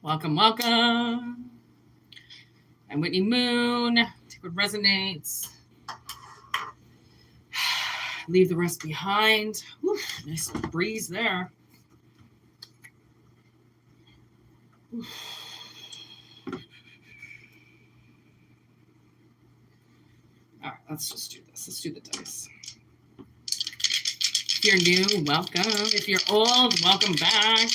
Welcome, welcome. I'm Whitney Moon. Take what resonates. Leave the rest behind. Whew, nice little breeze there. Whew. All right, let's just do this. Let's do the dice. If you're new, welcome. If you're old, welcome back.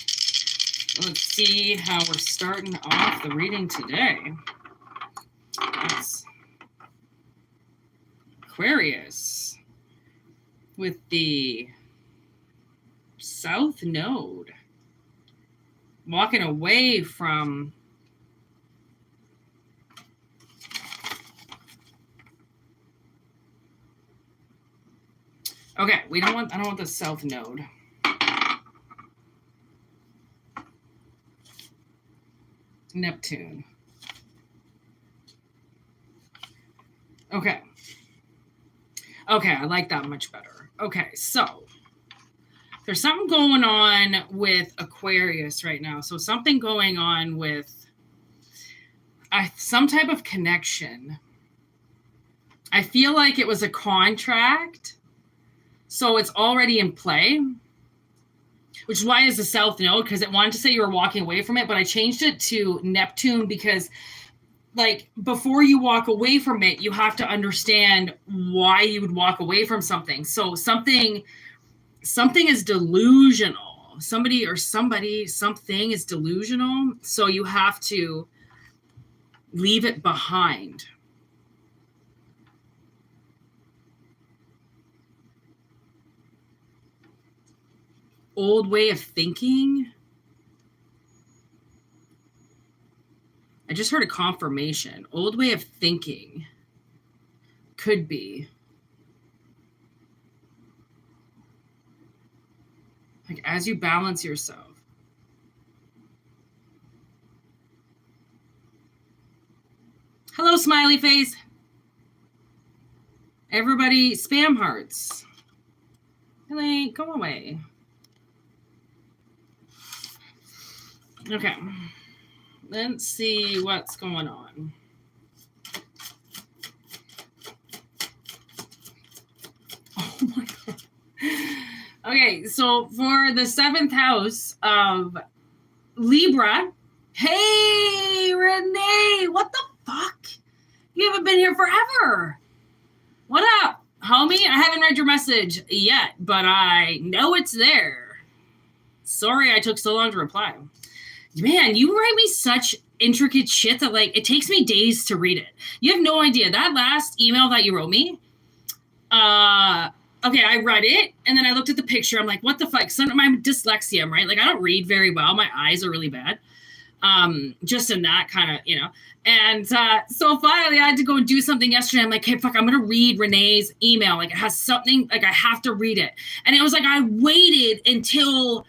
Let's see how we're starting off the reading today. That's Aquarius with the South Node. Walking away from I don't want the South Node. Neptune. Okay, I like that much better. Okay, so there's something going on with Aquarius right now. So something going on with some type of connection. I feel like it was a contract, so it's already in play. Which is why it's the South Node, because it wanted to say you were walking away from it, but I changed it to Neptune because, like, before you walk away from it, you have to understand why you would walk away from something. So something is delusional. Something is delusional. So you have to leave it behind. Old way of thinking. I just heard a confirmation. Old way of thinking could be like as you balance yourself. Hello, smiley face. Everybody, spam hearts. Really, go away. Okay, let's see what's going on. Oh my God. Okay, so for the 7th house of Libra, hey, Renee, what the fuck? You haven't been here forever. What up, homie? I haven't read your message yet, but I know it's there. Sorry I took so long to reply. Man, you write me such intricate shit that, like, it takes me days to read it. You have no idea. That last email that you wrote me, okay, I read it, and then I looked at the picture. I'm like, what the fuck? My dyslexia, right? Like, I don't read very well. My eyes are really bad. Just in that kind of, you know. And so finally, I had to go and do something yesterday. I'm like, hey, fuck, I'm going to read Renee's email. Like, it has something, like, I have to read it. And it was like, I waited until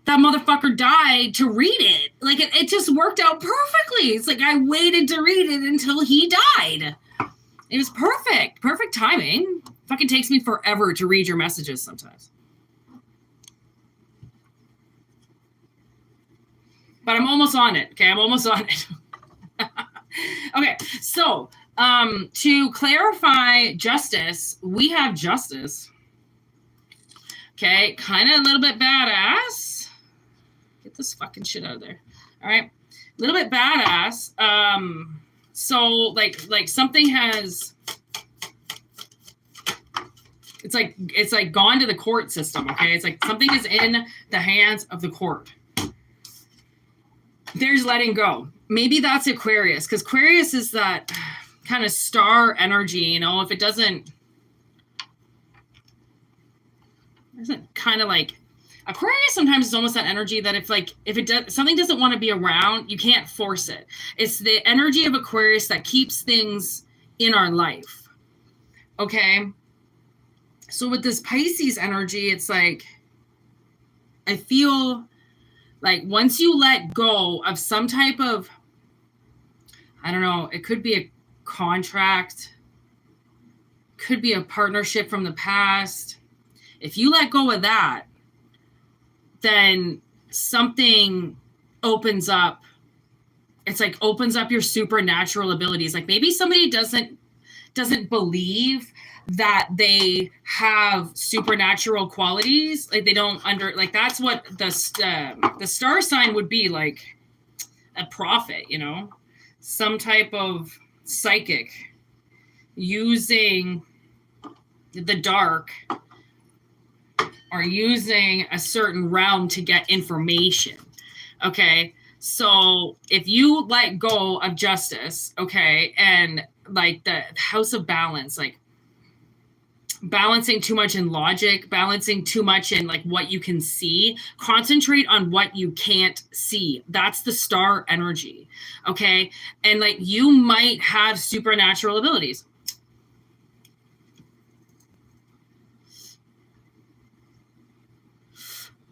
that motherfucker died to read it. Like, it just worked out perfectly. It's like I waited to read it until he died. It was perfect. Perfect timing. Fucking takes me forever to read your messages sometimes. But I'm almost on it. Okay, I'm almost on it. Okay, so to clarify justice, we have justice. Okay, kind of a little bit badass. Get this fucking shit out of there. All right, a little bit badass. So like something has. It's like gone to the court system. Okay, it's like something is in the hands of the court. There's letting go. Maybe that's Aquarius, because Aquarius is that kind of star energy. You know, if it doesn't kind of like. Aquarius sometimes is almost that energy that if something doesn't want to be around, you can't force it. It's the energy of Aquarius that keeps things in our life. Okay. So with this Pisces energy, it's like, I feel like once you let go of some type of, I don't know, it could be a contract, could be a partnership from the past. If you let go of that, then something opens up. It's like opens up your supernatural abilities. Like maybe somebody doesn't believe that they have supernatural qualities. Like they don't like that's what the star sign would be, like a prophet, you know, some type of psychic using the dark or using a certain realm to get information. Okay. So if you let go of justice, okay, and like the house of balance, like balancing too much in logic, balancing too much in like what you can see, concentrate on what you can't see. That's the star energy. Okay. And like you might have supernatural abilities.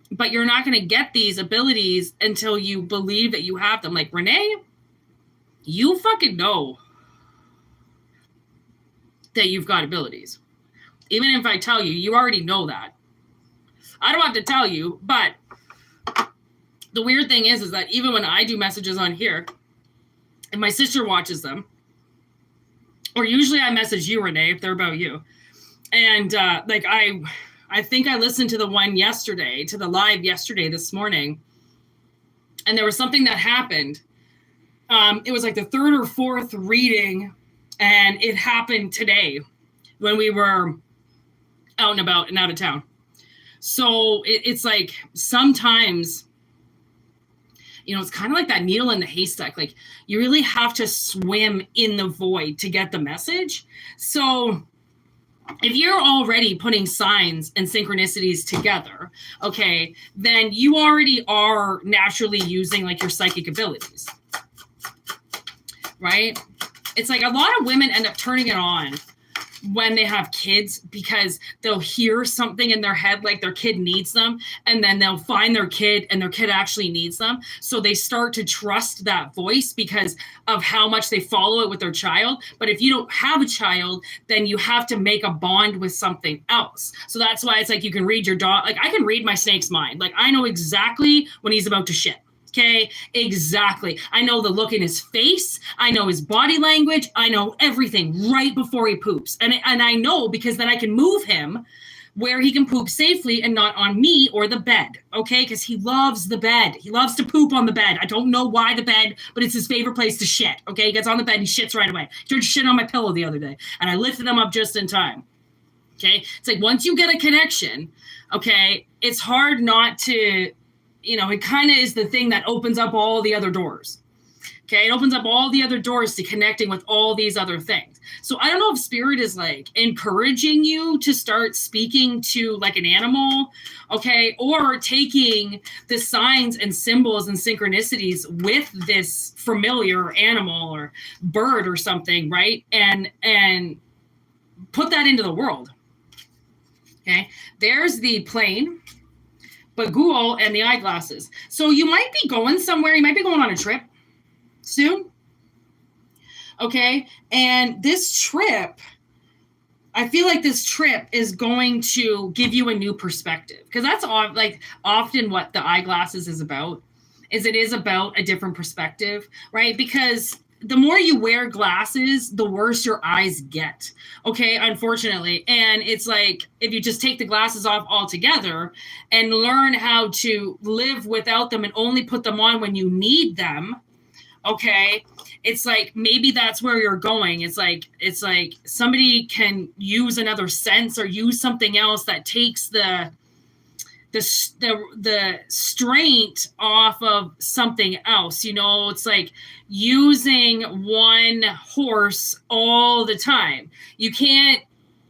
But you're not going to get these abilities until you believe that you have them. Like Renee, you fucking know that you've got abilities. Even if I tell you, you already know that. I don't have to tell you, but the weird thing is that even when I do messages on here, and my sister watches them, or usually I message you, Renee, if they're about you. And like I think I listened to the one yesterday, to the live yesterday this morning, and there was something that happened. It was like the third or fourth reading, and it happened today when we were out and about and out of town. So it's like sometimes, you know, it's kind of like that needle in the haystack. Like you really have to swim in the void to get the message. So if you're already putting signs and synchronicities together, okay, then you already are naturally using like your psychic abilities, right? It's like a lot of women end up turning it on when they have kids because they'll hear something in their head like their kid needs them, and then they'll find their kid and their kid actually needs them. So they start to trust that voice because of how much they follow it with their child. But if you don't have a child, then you have to make a bond with something else. So that's why it's like you can read your dog. Like I can read my snake's mind. Like I know exactly when he's about to shit. Okay, exactly. I know the look in his face. I know his body language. I know everything right before he poops. And I know because then I can move him where he can poop safely and not on me or the bed. Okay, because he loves the bed. He loves to poop on the bed. I don't know why the bed, but it's his favorite place to shit. Okay, he gets on the bed and he shits right away. He started shit on my pillow the other day and I lifted him up just in time. Okay, it's like once you get a connection, okay, it's hard not to, you know, it kind of is the thing that opens up all the other doors. Okay, it opens up all the other doors to connecting with all these other things. So I don't know if spirit is like encouraging you to start speaking to like an animal, okay, or taking the signs and symbols and synchronicities with this familiar animal or bird or something, right? And put that into the world. Okay, there's the plane, Bagul, and the eyeglasses. So you might be going somewhere. You might be going on a trip soon. Okay. And this trip, I feel like this trip is going to give you a new perspective, because that's like often what the eyeglasses is about, is it is about a different perspective, right? Because the more you wear glasses, the worse your eyes get. Okay, unfortunately. And it's like, if you just take the glasses off altogether and learn how to live without them and only put them on when you need them, okay, it's like maybe that's where you're going. It's like somebody can use another sense or use something else that takes the straint off of something else. You know, it's like using one horse all the time. You can't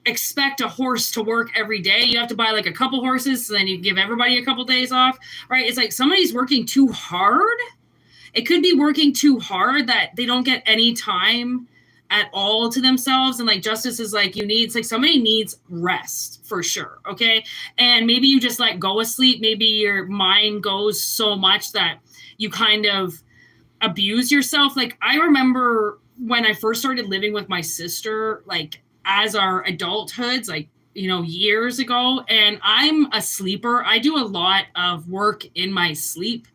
expect a horse to work every day. You have to buy like a couple horses, so then you give everybody a couple days off, right? It's like somebody's working too hard. It could be working too hard that they don't get any time at all to themselves. And like justice is like, it's like somebody needs rest for sure. Okay. And maybe you just let go of sleep. Maybe your mind goes so much that you kind of abuse yourself. Like I remember when I first started living with my sister, like as our adulthoods, like, you know, years ago, and I'm a sleeper. I do a lot of work in my sleep.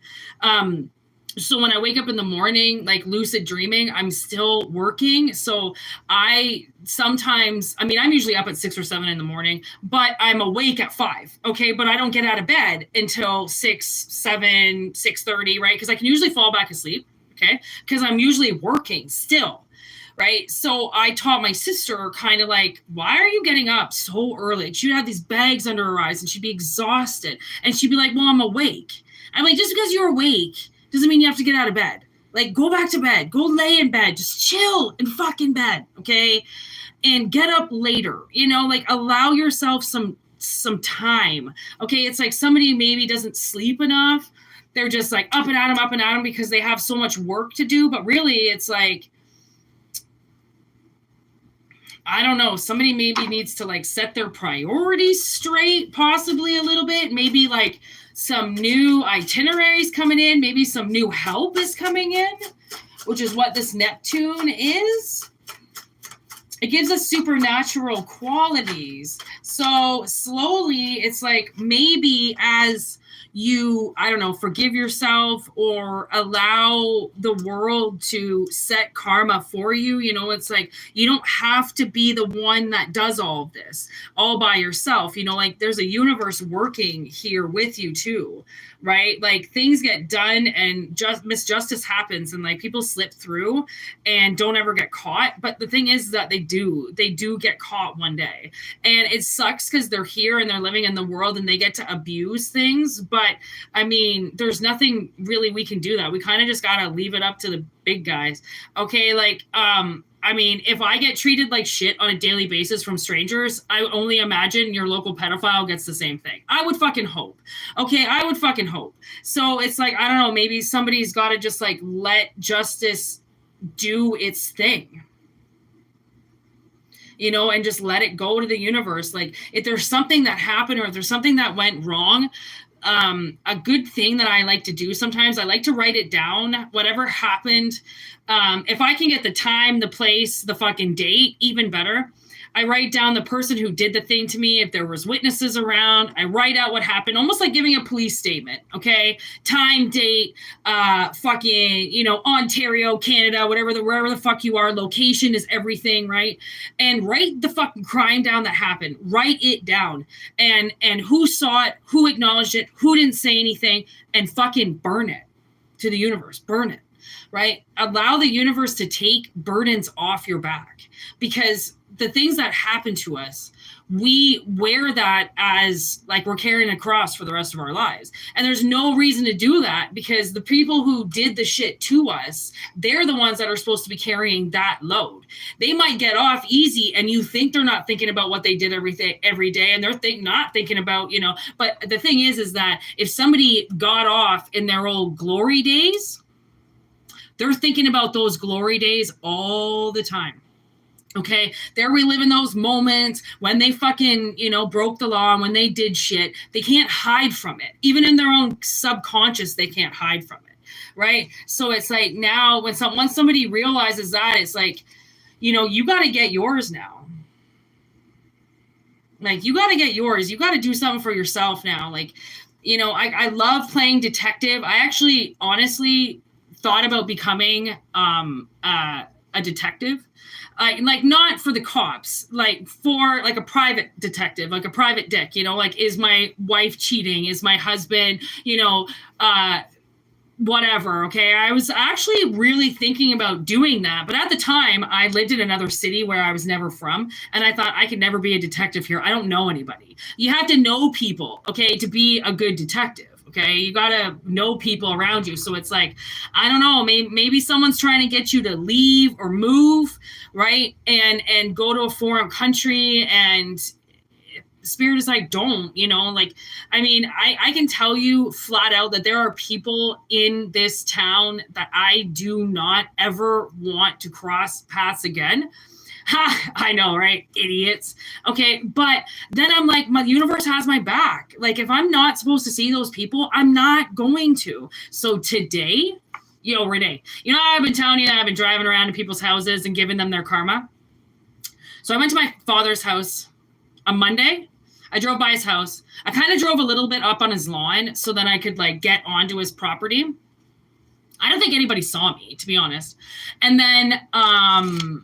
So when I wake up in the morning, like lucid dreaming, I'm still working. So I sometimes, I mean, I'm usually up at 6 or 7 in the morning, but I'm awake at 5. Okay. But I don't get out of bed until 6, 7, 6:30, right? Because I can usually fall back asleep. Okay. Because I'm usually working still. Right. So I taught my sister kind of like, why are you getting up so early? She'd have these bags under her eyes and she'd be exhausted. And she'd be like, well, I'm awake. I'm like, just because you're awake doesn't mean you have to get out of bed. Like, go back to bed. Go lay in bed. Just chill in fucking bed, okay? And get up later. You know, like allow yourself some time. Okay, it's like somebody maybe doesn't sleep enough. They're just like up and at 'em because they have so much work to do. But really, it's like, I don't know, somebody maybe needs to like set their priorities straight, possibly a little bit. Maybe like some new itineraries coming in, maybe some new help is coming in, which is what this Neptune is. It gives us supernatural qualities. So slowly, it's like maybe as you, I don't know, forgive yourself or allow the world to set karma for you. You know, it's like you don't have to be the one that does all of this all by yourself. You know, like there's a universe working here with you too, right? Like things get done and just misjustice happens and like people slip through and don't ever get caught. But the thing is that they do get caught one day. And it sucks because they're here and they're living in the world and they get to abuse things. But I mean, there's nothing really we can do that. We kind of just got to leave it up to the big guys. Okay. Like, I mean, if I get treated like shit on a daily basis from strangers, I only imagine your local pedophile gets the same thing. I would fucking hope. Okay, I would fucking hope. So it's like, I don't know, maybe somebody's got to just like let justice do its thing. You know, and just let it go to the universe. Like if there's something that happened or if there's something that went wrong, a good thing that I like to do sometimes, I like to write it down, whatever happened. If I can get the time, the place, the fucking date, even better. I write down the person who did the thing to me. If there was witnesses around, I write out what happened, almost like giving a police statement. Okay. Time, date, fucking, you know, Ontario, Canada, wherever the fuck you are, location is everything. Right. And write the fucking crime down that happened, write it down and who saw it, who acknowledged it, who didn't say anything, and fucking burn it to the universe, burn it. Right. Allow the universe to take burdens off your back, because the things that happen to us, we wear that as like we're carrying a cross for the rest of our lives. And there's no reason to do that, because the people who did the shit to us, they're the ones that are supposed to be carrying that load. They might get off easy and you think they're not thinking about what they did every day, and they're not thinking about, you know, but the thing is that if somebody got off in their old glory days, they're thinking about those glory days all the time. Okay, they're reliving those moments when they fucking, you know, broke the law and when they did shit. They can't hide from it. Even in their own subconscious, they can't hide from it, right? So it's like now when once somebody realizes that, it's like, you know, you got to get yours now. Like, you got to get yours. You got to do something for yourself now. Like, you know, I love playing detective. I actually honestly thought about becoming a detective. Like not for the cops, like for like a private detective, like a private dick, you know, like, is my wife cheating? Is my husband, you know, whatever. Okay. I was actually really thinking about doing that. But at the time I lived in another city where I was never from. And I thought I could never be a detective here. I don't know anybody. You have to know people, okay, to be a good detective. Okay, you got to know people around you. So it's like, I don't know, maybe someone's trying to get you to leave or move, right? And go to a foreign country, and Spirit is like, don't, you know, like, I mean, I can tell you flat out that there are people in this town that I do not ever want to cross paths again. Ha, I know, right? Idiots. Okay. But then I'm like, my universe has my back. Like, if I'm not supposed to see those people, I'm not going to. So today, yo, Renee, you know, I've been telling you that I've been driving around to people's houses and giving them their karma. So I went to my father's house on Monday. I drove by his house. I kind of drove a little bit up on his lawn so that I could like get onto his property. I don't think anybody saw me, to be honest. And then I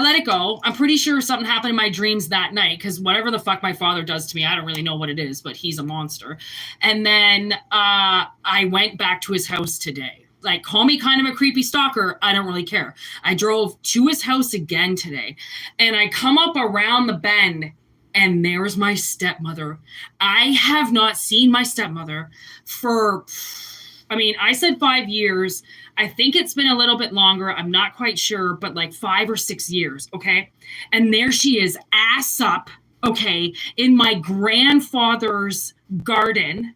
let it go. I'm pretty sure something happened in my dreams that night, because whatever the fuck my father does to me, I don't really know what it is, but he's a monster. And then I went back to his house today. Like, call me kind of a creepy stalker. I don't really care. I drove to his house again today, and I come up around the bend, and there's my stepmother. I have not seen my stepmother for, I mean, I said 5 years. I think it's been a little bit longer. I'm not quite sure, but like 5 or 6 years. Okay. And there she is, ass up. Okay. In my grandfather's garden.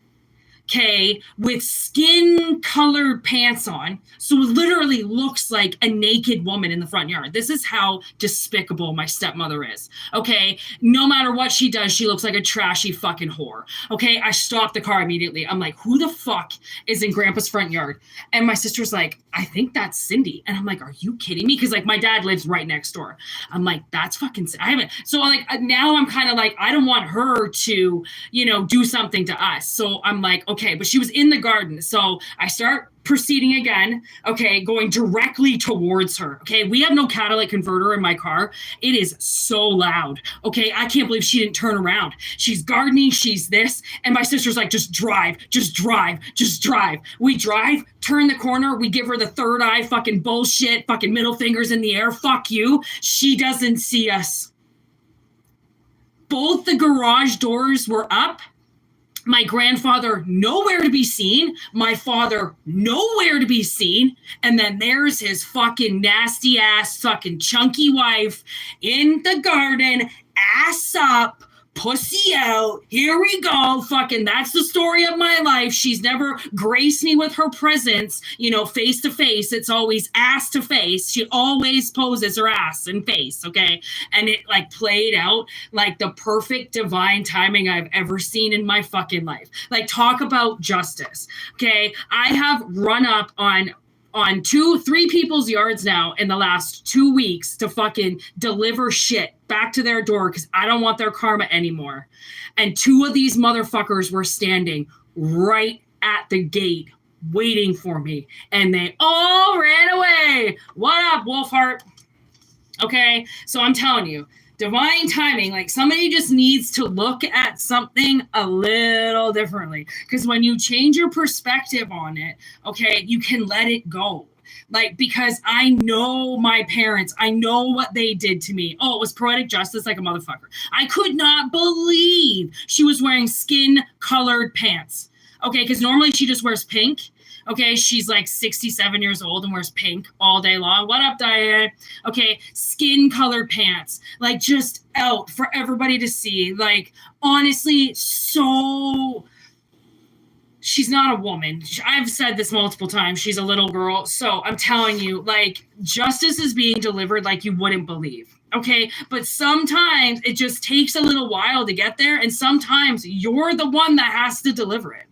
Okay, with skin-colored pants on, so it literally looks like a naked woman in the front yard. This is how despicable my stepmother is, okay? No matter what she does, she looks like a trashy fucking whore, okay? I stopped the car immediately. I'm like, who the fuck is in Grandpa's front yard? And my sister's like, I think that's Cindy. And I'm like, are you kidding me? Because, like, my dad lives right next door. I'm like, that's fucking, I haven't, so, like, now I'm kind of like, I don't want her to, you know, do something to us. So I'm like, okay, but she was in the garden. So I start proceeding again, okay, going directly towards her. Okay, we have no catalytic converter in my car. It is so loud. Okay, I can't believe she didn't turn around. She's gardening, she's this, and my sister's like, just drive, just drive, just drive. We drive, turn the corner, we give her the third eye, fucking bullshit, fucking middle fingers in the air, fuck you. She doesn't see us. Both the garage doors were up. My grandfather nowhere to be seen. My father nowhere to be seen. And then there's his fucking nasty ass fucking chunky wife in the garden, ass up, pussy out. Here we go. Fucking, that's the story of my life. She's never graced me with her presence, you know, face to face. It's always ass to face. She always poses her ass and face, okay? And it like played out like the perfect divine timing I've ever seen in my fucking life. Like, talk about justice, okay? I have run up on 2-3 people's yards now in the last 2 weeks to fucking deliver shit back to their door because I don't want their karma anymore. And 2 of these motherfuckers were standing right at the gate waiting for me. And they all ran away. What up, Wolfheart? Okay, so I'm telling you, divine timing, like somebody just needs to look at something a little differently. Because when you change your perspective on it, okay, you can let it go. Like, because I know my parents, I know what they did to me. Oh, it was poetic justice like a motherfucker. I could not believe she was wearing skin-colored pants. Okay, because normally she just wears pink. Okay, she's like 67 years old and wears pink all day long. What up, Diane? Okay, skin-colored pants. Like, just out for everybody to see. Like, honestly, so... She's not a woman. I've said this multiple times. She's a little girl. So I'm telling you, like, justice is being delivered like you wouldn't believe. Okay, but sometimes it just takes a little while to get there. And sometimes you're the one that has to deliver it.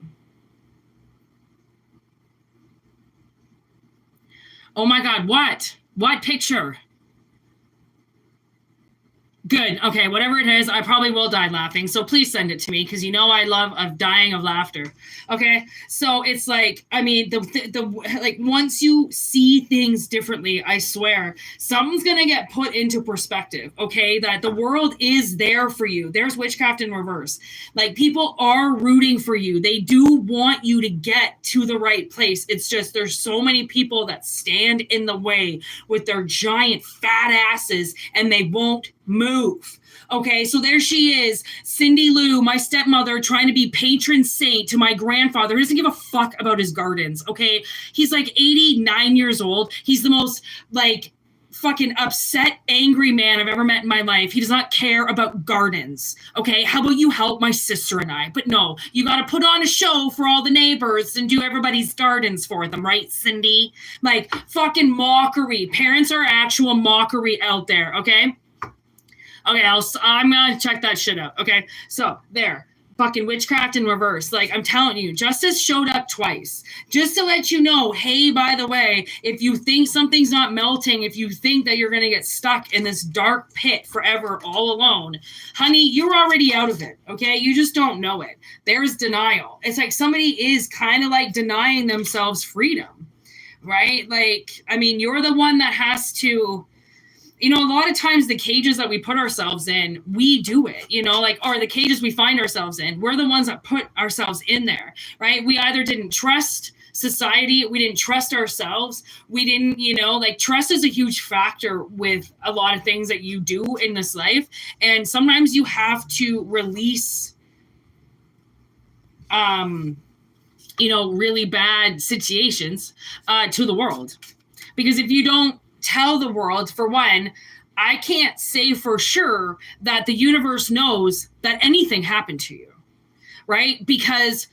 Oh my God, what? What picture? Good. Okay, whatever it is, I probably will die laughing. So please send it to me because you know I love dying of laughter. Okay, so it's like, I mean, the like once you see things differently, I swear something's gonna get put into perspective. Okay, that the world is there for you. There's witchcraft in reverse. Like, people are rooting for you. They do want you to get to the right place. It's just there's so many people that stand in the way with their giant fat asses and they won't move. Okay, so there she is, Cindy Lou, my stepmother, trying to be patron saint to my grandfather. He doesn't give a fuck about his gardens. Okay, he's like 89 years old. He's the most like fucking upset, angry man I've ever met in my life. He does not care about gardens. Okay, how about you help my sister and I? But no, you got to put on a show for all the neighbors and do everybody's gardens for them, right, Cindy? Like, fucking mockery. Parents are actual mockery out there. Okay. Okay, I'm gonna check that shit out. Okay, so there. fucking witchcraft in reverse. Like, I'm telling you, justice showed up twice just to let you know, hey, by the way, if you think something's not melting, if you think that you're going to get stuck in this dark pit forever all alone, honey, you're already out of it. Okay. You just don't know it. There's denial. It's like somebody is kind of like denying themselves freedom, right? Like, I mean, you're the one that has to, you know, a lot of times the cages that we put ourselves in, we do it, you know, like, or the cages we find ourselves in, we're the ones that put ourselves in there, right? We either didn't trust society, we didn't trust ourselves, we didn't, you know, like, trust is a huge factor with a lot of things that you do in this life. And sometimes you have to release, you know, really bad situations to the world. Because if you don't tell the world, for one, I can't say for sure that the universe knows that anything happened to you, right? Because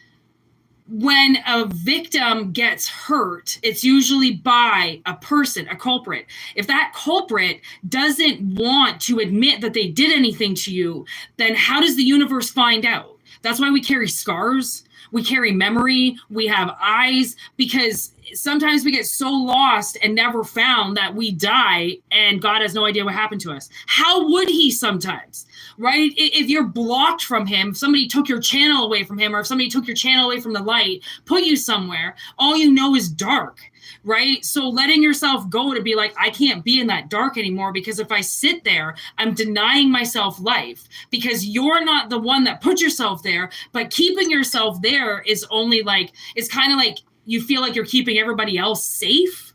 when a victim gets hurt, it's usually by a person, a culprit. If that culprit doesn't want to admit that they did anything to you, then how does the universe find out? That's why we carry scars. We carry memory. We have eyes, because sometimes we get so lost and never found that we die and God has no idea what happened to us. How would he sometimes, right? If you're blocked from him, if somebody took your channel away from him, or if somebody took your channel away from the light, put you somewhere, all you know is dark, right? So letting yourself go to be like, I can't be in that dark anymore, because if I sit there, I'm denying myself life, because you're not the one that put yourself there, but keeping yourself there is only like, it's kind of like, you feel like you're keeping everybody else safe,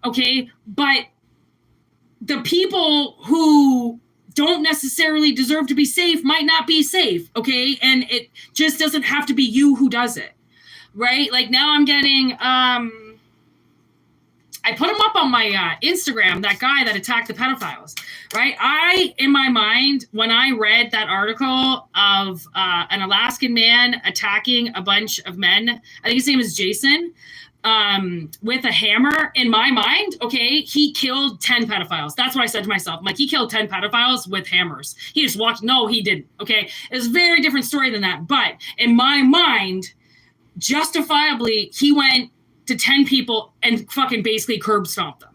okay? But the people who don't necessarily deserve to be safe might not be safe, okay? And it just doesn't have to be you who does it, right? Like, now I'm getting, I put him up on my Instagram, that guy that attacked the pedophiles, right? In my mind, when I read that article of an Alaskan man attacking a bunch of men, I think his name is Jason, with a hammer, in my mind, okay, he killed 10 pedophiles. That's what I said to myself. I'm like, he killed 10 pedophiles with hammers. He just walked. No, he didn't. Okay. It's a very different story than that. But in my mind, justifiably, he went to 10 people and fucking basically curb stomped them.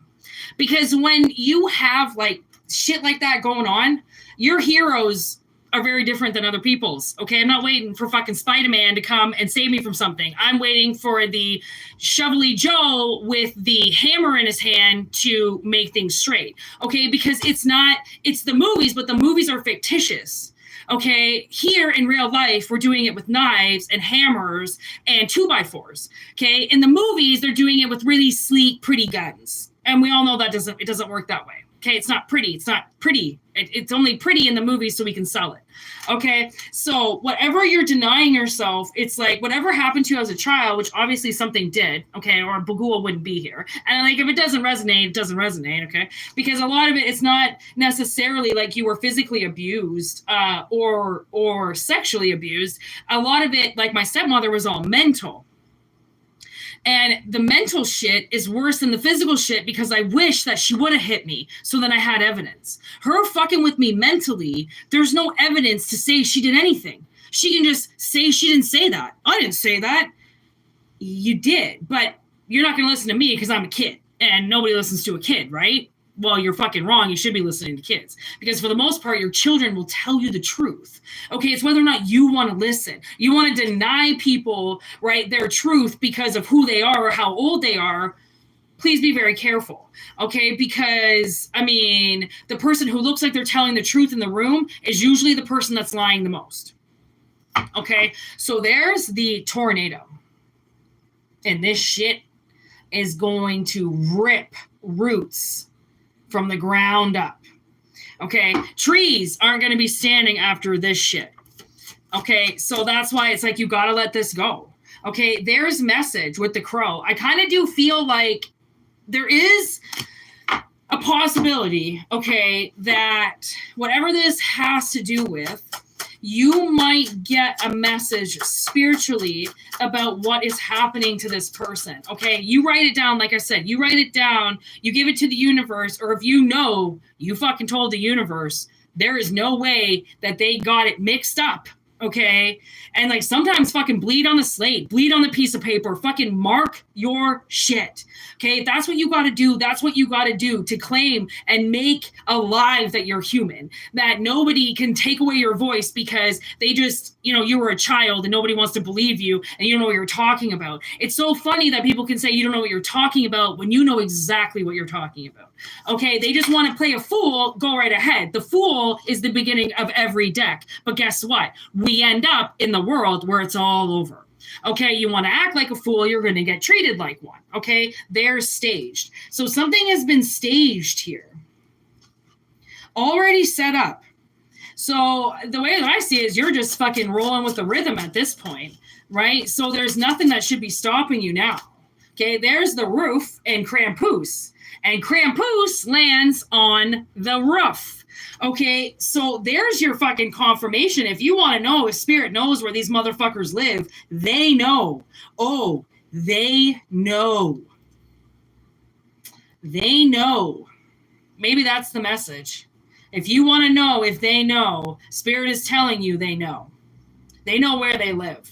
Because when you have like shit like that going on, your heroes are very different than other people's. Okay, I'm not waiting for fucking Spider-Man to come and save me from something. I'm waiting for the shovelly Joe with the hammer in his hand to make things straight. Okay, because it's the movies, but the movies are fictitious. Okay, here in real life, we're doing it with knives and hammers and 2x4s. Okay, in the movies, they're doing it with really sleek, pretty guns. And we all know that it doesn't work that way. Okay, it's not pretty. It's not pretty. It's only pretty in the movies so we can sell it. Okay, so whatever you're denying yourself, it's like whatever happened to you as a child, which obviously something did, okay, or Bagul wouldn't be here. And like, if it doesn't resonate, it doesn't resonate, okay? Because a lot of it's not necessarily like you were physically abused or sexually abused. A lot of it, like my stepmother, was all mental. And the mental shit is worse than the physical shit, because I wish that she would have hit me so that I had evidence. Her fucking with me mentally, there's no evidence to say she did anything. She can just say she didn't say that. I didn't say that. You did, but you're not going to listen to me because I'm a kid, and nobody listens to a kid, right? Well, you're fucking wrong. You should be listening to kids, because for the most part, your children will tell you the truth. Okay, it's whether or not you want to listen. You want to deny people, right, their truth because of who they are or how old they are. Please be very careful, okay? Because, I mean, the person who looks like they're telling the truth in the room is usually the person that's lying the most. Okay, so there's the tornado. And this shit is going to rip roots from the ground up. Okay, trees aren't going to be standing after this shit. Okay, so that's why it's like, you got to let this go. Okay, there's message with the crow. I kind of do feel like there is a possibility, okay, that whatever this has to do with, you might get a message spiritually about what is happening to this person. Okay, you write it down. Like I said, you write it down, you give it to the universe, or if you know, you fucking told the universe, there is no way that they got it mixed up. okay? And like sometimes fucking bleed on the slate, bleed on the piece of paper, fucking mark your shit, okay? That's what you got to do. That's what you got to do to claim and make alive that you're human, that nobody can take away your voice because they just, you know, you were a child and nobody wants to believe you and you don't know what you're talking about. It's so funny that people can say you don't know what you're talking about when you know exactly what you're talking about, okay? They just want to play a fool. Go right ahead. The fool is the beginning of every deck. But guess what? We end up in the world where it's all over. Okay, you want to act like a fool, you're going to get treated like one. Okay, they're staged. So something has been staged here, already set up. So the way that I see it is you're just fucking rolling with the rhythm at this point, right? So there's nothing that should be stopping you now. Okay, there's the roof and Krampus. And Krampus lands on the roof. Okay, so there's your fucking confirmation. If you want to know if spirit knows where these motherfuckers live, they know. Oh, they know. They know. Maybe that's the message. If you want to know if they know, spirit is telling you they know. They know where they live.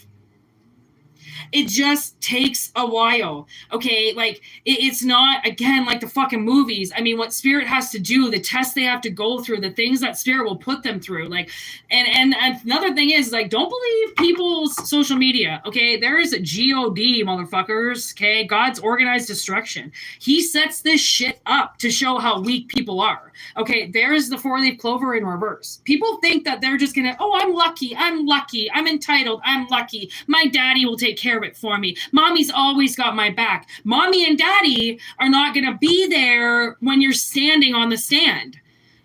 It just takes a while, okay? Like, it's not, again, like the fucking movies. I mean, what spirit has to do, the tests they have to go through, the things that spirit will put them through. Like, and another thing is, like, don't believe people's social media, okay? There is a G-O-D, motherfuckers, okay? God's organized destruction. He sets this shit up to show how weak people are, okay? There's the four-leaf clover in reverse. People think that they're just gonna, oh, I'm lucky, I'm entitled, I'm lucky, my daddy will take care of it for me. Mommy's always got my back. Mommy and daddy are not going to be there when you're standing on the stand.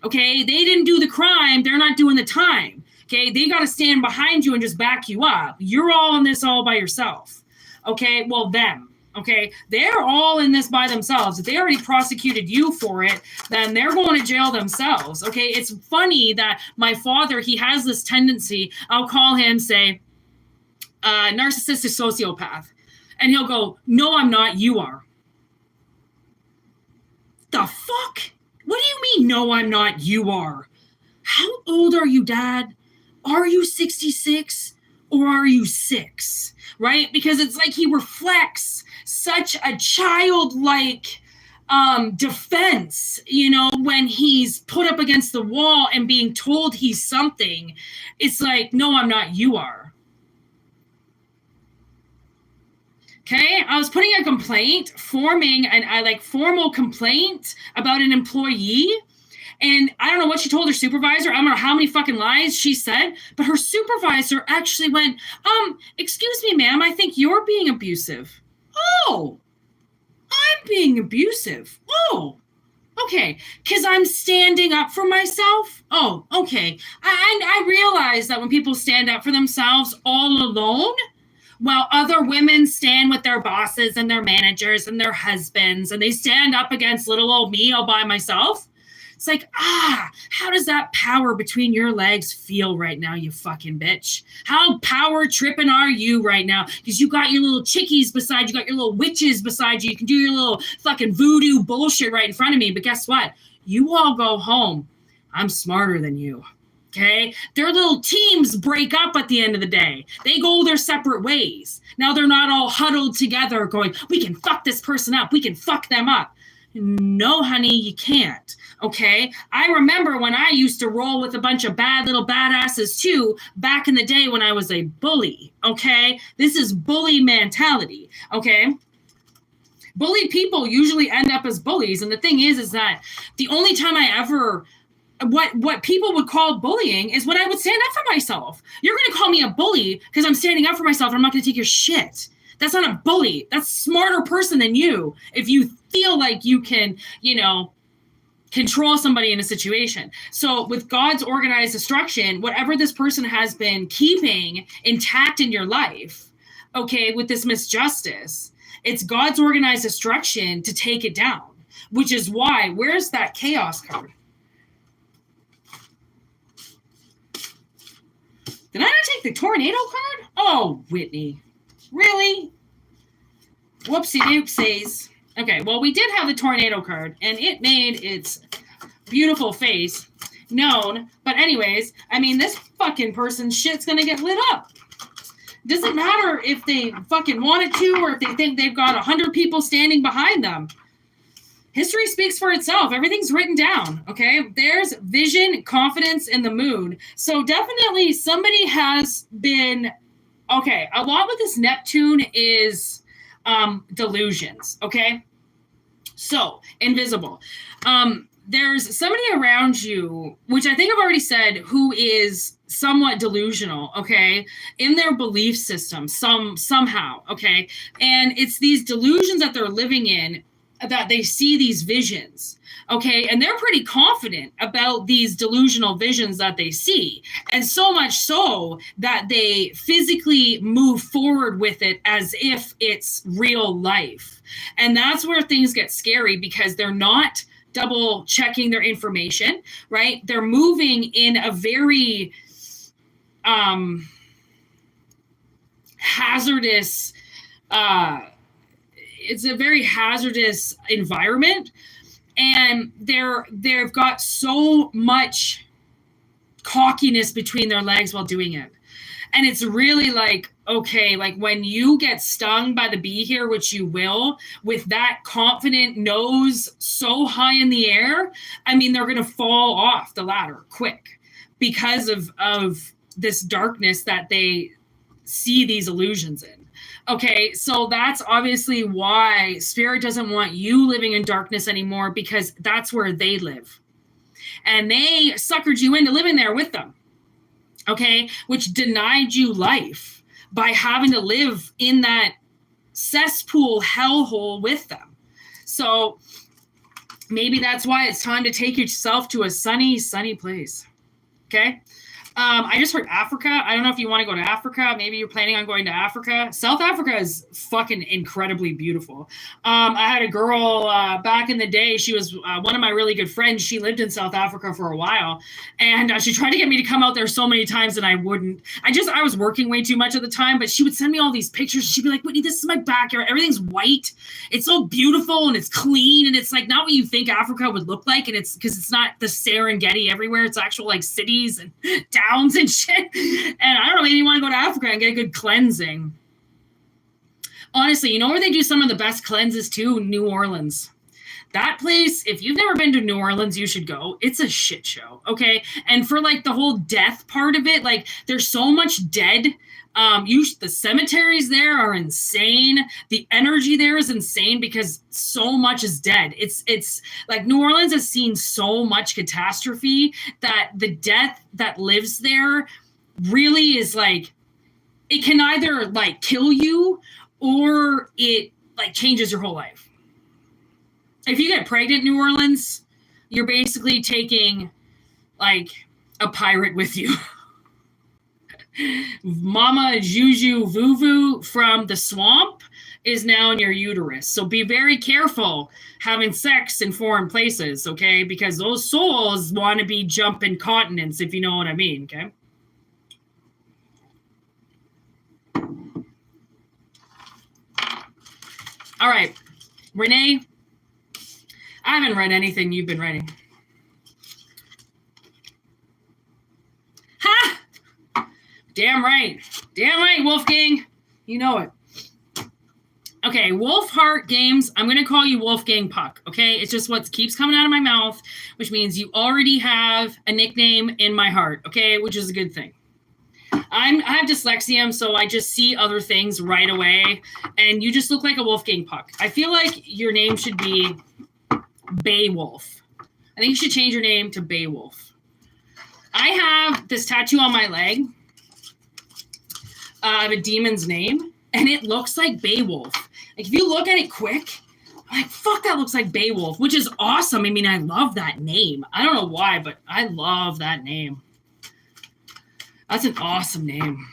Okay? They didn't do the crime. They're not doing the time. Okay? They got to stand behind you and just back you up. You're all in this all by yourself. Okay? Well, them. Okay? They're all in this by themselves. If they already prosecuted you for it, then they're going to jail themselves. Okay? It's funny that my father, he has this tendency, I'll call him, say, narcissistic sociopath, and he'll go, no, I'm not, you are. The fuck? What do you mean, no, I'm not, you are? How old are you, Dad? Are you 66 or are you 6? Right? Because it's like he reflects such a childlike defense, you know, when he's put up against the wall and being told he's something. It's like, no, I'm not, you are. Okay, I was putting a complaint, forming a formal complaint about an employee, and I don't know what she told her supervisor. I don't know how many fucking lies she said, but her supervisor actually went, excuse me, ma'am, I think you're being abusive. Oh, I'm being abusive. Oh, okay, because I'm standing up for myself. Oh, okay. I realize that when people stand up for themselves all alone, while other women stand with their bosses and their managers and their husbands, and they stand up against little old me all by myself. It's like, how does that power between your legs feel right now, you fucking bitch? How power tripping are you right now? Because you got your little chickies beside you, got your little witches beside you. You can do your little fucking voodoo bullshit right in front of me. But guess what? You all go home. I'm smarter than you. Okay, their little teams break up at the end of the day. They go their separate ways. Now they're not all huddled together going, we can fuck this person up. We can fuck them up. No, honey, you can't. Okay, I remember when I used to roll with a bunch of bad little badasses too, back in the day when I was a bully. Okay, this is bully mentality. Okay. Bully people usually end up as bullies. And the thing is that the only time I ever what people would call bullying is when I would stand up for myself. You're going to call me a bully because I'm standing up for myself and I'm not going to take your shit. That's not a bully. That's a smarter person than you. If you feel like you can, you know, control somebody in a situation. So with God's organized destruction, whatever this person has been keeping intact in your life, okay, with this misjustice, it's God's organized destruction to take it down, which is why, where's that chaos card? Did I not take the tornado card? Oh, Whitney. Really? Whoopsie doopsies. Okay, well, we did have the tornado card, and it made its beautiful face. known. But anyways, I mean, this fucking person's shit's gonna get lit up. Doesn't matter if they fucking want it to or if they think they've got 100 people standing behind them. History speaks for itself. Everything's written down, okay? There's vision, confidence in the moon. So definitely somebody has been, okay, a lot with this Neptune is delusions, okay? So, invisible. There's somebody around you, which I think I've already said, who is somewhat delusional, okay, in their belief system, somehow, okay? And it's these delusions that they're living in that they see these visions, okay? And they're pretty confident about these delusional visions that they see. And so much so that they physically move forward with it as if it's real life. And that's where things get scary because they're not double checking their information, right? They're moving in a very hazardous, it's a very hazardous environment, and they've got so much cockiness between their legs while doing it. And it's really like, okay, like when you get stung by the bee here, which you will, with that confident nose so high in the air, I mean, they're going to fall off the ladder quick because of this darkness that they see these illusions in. Okay, so that's obviously why Spirit doesn't want you living in darkness anymore, because that's where they live. And they suckered you into living there with them. Okay, which denied you life by having to live in that cesspool hellhole with them. So maybe that's why it's time to take yourself to a sunny place. Okay. I just heard Africa. I don't know if you want to go to Africa. Maybe you're planning on going to Africa. South Africa is fucking incredibly beautiful. I had a girl back in the day. She was one of my really good friends. She lived in South Africa for a while. And she tried to get me to come out there so many times and I wouldn't. I was working way too much at the time, but she would send me all these pictures. She'd be like, Whitney, this is my backyard. Everything's white. It's so beautiful and it's clean. And it's like not what you think Africa would look like. And it's because it's not the Serengeti everywhere. It's actual like cities and towns and shit. And I don't know, maybe you want to go to Africa and get a good cleansing. Honestly, you know where they do some of the best cleanses too? New Orleans. That place, if you've never been to New Orleans, you should go. It's a shit show, okay? And for like the whole death part of it, like there's so much dead. The cemeteries there are insane. The energy there is insane because so much is dead. It's like New Orleans has seen so much catastrophe that the death that lives there really is like, it can either like kill you or it like changes your whole life. If you get pregnant in New Orleans, you're basically taking like a pirate with you. Mama Juju Vuvu from the swamp is now in your uterus. So be very careful having sex in foreign places, okay? Because those souls want to be jumping continents, if you know what I mean, okay? All right, Renee, I haven't read anything you've been writing. Ha! Damn right, Wolfgang. You know it. Okay, Wolf Heart Games. I'm going to call you Wolfgang Puck, okay? It's just what keeps coming out of my mouth, which means you already have a nickname in my heart, okay? Which is a good thing. I have dyslexia, so I just see other things right away, and you just look like a Wolfgang Puck. I feel like your name should be Beowulf. I think you should change your name to Beowulf. I have this tattoo on my leg. I have a demon's name, and it looks like Beowulf. Like, if you look at it quick, I'm like, fuck, that looks like Beowulf, which is awesome. I mean, I love that name. I don't know why, but I love that name. That's an awesome name.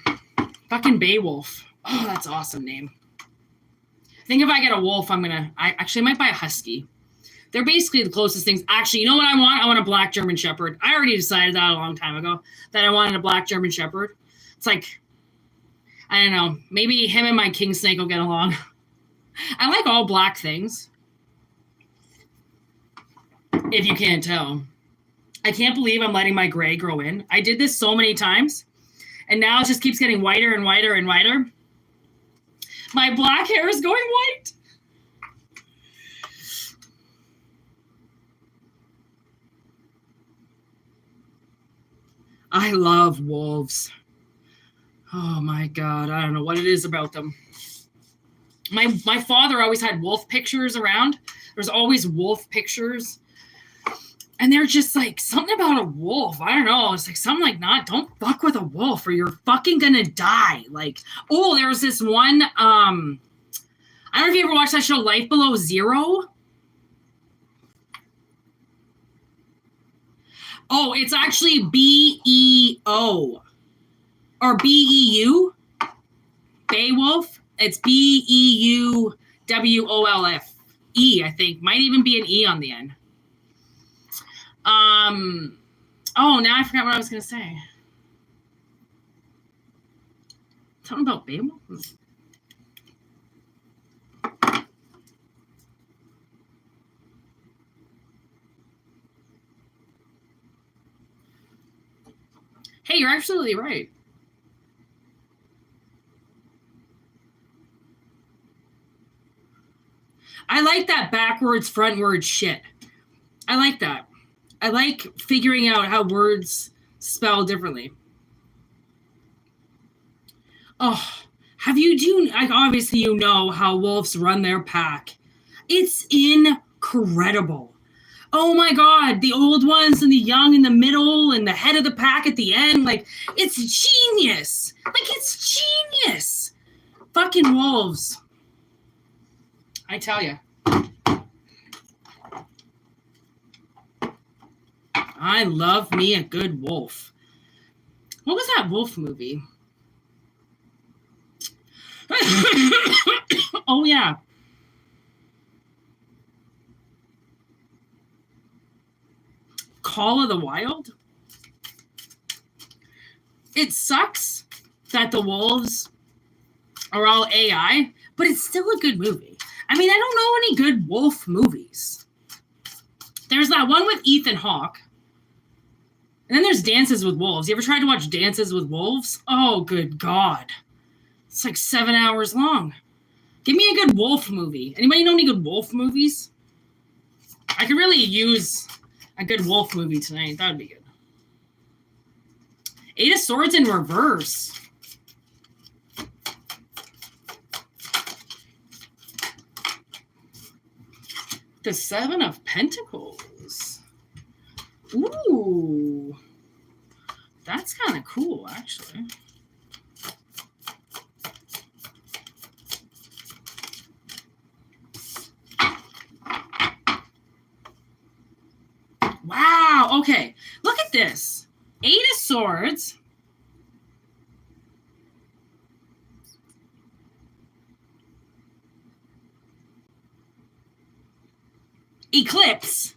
Fucking Beowulf. Oh, that's an awesome name. I think if I get a wolf, I might buy a husky. They're basically the closest things. Actually, you know what I want? I want a black German Shepherd. I already decided that a long time ago, that I wanted a black German Shepherd. It's like, I don't know. Maybe him and my king snake will get along. I like all black things. If you can't tell. I can't believe I'm letting my gray grow in. I did this so many times, and now it just keeps getting whiter and whiter and whiter. My black hair is going white. I love wolves. Oh my God. I don't know what it is about them. My father always had wolf pictures around. There's always wolf pictures. And they're just like something about a wolf. I don't know. It's like something like don't fuck with a wolf or you're fucking gonna die. Like, oh, there was this one. I don't know if you ever watched that show Life Below Zero. Oh, it's actually BEO or BEU. Beowulf. It's BEUWOLF. I think. Might even be an E on the end. Oh, now I forgot what I was going to say. Something about Beowulf? Hey, you're absolutely right. I like that backwards, frontward shit. I like that. I like figuring out how words spell differently. Oh, obviously you know how wolves run their pack. It's incredible. Oh my God, the old ones and the young in the middle and the head of the pack at the end. Like, it's genius. It's genius. Fucking wolves. I tell you. I love me a good wolf. What was that wolf movie? Oh, yeah. Call of the Wild? It sucks that the wolves are all AI, but it's still a good movie. I mean, I don't know any good wolf movies. There's that one with Ethan Hawke. And then there's Dances with Wolves. You ever tried to watch Dances with Wolves? Oh, good God. It's like 7 hours long. Give me a good wolf movie. Anybody know any good wolf movies? I could really use a good wolf movie tonight. That would be good. Eight of Swords in reverse. The Seven of Pentacles. Ooh. That's kind of cool, actually. Wow. Okay. Look at this. Eight of Swords. Eclipse.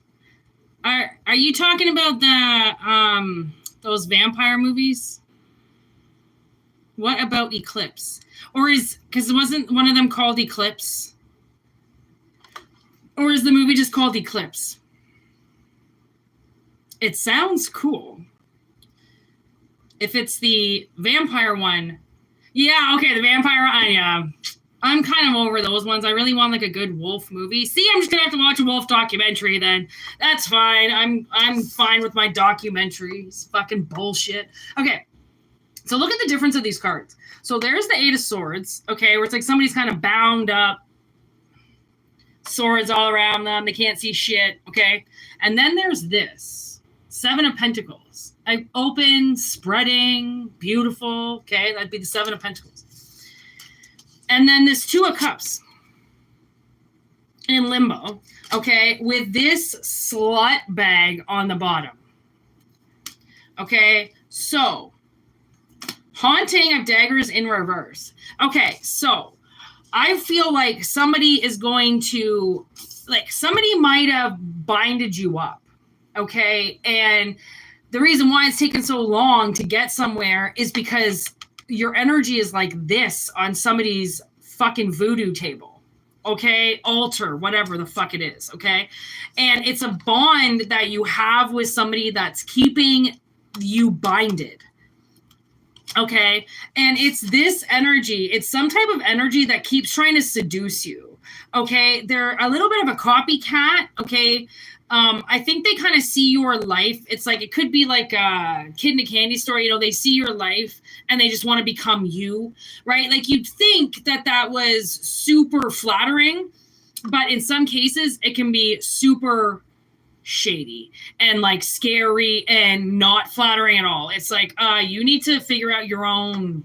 Are you talking about the those vampire movies? What about Eclipse? Or because wasn't one of them called Eclipse? Or is the movie just called Eclipse? It sounds cool. If it's the vampire one. Yeah, okay, the vampire one, yeah. I'm kind of over those ones. I really want like a good wolf movie. See, I'm just gonna have to watch a wolf documentary then. That's fine. I'm fine with my documentaries. Fucking bullshit. Okay. So look at the difference of these cards. So there's the Eight of Swords, okay, where it's like somebody's kind of bound up, swords all around them. They can't see shit, okay? And then there's this Seven of Pentacles. Like open, spreading, beautiful, okay? That'd be the Seven of Pentacles. And then this Two of Cups in limbo, okay, with this slut bag on the bottom. Okay, so Haunting of Daggers in reverse. Okay, so I feel like somebody is going to, like, somebody might have binded you up, okay? And the reason why it's taken so long to get somewhere is because your energy is like this on somebody's fucking voodoo table. okay? Altar, whatever the fuck it is, okay? And it's a bond that you have with somebody that's keeping you binded. Okay. And it's this energy. It's some type of energy that keeps trying to seduce you. Okay. They're a little bit of a copycat. Okay. I think they kind of see your life. It's like, it could be like a kid in a candy store. You know, they see your life and they just want to become you, right? Like you'd think that that was super flattering, but in some cases it can be super shady and like scary and not flattering at all. It's like, you need to figure out your own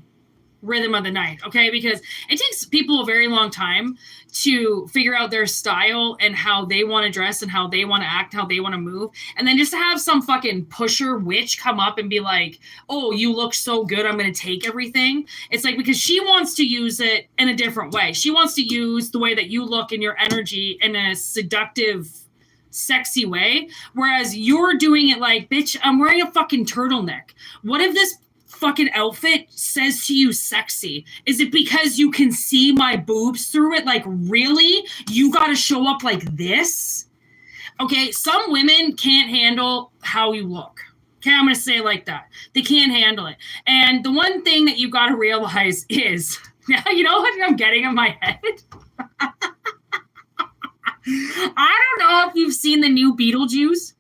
rhythm of the night, okay? Because it takes people a very long time to figure out their style and how they want to dress and how they want to act, how they want to move. And then just to have some fucking pusher witch come up and be like, oh, you look so good, I'm going to take everything. It's like, because she wants to use it in a different way. She wants to use the way that you look and your energy in a seductive, sexy way. Whereas you're doing it like, bitch, I'm wearing a fucking turtleneck. What if this fucking outfit says to you sexy? Is it because you can see my boobs through it? Like, really? You got to show up like this? Okay, some women can't handle how you look. Okay, I'm going to say it like that. They can't handle it. And the one thing that you got to realize is, now you know what I'm getting in my head? I don't know if you've seen the new Beetlejuice.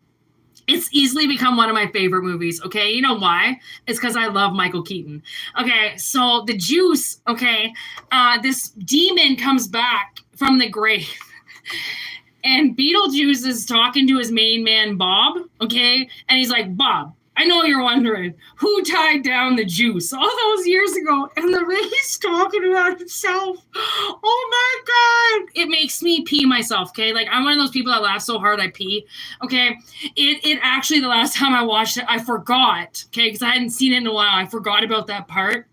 It's easily become one of my favorite movies, okay? You know why? It's because I love Michael Keaton. Okay, so the juice, okay, this demon comes back from the grave. And Beetlejuice is talking to his main man, Bob, okay? And he's like, Bob, I know you're wondering, who tied down the juice all those years ago? And the way he's talking about himself, oh my God, it makes me pee myself, okay? Like, I'm one of those people that laugh so hard I pee, okay? It actually, the last time I watched it, I forgot, okay? Because I hadn't seen it in a while. I forgot about that part.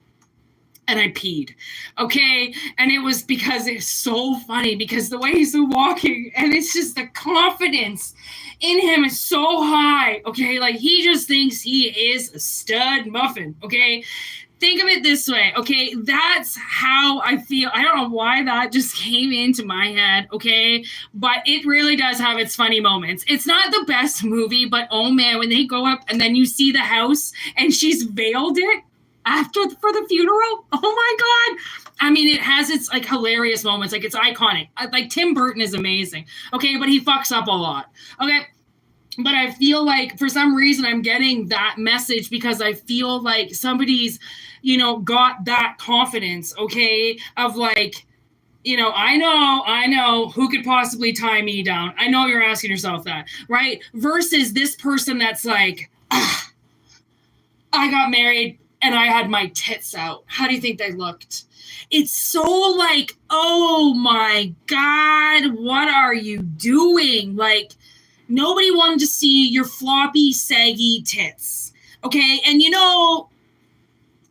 And I peed, okay? And it was because it's so funny, because the way he's walking, and it's just the confidence in him is so high, okay? Like, he just thinks he is a stud muffin, okay? Think of it this way, okay? That's how I feel. I don't know why that just came into my head, okay? But it really does have its funny moments. It's not the best movie, but oh man, when they go up and then you see the house and she's veiled it for the funeral, oh my God. I mean, it has its like hilarious moments. Like, it's iconic. Like, Tim Burton is amazing, okay? But he fucks up a lot, okay? But I feel like for some reason I'm getting that message because I feel like somebody's, you know, got that confidence, okay, of like, you know, I know who could possibly tie me down. I know you're asking yourself that, right? Versus this person that's like, I got married and I had my tits out. How do you think they looked? It's so like, oh my God, what are you doing? Like, nobody wanted to see your floppy, saggy tits, okay? And you know,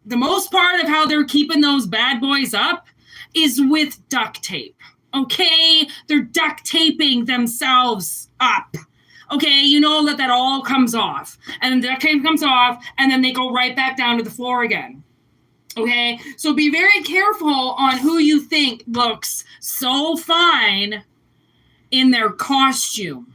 the most part of how they're keeping those bad boys up is with duct tape, okay? They're duct taping themselves up. Okay, you know that all comes off. And then the duct tape comes off, and then they go right back down to the floor again. Okay, so be very careful on who you think looks so fine in their costume.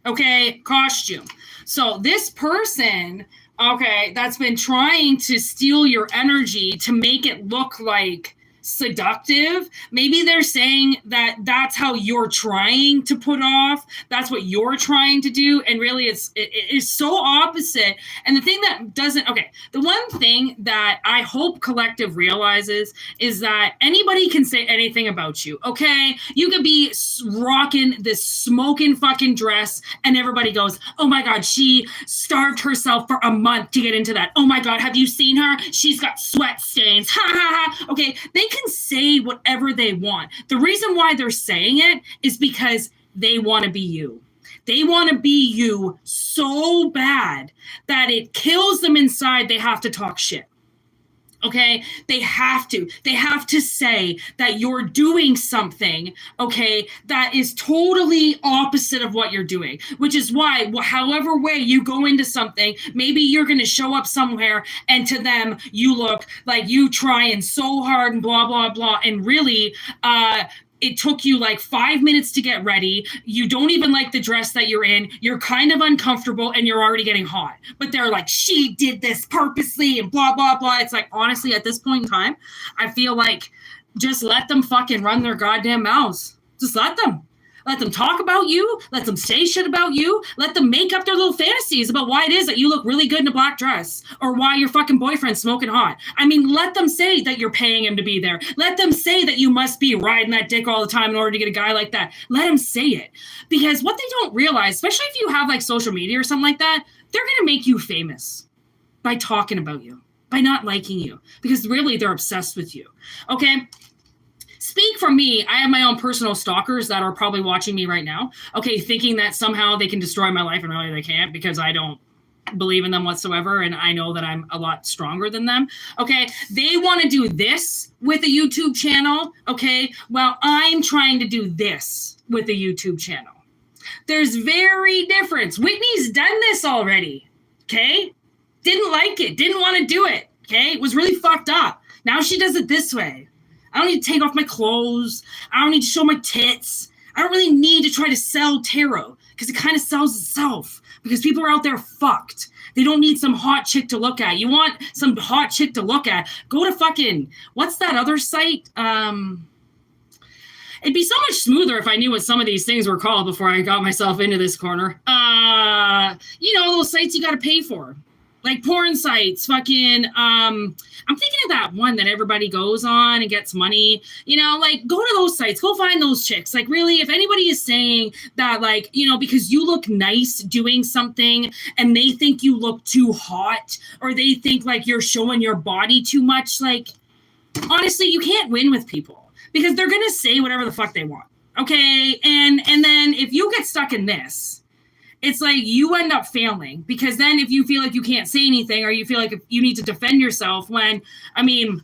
Okay, costume. So this person, okay, that's been trying to steal your energy to make it look like seductive. Maybe they're saying that that's how you're trying to put off. That's what you're trying to do. And really it is so opposite. And the thing that doesn't, okay, the one thing that I hope collective realizes is that anybody can say anything about you. Okay. You could be rocking this smoking fucking dress and everybody goes, oh my God, she starved herself for a month to get into that. Oh my God, have you seen her? She's got sweat stains. Ha ha ha. Okay. They can say whatever they want. The reason why they're saying it is because they want to be you. They want to be you so bad that it kills them inside. They have to talk shit. Okay, they have to say that you're doing something, okay, that is totally opposite of what you're doing, which is why, however way you go into something, maybe you're going to show up somewhere and to them, you look like you trying so hard and blah, blah, blah. And really, it took you like 5 minutes to get ready. You don't even like the dress that you're in. You're kind of uncomfortable and you're already getting hot. But they're like, she did this purposely and blah, blah, blah. It's like, honestly, at this point in time, I feel like just let them fucking run their goddamn mouths. Just let them. Let them talk about you. Let them say shit about you. Let them make up their little fantasies about why it is that you look really good in a black dress or why your fucking boyfriend's smoking hot. I mean, let them say that you're paying him to be there. Let them say that you must be riding that dick all the time in order to get a guy like that. Let them say it. Because what they don't realize, especially if you have like social media or something like that, they're going to make you famous by talking about you, by not liking you, because really they're obsessed with you. Okay? Speak for me. I have my own personal stalkers that are probably watching me right now. Okay, thinking that somehow they can destroy my life, and really they can't because I don't believe in them whatsoever, and I know that I'm a lot stronger than them. Okay, they want to do this with a YouTube channel. Okay, well, I'm trying to do this with a YouTube channel. There's very difference. Whitney's done this already. Okay, didn't like it, didn't want to do it. Okay, it was really fucked up. Now she does it this way. I don't need to take off my clothes. I don't need to show my tits. I don't really need to try to sell tarot because it kind of sells itself because people are out there fucked. They don't need some hot chick to look at. You want some hot chick to look at, go to fucking, what's that other site? It'd be so much smoother if I knew what some of these things were called before I got myself into this corner. You know, those sites you got to pay for. Like porn sites, fucking, I'm thinking of that one that everybody goes on and gets money, you know, like go to those sites, go find those chicks. Like really, if anybody is saying that like, you know, because you look nice doing something and they think you look too hot or they think like you're showing your body too much, like honestly, you can't win with people because they're going to say whatever the fuck they want. Okay. And then if you get stuck in this, it's like you end up failing because then if you feel like you can't say anything or you feel like you need to defend yourself when, I mean,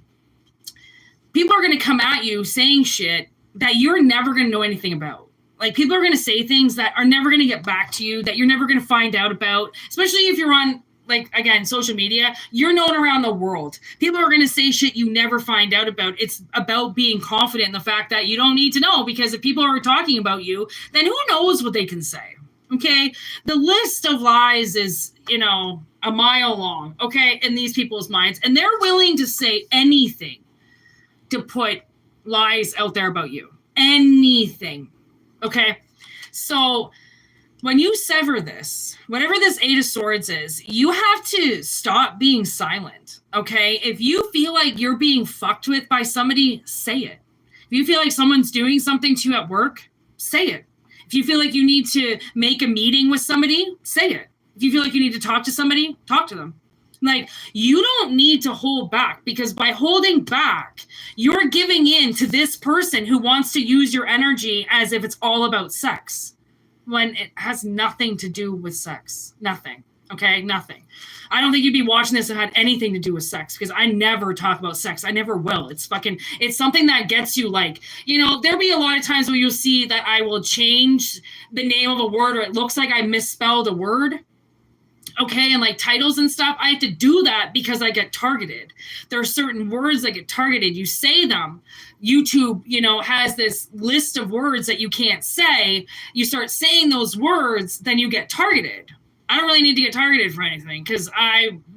people are going to come at you saying shit that you're never going to know anything about. Like people are going to say things that are never going to get back to you, that you're never going to find out about, especially if you're on, like, again, social media, you're known around the world. People are going to say shit you never find out about. It's about being confident in the fact that you don't need to know because if people are talking about you, then who knows what they can say. Okay, the list of lies is, you know, a mile long, okay, in these people's minds. And they're willing to say anything to put lies out there about you. Anything, okay? So when you sever this, whatever this Eight of Swords is, you have to stop being silent, okay? If you feel like you're being fucked with by somebody, say it. If you feel like someone's doing something to you at work, say it. If you feel like you need to make a meeting with somebody, say it. If you feel like you need to talk to somebody, talk to them. Like, you don't need to hold back because by holding back, you're giving in to this person who wants to use your energy as if it's all about sex when it has nothing to do with sex. Nothing. Okay? Nothing. I don't think you'd be watching this and had anything to do with sex because I never talk about sex. I never will. It's something that gets you like, you know, there'll be a lot of times where you'll see that I will change the name of a word or it looks like I misspelled a word. Okay, and like titles and stuff, I have to do that because I get targeted. There are certain words that get targeted. You say them. YouTube, you know, has this list of words that you can't say. You start saying those words, then you get targeted. I don't really need to get targeted for anything because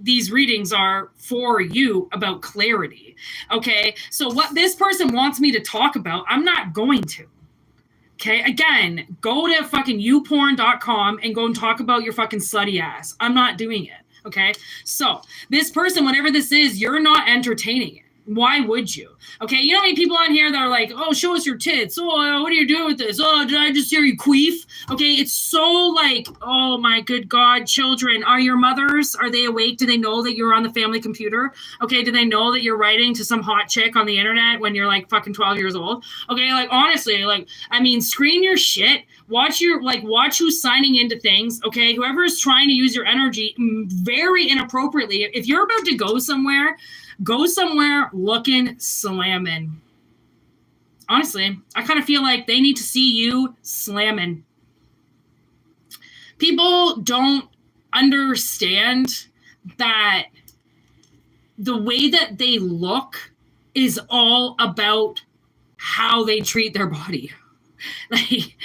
these readings are for you about clarity. Okay, so what this person wants me to talk about, I'm not going to. Okay, again, go to fucking youporn.com and go and talk about your fucking slutty ass. I'm not doing it. Okay, so this person, whatever this is, you're not entertaining it. Why would you? Okay, you know how many people on here that are like, oh, show us your tits. Oh, what are you doing with this? Oh, did I just hear you queef? Okay, it's so like, oh my good God, children, are your mothers, are they awake? Do they know that you're on the family computer? Okay, do they know that you're writing to some hot chick on the internet when you're like fucking 12 years old? Okay, like honestly, like, I mean, screen your shit. Watch who's signing into things. Okay, whoever is trying to use your energy very inappropriately. If you're about to go somewhere looking slamming. Honestly, I kind of feel like they need to see you slamming. People don't understand that the way that they look is all about how they treat their body. Like,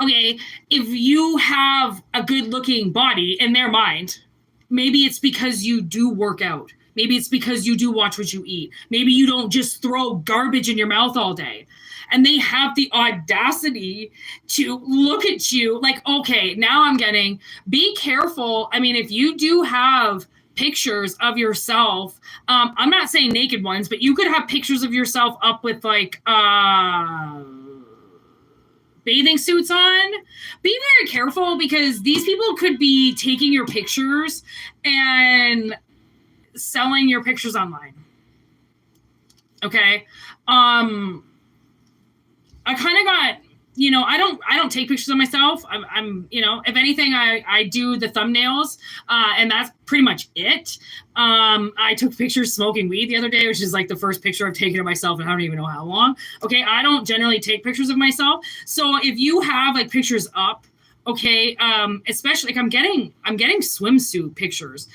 okay, if you have a good looking body in their mind, maybe it's because you do work out. Maybe it's because you do watch what you eat. Maybe you don't just throw garbage in your mouth all day. And they have the audacity to look at you like, okay, now I'm getting, be careful. I mean, if you do have pictures of yourself, I'm not saying naked ones, but you could have pictures of yourself up with like, bathing suits on. Be very careful, because these people could be taking your pictures and selling your pictures online. Okay. I kind of got, I don't take pictures of myself. I'm if anything, I do the thumbnails, and that's pretty much it. I took pictures smoking weed the other day, which is like the first picture I've taken of myself and I don't even know how long. Okay. I don't generally take pictures of myself. So if you have like pictures up, okay. Especially like I'm getting swimsuit pictures.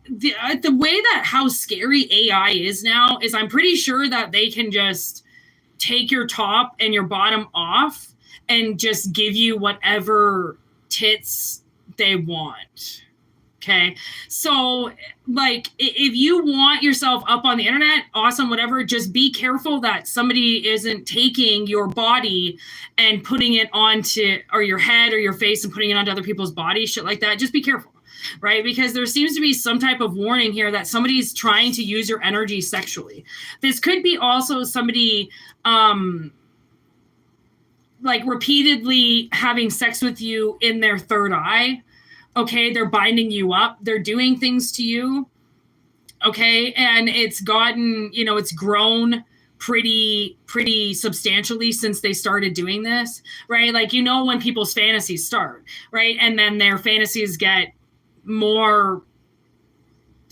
The way that how scary AI is now is I'm pretty sure that they can just take your top and your bottom off and just give you whatever tits they want. Okay. So like if you want yourself up on the internet, awesome, whatever, just be careful that somebody isn't taking your body and putting it onto, or your head or your face and putting it onto other people's bodies, shit like that. Just be careful. Right? Because there seems to be some type of warning here that somebody's trying to use your energy sexually. This could be also somebody like repeatedly having sex with you in their third eye. Okay, they're binding you up. They're doing things to you. Okay, and it's gotten, it's grown pretty substantially since they started doing this, right? Like, when people's fantasies start, right? And then their fantasies get more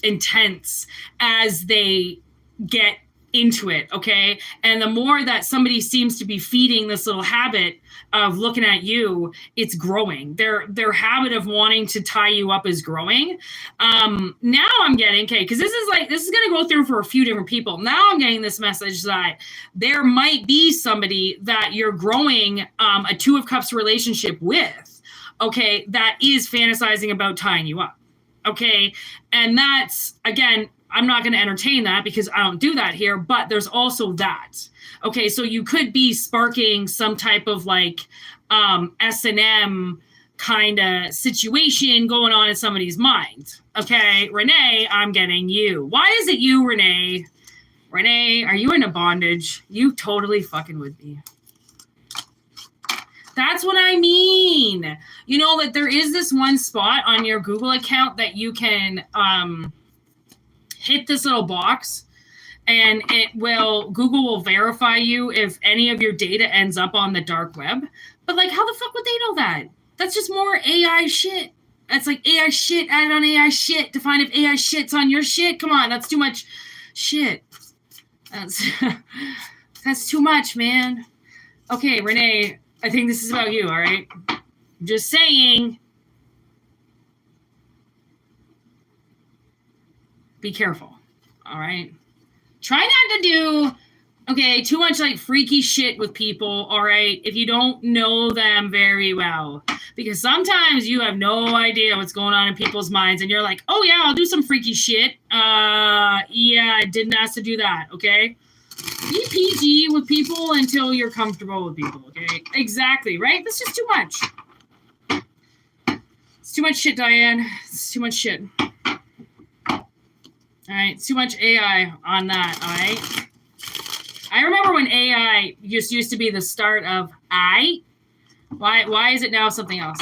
intense as they get into it, okay? And the more that somebody seems to be feeding this little habit of looking at you, it's growing. Their habit of wanting to tie you up is growing. Now I'm getting, okay, because this is going to go through for a few different people. Now I'm getting this message that there might be somebody that you're growing a Two of Cups relationship with, okay, that is fantasizing about tying you up, okay? And that's, again, I'm not going to entertain that because I don't do that here, but there's also that, okay? So you could be sparking some type of like S&M kind of situation going on in somebody's mind, okay? Renee, I'm getting you. Why is it you, Renee? Renee, are you in a bondage? You totally fucking would be. That's what I mean. That there is this one spot on your Google account that you can hit this little box, and Google will verify you if any of your data ends up on the dark web. But like, how the fuck would they know that? That's just more AI shit. That's like AI shit added on AI shit to find if AI shit's on your shit. Come on, that's too much shit. That's too much, man. Okay, Renee, I think this is about you, all right? Just saying. Be careful, all right? Try not to do, too much like freaky shit with people, all right, if you don't know them very well. Because sometimes you have no idea what's going on in people's minds, and you're like, oh yeah, I'll do some freaky shit. Yeah, I didn't ask to do that, okay? Be PG with people until you're comfortable with people, okay? Exactly, right? That's just too much. It's too much shit, Diane. It's too much shit. All right, too much AI on that, all right? I remember when AI just used to be the start of I. Why is it now something else?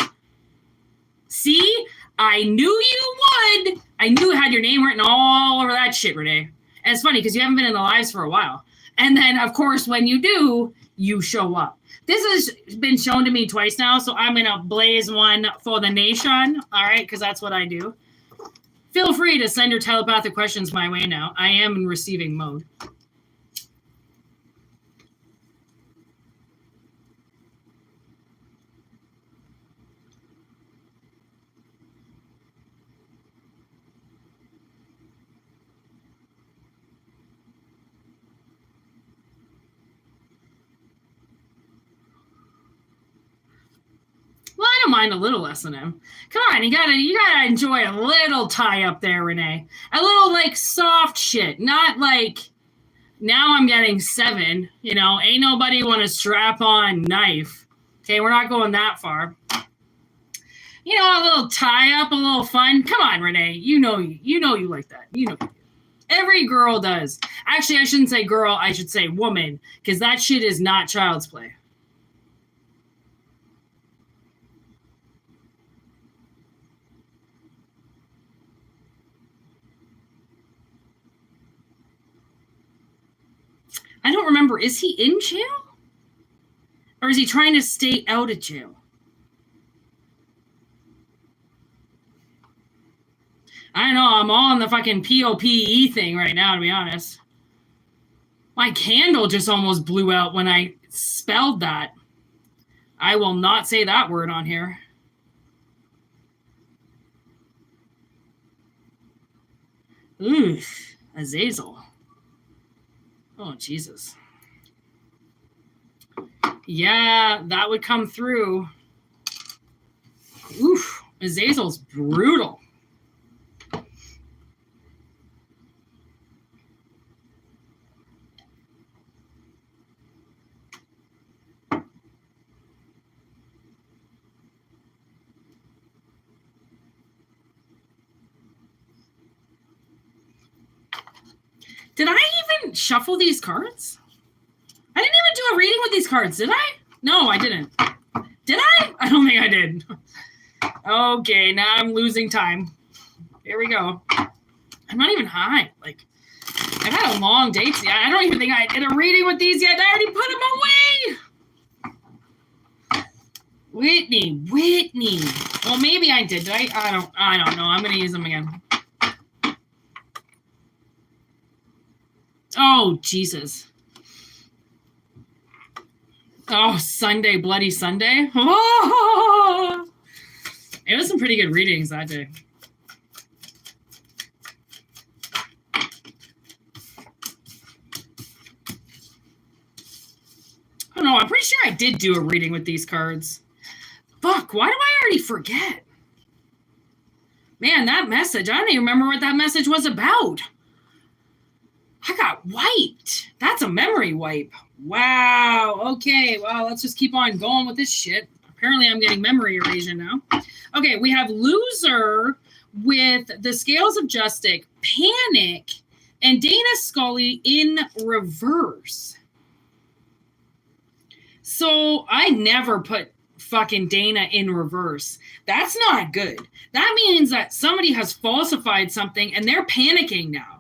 See? I knew you would. I knew it had your name written all over that shit, Renee. And it's funny because you haven't been in the lives for a while. And then, of course, when you do, you show up. This has been shown to me twice now, so I'm going to blaze one for the nation, all right, because that's what I do. Feel free to send your telepathic questions my way now. I am in receiving mode. find a little S&M. Come on, you gotta enjoy a little tie up there, Renee. A little like soft shit, not like now I'm getting 7. You know, ain't nobody want a strap-on knife. Okay, we're not going that far. You know, a little tie up, a little fun. Come on, Renee. You know you like that. You know. Every girl does. Actually, I shouldn't say girl. I should say woman, because that shit is not child's play. I don't remember. Is he in jail? Or is he trying to stay out of jail? I know, I'm all on the fucking POPE thing right now, to be honest. My candle just almost blew out when I spelled that. I will not say that word on here. Ooh, Azazel. Oh, Jesus. Yeah, that would come through. Oof, Azazel's brutal. Did I even shuffle these cards? I didn't even do a reading with these cards, did I? No, I didn't. Did I? I don't think I did. Okay, now I'm losing time. Here we go. I'm not even high. Like, I've had a long day today. I don't even think I did a reading with these yet. I already put them away. Whitney. Well, maybe I did. I don't know. I'm gonna use them again. Oh, Jesus. Oh, Sunday, Bloody Sunday. Oh! It was some pretty good readings that day. Oh, no, I'm pretty sure I did do a reading with these cards. Fuck, why do I already forget? Man, that message, I don't even remember what that message was about. I got wiped. That's a memory wipe. Wow. Okay. Well, let's just keep on going with this shit. Apparently, I'm getting memory evasion now. Okay. We have Loser with the Scales of Justice, Panic, and Dana Scully in reverse. So I never put fucking Dana in reverse. That's not good. That means that somebody has falsified something and they're panicking now.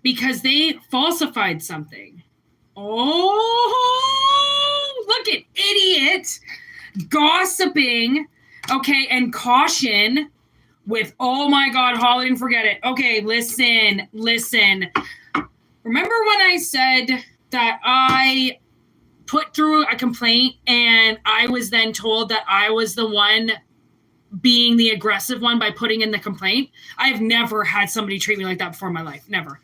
Because they falsified something. Oh, look at idiot. Gossiping. Okay, and caution with, oh my God, Holly, didn't forget it. Okay, listen. Remember when I said that I put through a complaint and I was then told that I was the one being the aggressive one by putting in the complaint? I've never had somebody treat me like that before in my life. Never.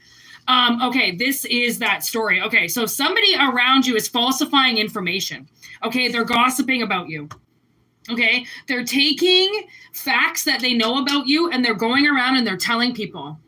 Okay, this is that story. Okay, so somebody around you is falsifying information. Okay, they're gossiping about you. Okay, they're taking facts that they know about you and they're going around and they're telling people.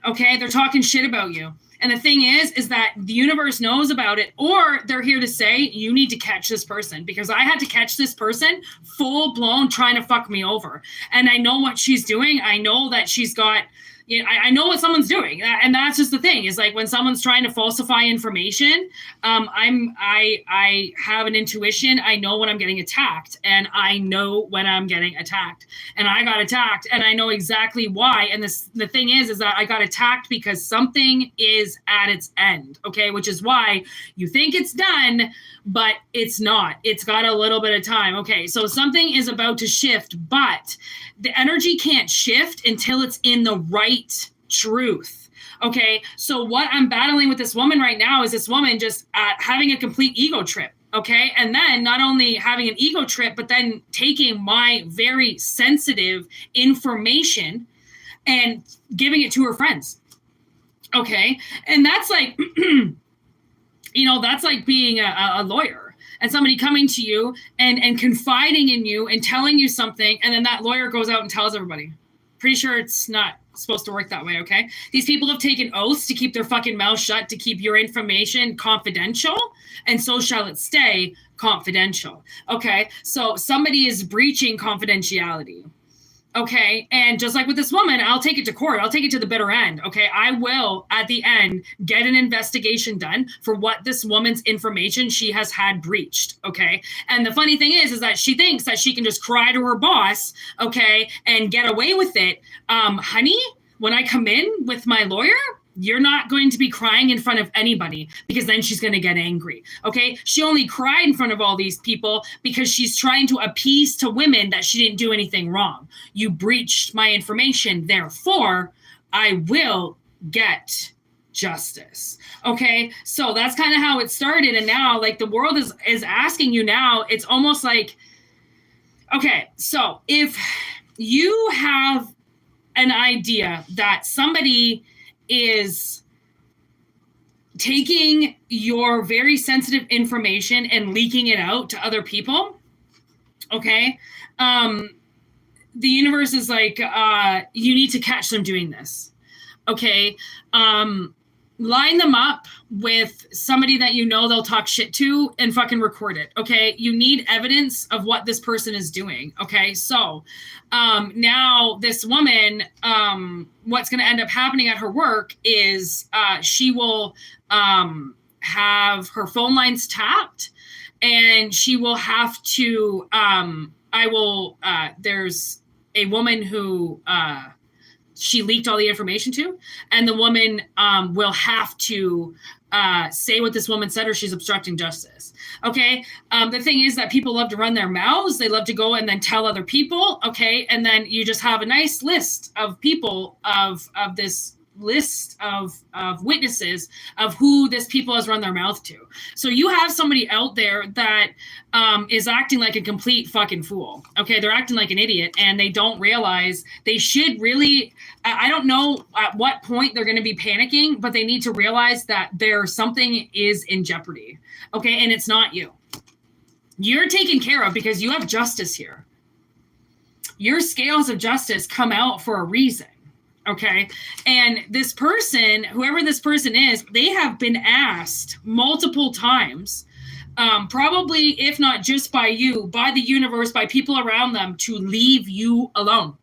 Okay, they're talking shit about you. And the thing is that the universe knows about it, or they're here to say, you need to catch this person, because I had to catch this person full blown trying to fuck me over. And I know what she's doing. I know that she's got, you know, I know what someone's doing. And that's just the thing, is like when someone's trying to falsify information, I have an intuition. I know when I'm getting attacked, and I know when I'm getting attacked, and I got attacked and I know exactly why. And the thing is that I got attacked because something is at its end. Okay. Which is why you think it's done, but it's not. It's got a little bit of time. Okay. So something is about to shift, but the energy can't shift until it's in the right truth. Okay. So what I'm battling with this woman right now is this woman just having a complete ego trip. Okay. And then not only having an ego trip, but then taking my very sensitive information and giving it to her friends. Okay. And that's like, you know, that's like being a lawyer. and somebody coming to you and confiding in you and telling you something, and then that lawyer goes out and tells everybody. Pretty sure it's not supposed to work that way, okay? These people have taken oaths to keep their fucking mouth shut, to keep your information confidential, and so shall it stay confidential, okay? So somebody is breaching confidentiality. Okay, and just like with this woman, I'll take it to court. I'll take it to the bitter end. Okay, I will, at the end, get an investigation done for what this woman's information she has had breached. Okay, and the funny thing is that she thinks that she can just cry to her boss, okay, and get away with it. Honey, when I come in with my lawyer, you're not going to be crying in front of anybody, because then she's going to get angry. Okay. She only cried in front of all these people because she's trying to appease to women that she didn't do anything wrong. You breached my information. Therefore, I will get justice. Okay. So that's kind of how it started. And now, like, the world is asking you now, it's almost like, okay, so if you have an idea that somebody is taking your very sensitive information and leaking it out to other people, okay, the universe is like, you need to catch them doing this, okay? Line them up with somebody that you know they'll talk shit to and fucking record it, okay? You need evidence of what this person is doing, okay? So now this woman, what's going to end up happening at her work is she will have her phone lines tapped, and she will have to, there's a woman who she leaked all the information to, and the woman will have to say what this woman said, or she's obstructing justice. Okay. The thing is that people love to run their mouths. They love to go and then tell other people. Okay. And then you just have a nice list of people of this list of witnesses of who this people has run their mouth to. So you have somebody out there that is acting like a complete fucking fool. Okay, they're acting like an idiot, and they don't realize they should really, I don't know at what point they're going to be panicking, but they need to realize that something is in jeopardy. Okay, and it's not you. You're taken care of because you have justice here. Your scales of justice come out for a reason. Okay. And this person, whoever this person is, they have been asked multiple times, probably, if not just by you, by the universe, by people around them, to leave you alone.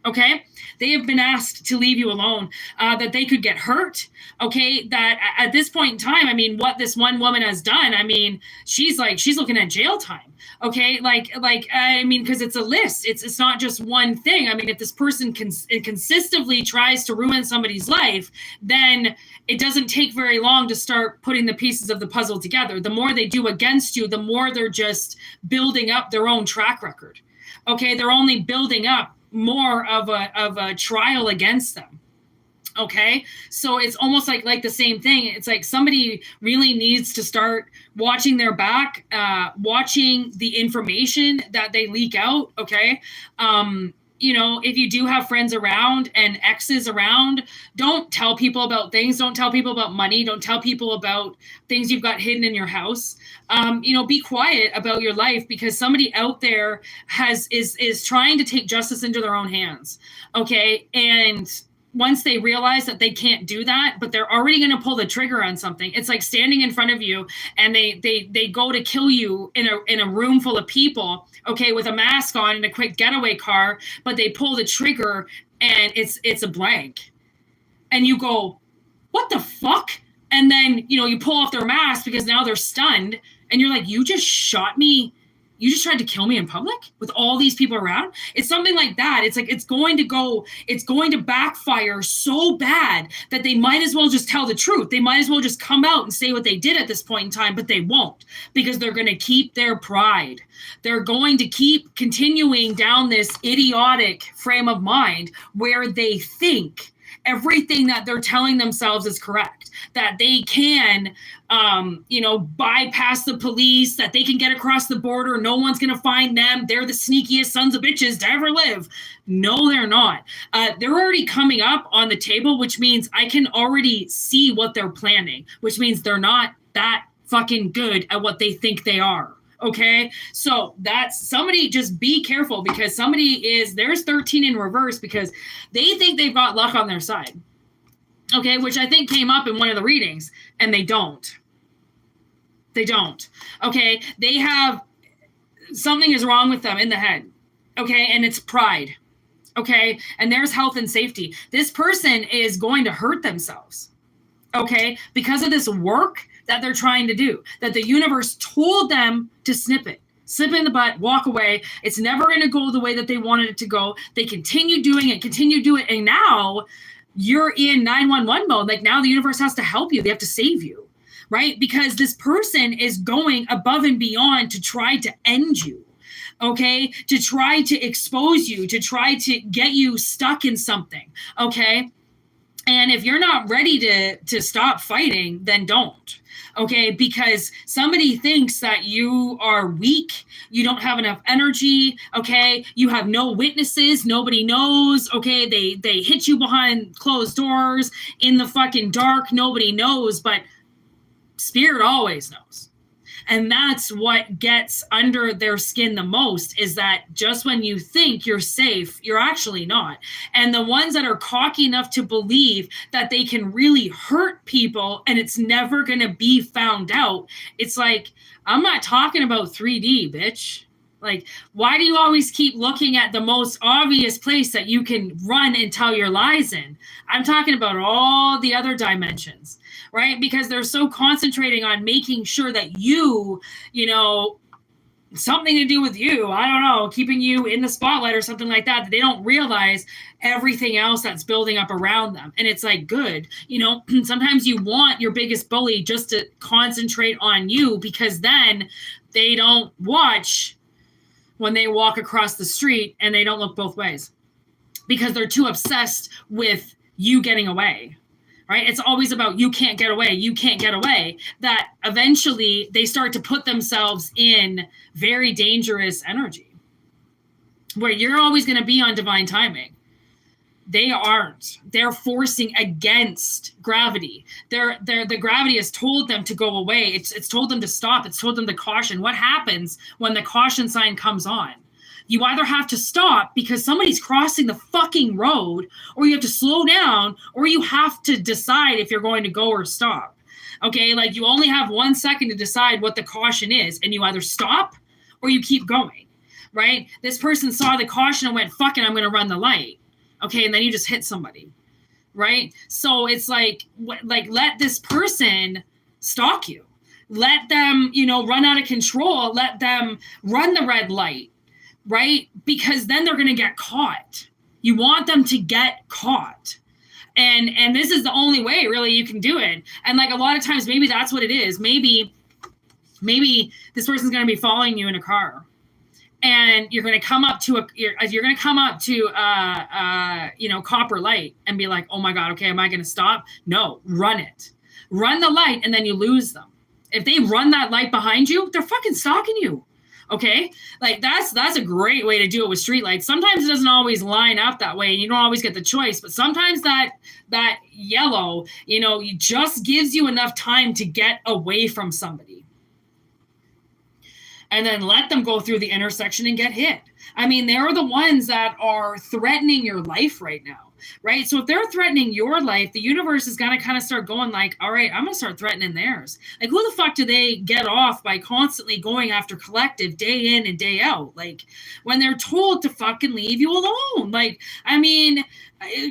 Okay. They have been asked to leave you alone, that they could get hurt. Okay. That at this point in time, I mean, what this one woman has done, I mean, she's looking at jail time. Okay. I mean, because it's a list. It's not just one thing. I mean, if this person consistently tries to ruin somebody's life, then it doesn't take very long to start putting the pieces of the puzzle together. The more they do against you, the more they're just building up their own track record. Okay. They're only building up more of a trial against them. Okay. So it's almost like the same thing. It's like somebody really needs to start watching their back, watching the information that they leak out. Okay. You know, if you do have friends around and exes around, don't tell people about things. Don't tell people about money. Don't tell people about things you've got hidden in your house. You know, be quiet about your life, because somebody out there is trying to take justice into their own hands. Okay. And once they realize that they can't do that, but they're already going to pull the trigger on something. It's like standing in front of you and they go to kill you in a room full of people, okay, with a mask on and a quick getaway car, but they pull the trigger and it's a blank. And you go, what the fuck? And then, you know, you pull off their mask because now they're stunned, and you're like, you just shot me. You just tried to kill me in public with all these people around. It's something like that. It's like, it's going to backfire so bad that they might as well just tell the truth. They might as well just come out and say what they did at this point in time, but they won't, because they're going to keep their pride. They're going to keep continuing down this idiotic frame of mind where they think everything that they're telling themselves is correct, that they can, you know, bypass the police, that they can get across the border. No one's going to find them. They're the sneakiest sons of bitches to ever live. No, they're not. They're already coming up on the table, which means I can already see what they're planning, which means they're not that fucking good at what they think they are. Okay, so that's somebody, just be careful, because there's 13 in reverse because they think they've got luck on their side. Okay, which I think came up in one of the readings, and they don't. They don't. Okay, they have, something is wrong with them in the head. Okay, and it's pride. Okay, and there's health and safety. This person is going to hurt themselves. Okay, because of this work that they're trying to do, that the universe told them to snip it in the butt, walk away. It's never going to go the way that they wanted it to go. They continue doing it, and now you're in 911 mode. Like, now the universe has to help you. They have to save you, right? Because this person is going above and beyond to try to end you. Okay, to try to expose you, to try to get you stuck in something. Okay, and if you're not ready to stop fighting, then don't. Okay, because somebody thinks that you are weak, you don't have enough energy, okay, you have no witnesses, nobody knows, okay, they hit you behind closed doors, in the fucking dark, nobody knows, but Spirit always knows. And that's what gets under their skin the most, is that just when you think you're safe, you're actually not. And the ones that are cocky enough to believe that they can really hurt people and it's never going to be found out, it's like, I'm not talking about 3D, bitch. Like, why do you always keep looking at the most obvious place that you can run and tell your lies in? I'm talking about all the other dimensions, right? Because they're so concentrating on making sure that you know, something to do with you, I don't know, keeping you in the spotlight or something like that, that they don't realize everything else that's building up around them. And it's like, good, you know, sometimes you want your biggest bully just to concentrate on you, because then they don't watch when they walk across the street and they don't look both ways, because they're too obsessed with you getting away, right? It's always about you can't get away, that eventually they start to put themselves in very dangerous energy where you're always going to be on divine timing. They aren't. They're forcing against gravity. The gravity has told them to go away. It's told them to stop. It's told them to caution. What happens when the caution sign comes on? You either have to stop because somebody's crossing the fucking road, or you have to slow down, or you have to decide if you're going to go or stop. Okay, like, you only have 1 second to decide what the caution is, and you either stop or you keep going, right? This person saw the caution and went, fuck it, I'm going to run the light. Okay, and then you just hit somebody, right? So it's like let this person stalk you. Let them, you know, run out of control. Let them run the red light, right? Because then they're going to get caught. You want them to get caught. And this is the only way, really, you can do it. And, like, a lot of times, maybe that's what it is. Maybe this person's going to be following you in a car. And you're going to come up to copper light and be like, oh my God, okay, am I going to stop? No, run it. Run the light, and then you lose them. If they run that light behind you, they're fucking stalking you. Okay? Like, that's a great way to do it with street lights. Sometimes it doesn't always line up that way, and you don't always get the choice, but sometimes that yellow, you know, just gives you enough time to get away from somebody. And then let them go through the intersection and get hit. I mean, they're the ones that are threatening your life right now, right? So if they're threatening your life, the universe is going to kind of start going like, all right, I'm going to start threatening theirs. Like, who the fuck do they get off by constantly going after collective day in and day out? Like, when they're told to fucking leave you alone. Like, I mean,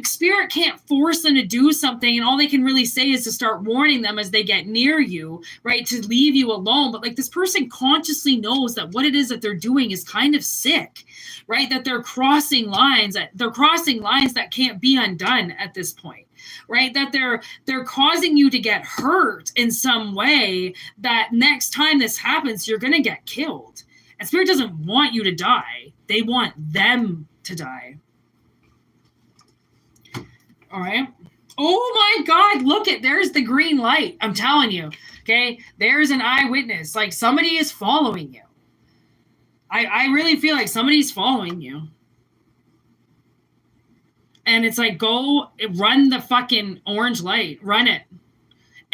Spirit can't force them to do something, and all they can really say is to start warning them as they get near you, right, to leave you alone. But, like, this person consciously knows that what it is that they're doing is kind of sick, right, that they're crossing lines that can't be undone at this point, right, that they're causing you to get hurt in some way, that next time this happens, you're going to get killed. And Spirit doesn't want you to die. They want them to die. All right. Oh my God, look there's the green light. I'm telling you. Okay. There's an eyewitness. Like, somebody is following you. I really feel like somebody's following you. And it's like, go run the fucking orange light. Run it.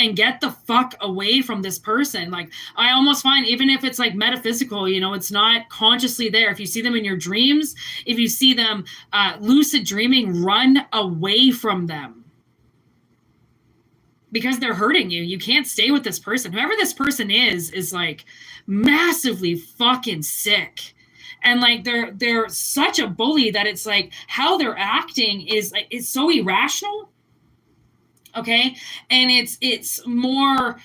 and get the fuck away from this person. Like, I almost find, even if it's like metaphysical, you know, it's not consciously there. If you see them in your dreams, if you see them lucid dreaming, run away from them. Because they're hurting you. You can't stay with this person. Whoever this person is like massively fucking sick. And like they're such a bully that it's like how they're acting is like, it's so irrational. Okay. And it's more,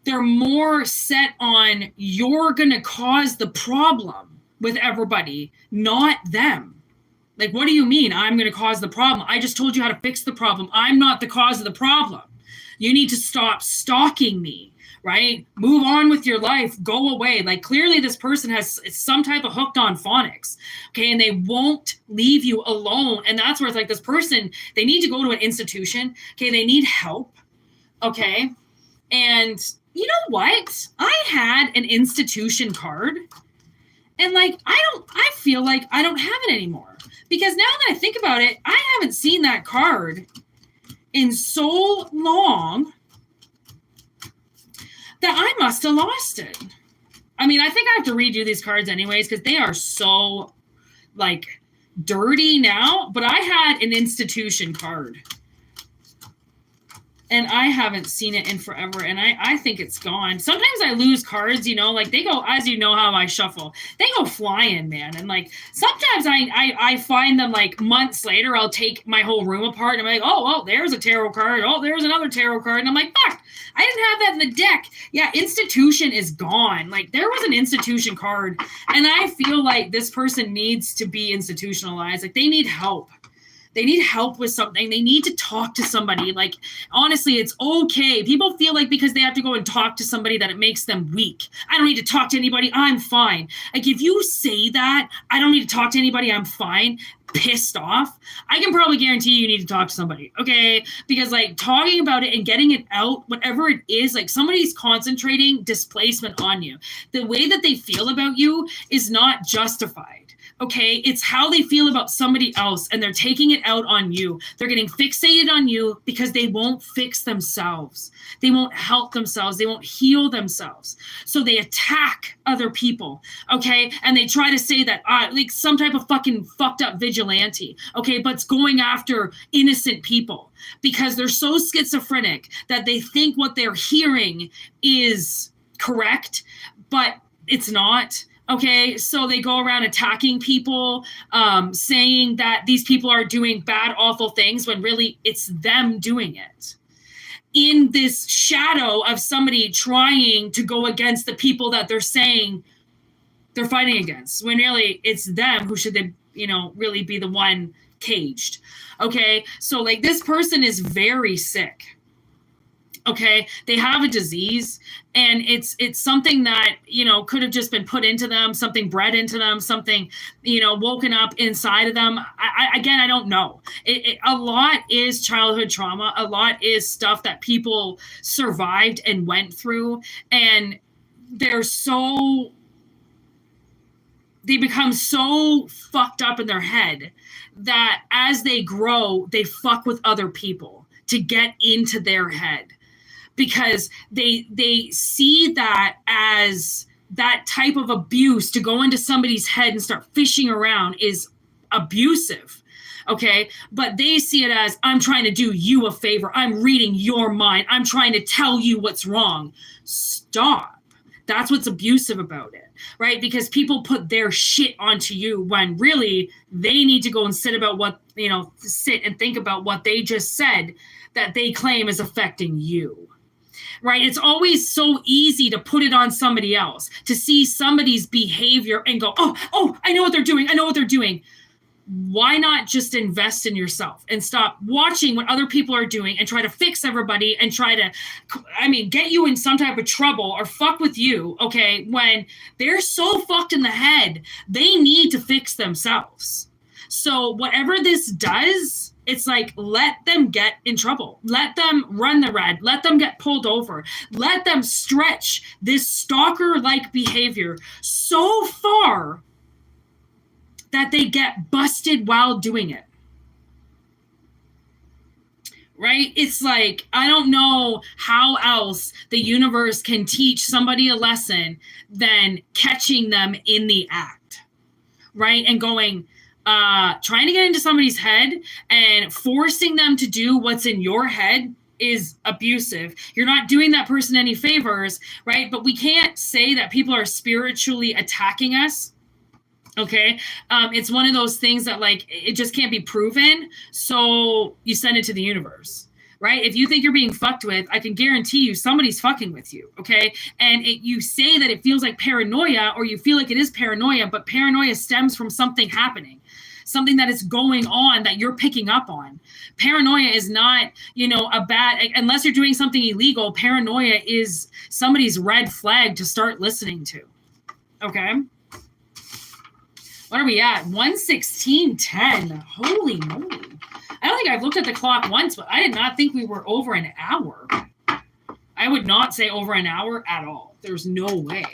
they're more set on you're gonna cause the problem with everybody, not them. Like, what do you mean I'm gonna cause the problem? I just told you how to fix the problem. I'm not the cause of the problem. You need to stop stalking me. Right? Move on with your life. Go away. Like, clearly this person has some type of hooked on phonics. Okay. And they won't leave you alone. And that's where it's like this person, they need to go to an institution. Okay. They need help. Okay. And you know what? I had an institution card and like, I feel like I don't have it anymore because now that I think about it, I haven't seen that card in so long that I must have lost it. I mean, I think I have to redo these cards anyways because they are so, like, dirty now. But I had an institution card. And I haven't seen it in forever. And I think it's gone. Sometimes I lose cards, you know, like they go, as you know how I shuffle, they go flying, man. And like, sometimes I find them like months later, I'll take my whole room apart and I'm like, oh, there's a tarot card. Oh, there's another tarot card. And I'm like, fuck, I didn't have that in the deck. Yeah, institution is gone. Like there was an institution card. And I feel like this person needs to be institutionalized. Like they need help. They need help with something. They need to talk to somebody. Like, honestly, it's okay. People feel like because they have to go and talk to somebody that it makes them weak. I don't need to talk to anybody. I'm fine. Like, if you say that, I don't need to talk to anybody. I'm fine. Pissed off, I can probably guarantee you need to talk to somebody. Okay. Because like talking about it and getting it out, whatever it is, like somebody's concentrating displacement on you. The way that they feel about you is not justified. Okay, it's how they feel about somebody else and they're taking it out on you. They're getting fixated on you because they won't fix themselves. They won't help themselves. They won't heal themselves. So they attack other people, okay? And they try to say that, like some type of fucking fucked up vigilante, okay? But it's going after innocent people because they're so schizophrenic that they think what they're hearing is correct, but it's not. Okay, so they go around attacking people, saying that these people are doing bad, awful things when really it's them doing it. In this shadow of somebody trying to go against the people that they're saying they're fighting against, when really it's them who should, really be the one caged. Okay, so like this person is very sick. Okay, they have a disease and it's something that, could have just been put into them, something bred into them, something, woken up inside of them. I don't know. A lot is childhood trauma. A lot is stuff that people survived and went through. And they become so fucked up in their head that as they grow, they fuck with other people to get into their head. Because they see that as that type of abuse. To go into somebody's head and start fishing around is abusive, okay? But they see it as, I'm trying to do you a favor. I'm reading your mind. I'm trying to tell you what's wrong. Stop. That's what's abusive about it, right? Because people put their shit onto you when really they need to go and sit and think about what they just said that they claim is affecting you. Right? It's always so easy to put it on somebody else, to see somebody's behavior and go, oh, I know what they're doing. I know what they're doing. Why not just invest in yourself and stop watching what other people are doing and try to fix everybody and try to, get you in some type of trouble or fuck with you, okay, when they're so fucked in the head, they need to fix themselves. So whatever this does, it's like, let them get in trouble. Let them run the red. Let them get pulled over. Let them stretch this stalker-like behavior so far that they get busted while doing it. right? It's like, I don't know how else the universe can teach somebody a lesson than catching them in the act, right? And going, trying to get into somebody's head and forcing them to do what's in your head is abusive. You're not doing that person any favors, right? But we can't say that people are spiritually attacking us. Okay. It's one of those things that like, it just can't be proven. So you send it to the universe, right? If you think you're being fucked with, I can guarantee you somebody's fucking with you. Okay. And you say that it feels like paranoia, or you feel like it is paranoia, but paranoia stems from something happening, something that is going on that you're picking up on. Paranoia is not, a bad, unless you're doing something illegal, paranoia is somebody's red flag to start listening to. Okay. What are we at? 1:16:10. Holy moly. I don't think I've looked at the clock once, but I did not think we were over an hour. I would not say over an hour at all. There's no way.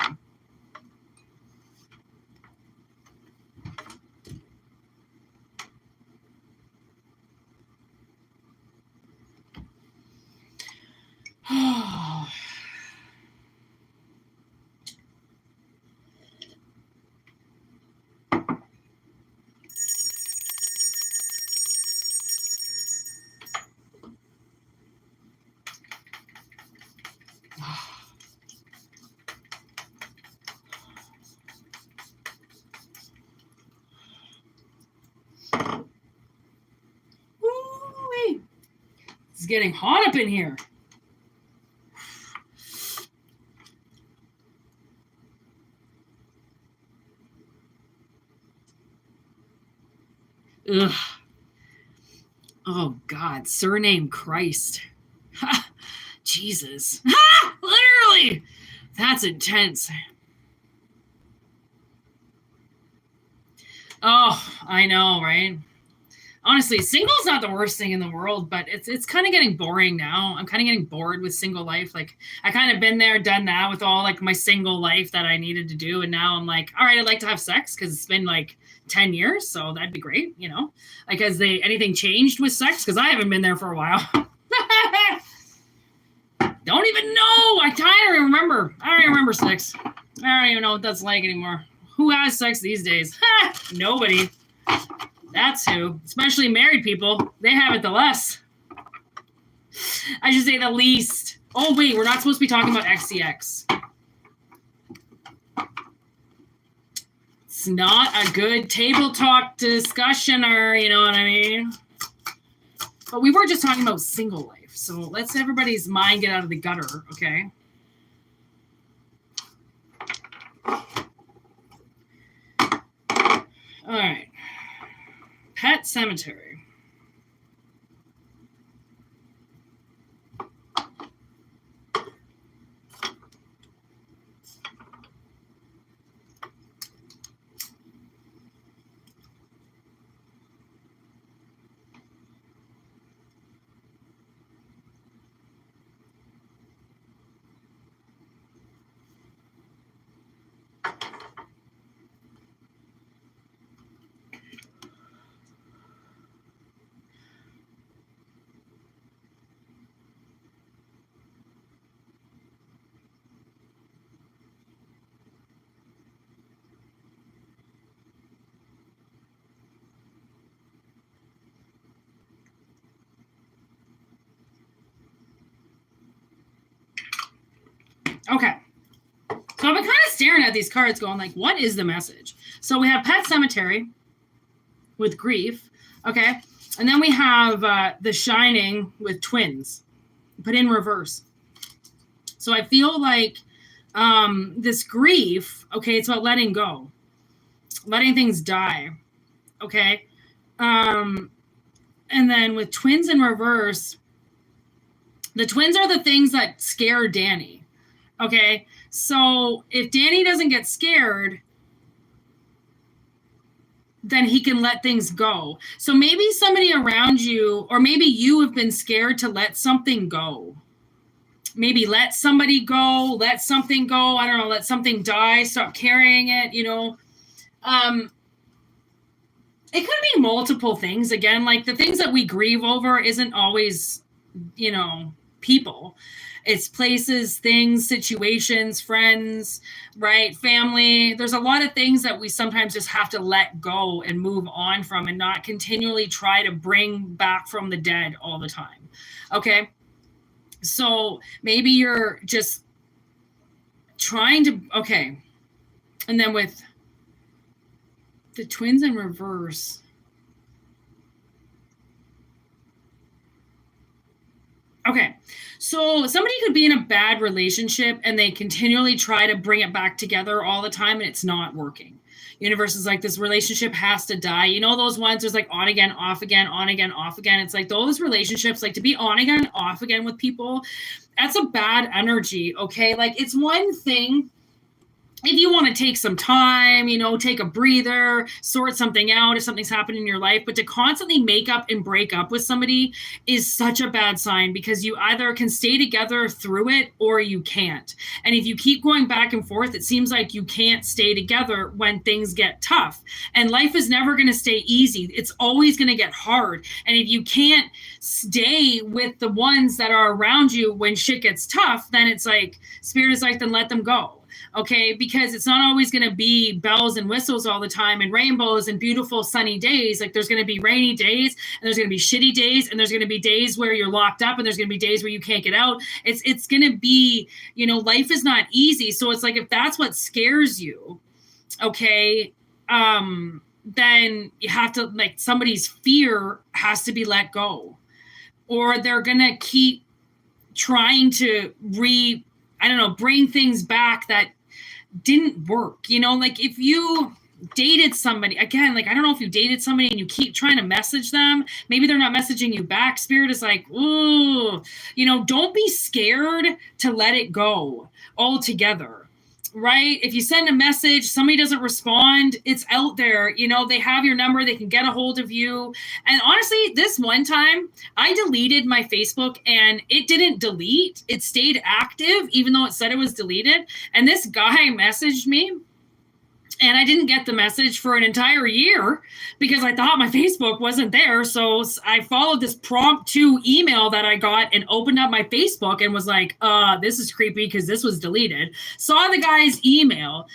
It's getting hot up in here. Ugh. Oh, God. Surname Christ. Jesus. Literally. That's intense. Oh, I know, right? Honestly, single's not the worst thing in the world, but it's kind of getting boring now. I'm kind of getting bored with single life. Like, I kind of been there, done that with all like my single life that I needed to do. And now I'm like, all right, I'd like to have sex because it's been like 10 years. So that'd be great, Like, has anything changed with sex? Because I haven't been there for a while. Don't even know. I kind of remember. I don't even remember sex. I don't even know what that's like anymore. Who has sex these days? Nobody. That's who. Especially married people. They have it the less. I should say the least. Oh, wait. We're not supposed to be talking about XCX. It's not a good table talk discussion, or you know what I mean? But we were just talking about single life. So let's everybody's mind get out of the gutter, okay? All right. Pet Cemetery. Okay. So I've been kind of staring at these cards going like, what is the message? So we have Pet Cemetery with grief. Okay. And then we have The Shining with twins, but in reverse. So I feel like this grief, okay, it's about letting go, letting things die. Okay. And then with twins in reverse, the twins are the things that scare Danny. Okay, so if Danny doesn't get scared, then he can let things go. So maybe somebody around you, or maybe you have been scared to let something go. Maybe let somebody go, let something go. I don't know, let something die, stop carrying it, It could be multiple things. Again, like the things that we grieve over isn't always people. It's places, things, situations, friends, right? Family. There's a lot of things that we sometimes just have to let go and move on from, and not continually try to bring back from the dead all the time. Okay. So maybe you're just trying to, okay. And then with the twins in reverse, okay, so somebody could be in a bad relationship and they continually try to bring it back together all the time, and it's not working. Universe is like, this relationship has to die. You know, those ones, there's like on again, off again, on again, off again. It's like those relationships, like to be on again, off again with people, that's a bad energy, okay? Like, it's one thing if you want to take some time, take a breather, sort something out if something's happened in your life, but to constantly make up and break up with somebody is such a bad sign, because you either can stay together through it or you can't. And if you keep going back and forth, it seems like you can't stay together when things get tough. And life is never going to stay easy. It's always going to get hard. And if you can't stay with the ones that are around you when shit gets tough, then it's like, Spirit is like, then let them go. Okay, because it's not always going to be bells and whistles all the time and rainbows and beautiful sunny days. Like, there's going to be rainy days, and there's going to be shitty days, and there's going to be days where you're locked up, and there's going to be days where you can't get out. It's going to be, life is not easy. So it's like, if that's what scares you, okay, then you have to, like, somebody's fear has to be let go, or they're going to keep trying to bring things back that didn't work. Like, if you dated somebody, again, like, I don't know if you dated somebody and you keep trying to message them, maybe they're not messaging you back. Spirit is like, ooh, don't be scared to let it go altogether. Right? If you send a message, somebody doesn't respond, it's out there. They have your number, they can get a hold of you. And honestly, this one time I deleted my Facebook and it didn't delete. It stayed active, even though it said it was deleted. And this guy messaged me, and I didn't get the message for an entire year because I thought my Facebook wasn't there. So I followed this prompt to email that I got and opened up my Facebook and was like, this is creepy because this was deleted. Saw the guy's email,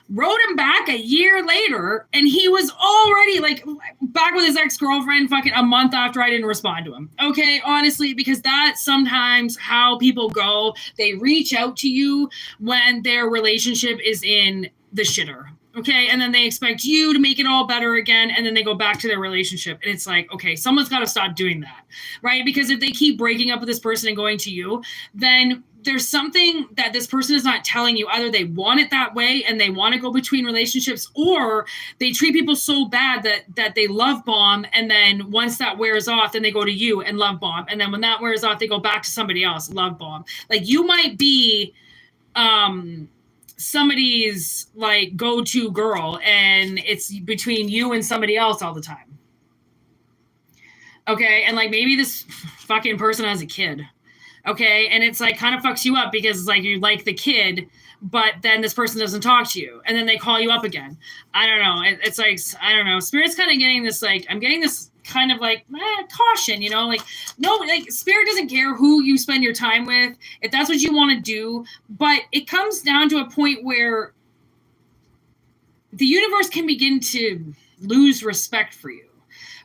wrote him back a year later, and he was already like back with his ex-girlfriend fucking a month after I didn't respond to him. Okay, honestly, because that's sometimes how people go. They reach out to you when their relationship is in the shitter. Okay, and then they expect you to make it all better again, and then they go back to their relationship. And it's like, okay, someone's got to stop doing that, right? Because if they keep breaking up with this person and going to you, then there's something that this person is not telling you. Either they want it that way and they want to go between relationships, or they treat people so bad that they love bomb, and then once that wears off, then they go to you and love bomb. And then when that wears off, they go back to somebody else, love bomb. Like, you might be somebody's like go-to girl, and it's between you and somebody else all the time. Okay, and like maybe this fucking person has a kid. Okay, and it's like kind of fucks you up because it's like you like the kid, but then this person doesn't talk to you, and then they call you up again. I don't know. It's like, I don't know. Spirit's kind of getting this, like, I'm getting this kind of like caution, like, no, like, Spirit doesn't care who you spend your time with, if that's what you want to do, but it comes down to a point where the universe can begin to lose respect for you.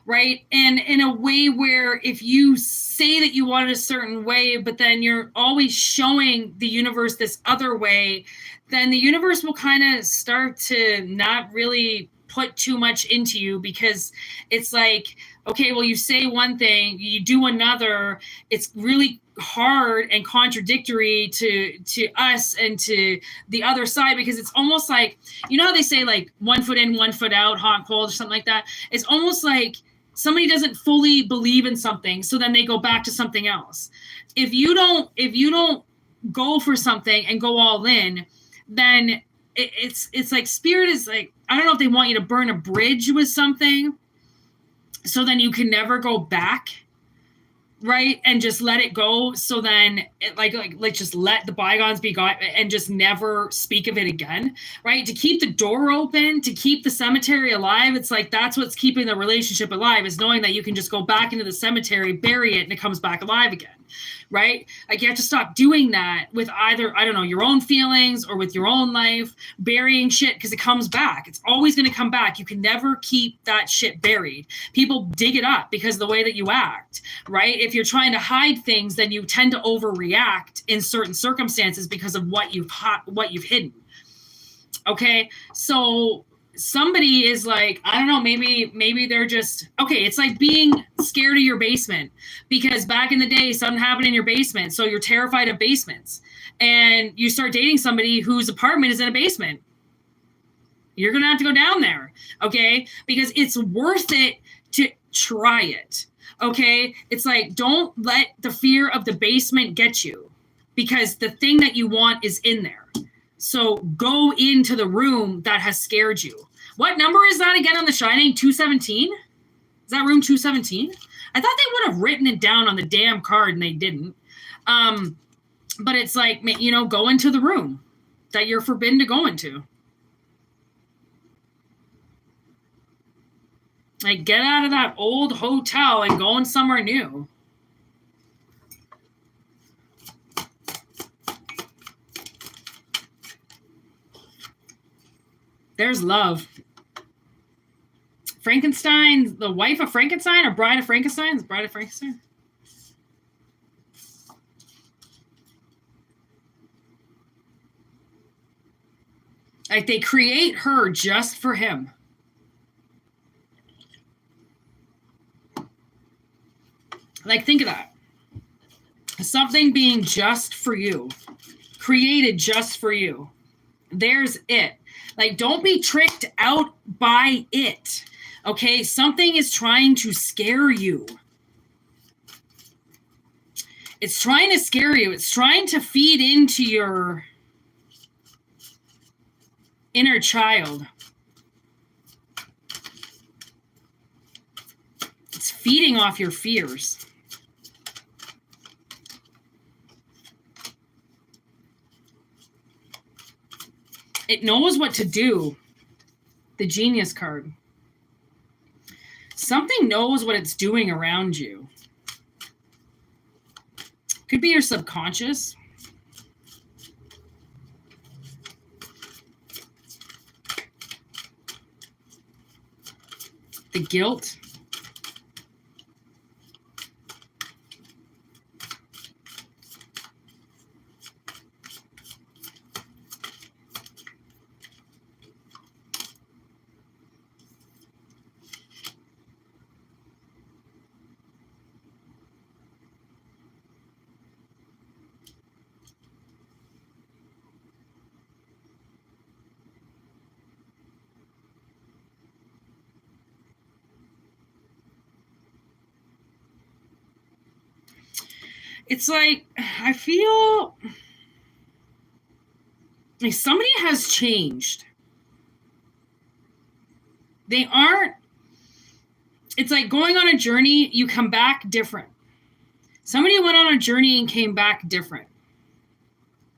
Right? And in a way where if you say that you want it a certain way, but then you're always showing the universe this other way, then the universe will kind of start to not really put too much into you, because it's like, okay, well, you say one thing, you do another. It's really hard and contradictory to us and to the other side, because it's almost like, how they say like 1 foot in, 1 foot out, hot, cold, or something like that. It's almost like somebody doesn't fully believe in something, so then they go back to something else. If you don't go for something and go all in, then it's like Spirit is like, I don't know if they want you to burn a bridge with something, so then you can never go back, right? And just let it go. So then like just let the bygones be gone and just never speak of it again, right? To keep the door open, to keep the cemetery alive. It's like, that's what's keeping the relationship alive, is knowing that you can just go back into the cemetery, bury it, and it comes back alive again. right? Like you have to stop doing that with either, I don't know, your own feelings or with your own life, burying shit, because it comes back. It's always going to come back. You can never keep that shit buried. People dig it up because of the way that you act, right? If you're trying to hide things, then you tend to overreact in certain circumstances because of what you've hidden. Okay, so somebody is like, I don't know, maybe they're just, okay, it's like being scared of your basement because back in the day something happened in your basement, so you're terrified of basements, and you start dating somebody whose apartment is in a basement. You're gonna have to go down there, okay, because it's worth it to try it. Okay, it's like, don't let the fear of the basement get you, because the thing that you want is in there. So go into the room that has scared you. What number is that again on The Shining? 217? Is that room 217? I thought they would have written it down on the damn card and they didn't. But it's like, you know, go into the room that you're forbidden to go into. Like, get out of that old hotel and go in somewhere new. There's love. Frankenstein, the wife of Frankenstein, or Bride of Frankenstein? The Bride of Frankenstein? Like, they create her just for him. Like, think of that. Something being just for you. Created just for you. There's it. Like, don't be tricked out by it. Okay? Something is trying to scare you. It's trying to scare you. It's trying to feed into your inner child. It's feeding off your fears. It knows what to do. The Genius card. Something knows what it's doing around you. Could be your subconscious. The guilt. It's like, I feel like somebody has changed. They aren't, it's like going on a journey, you come back different. Somebody went on a journey and came back different.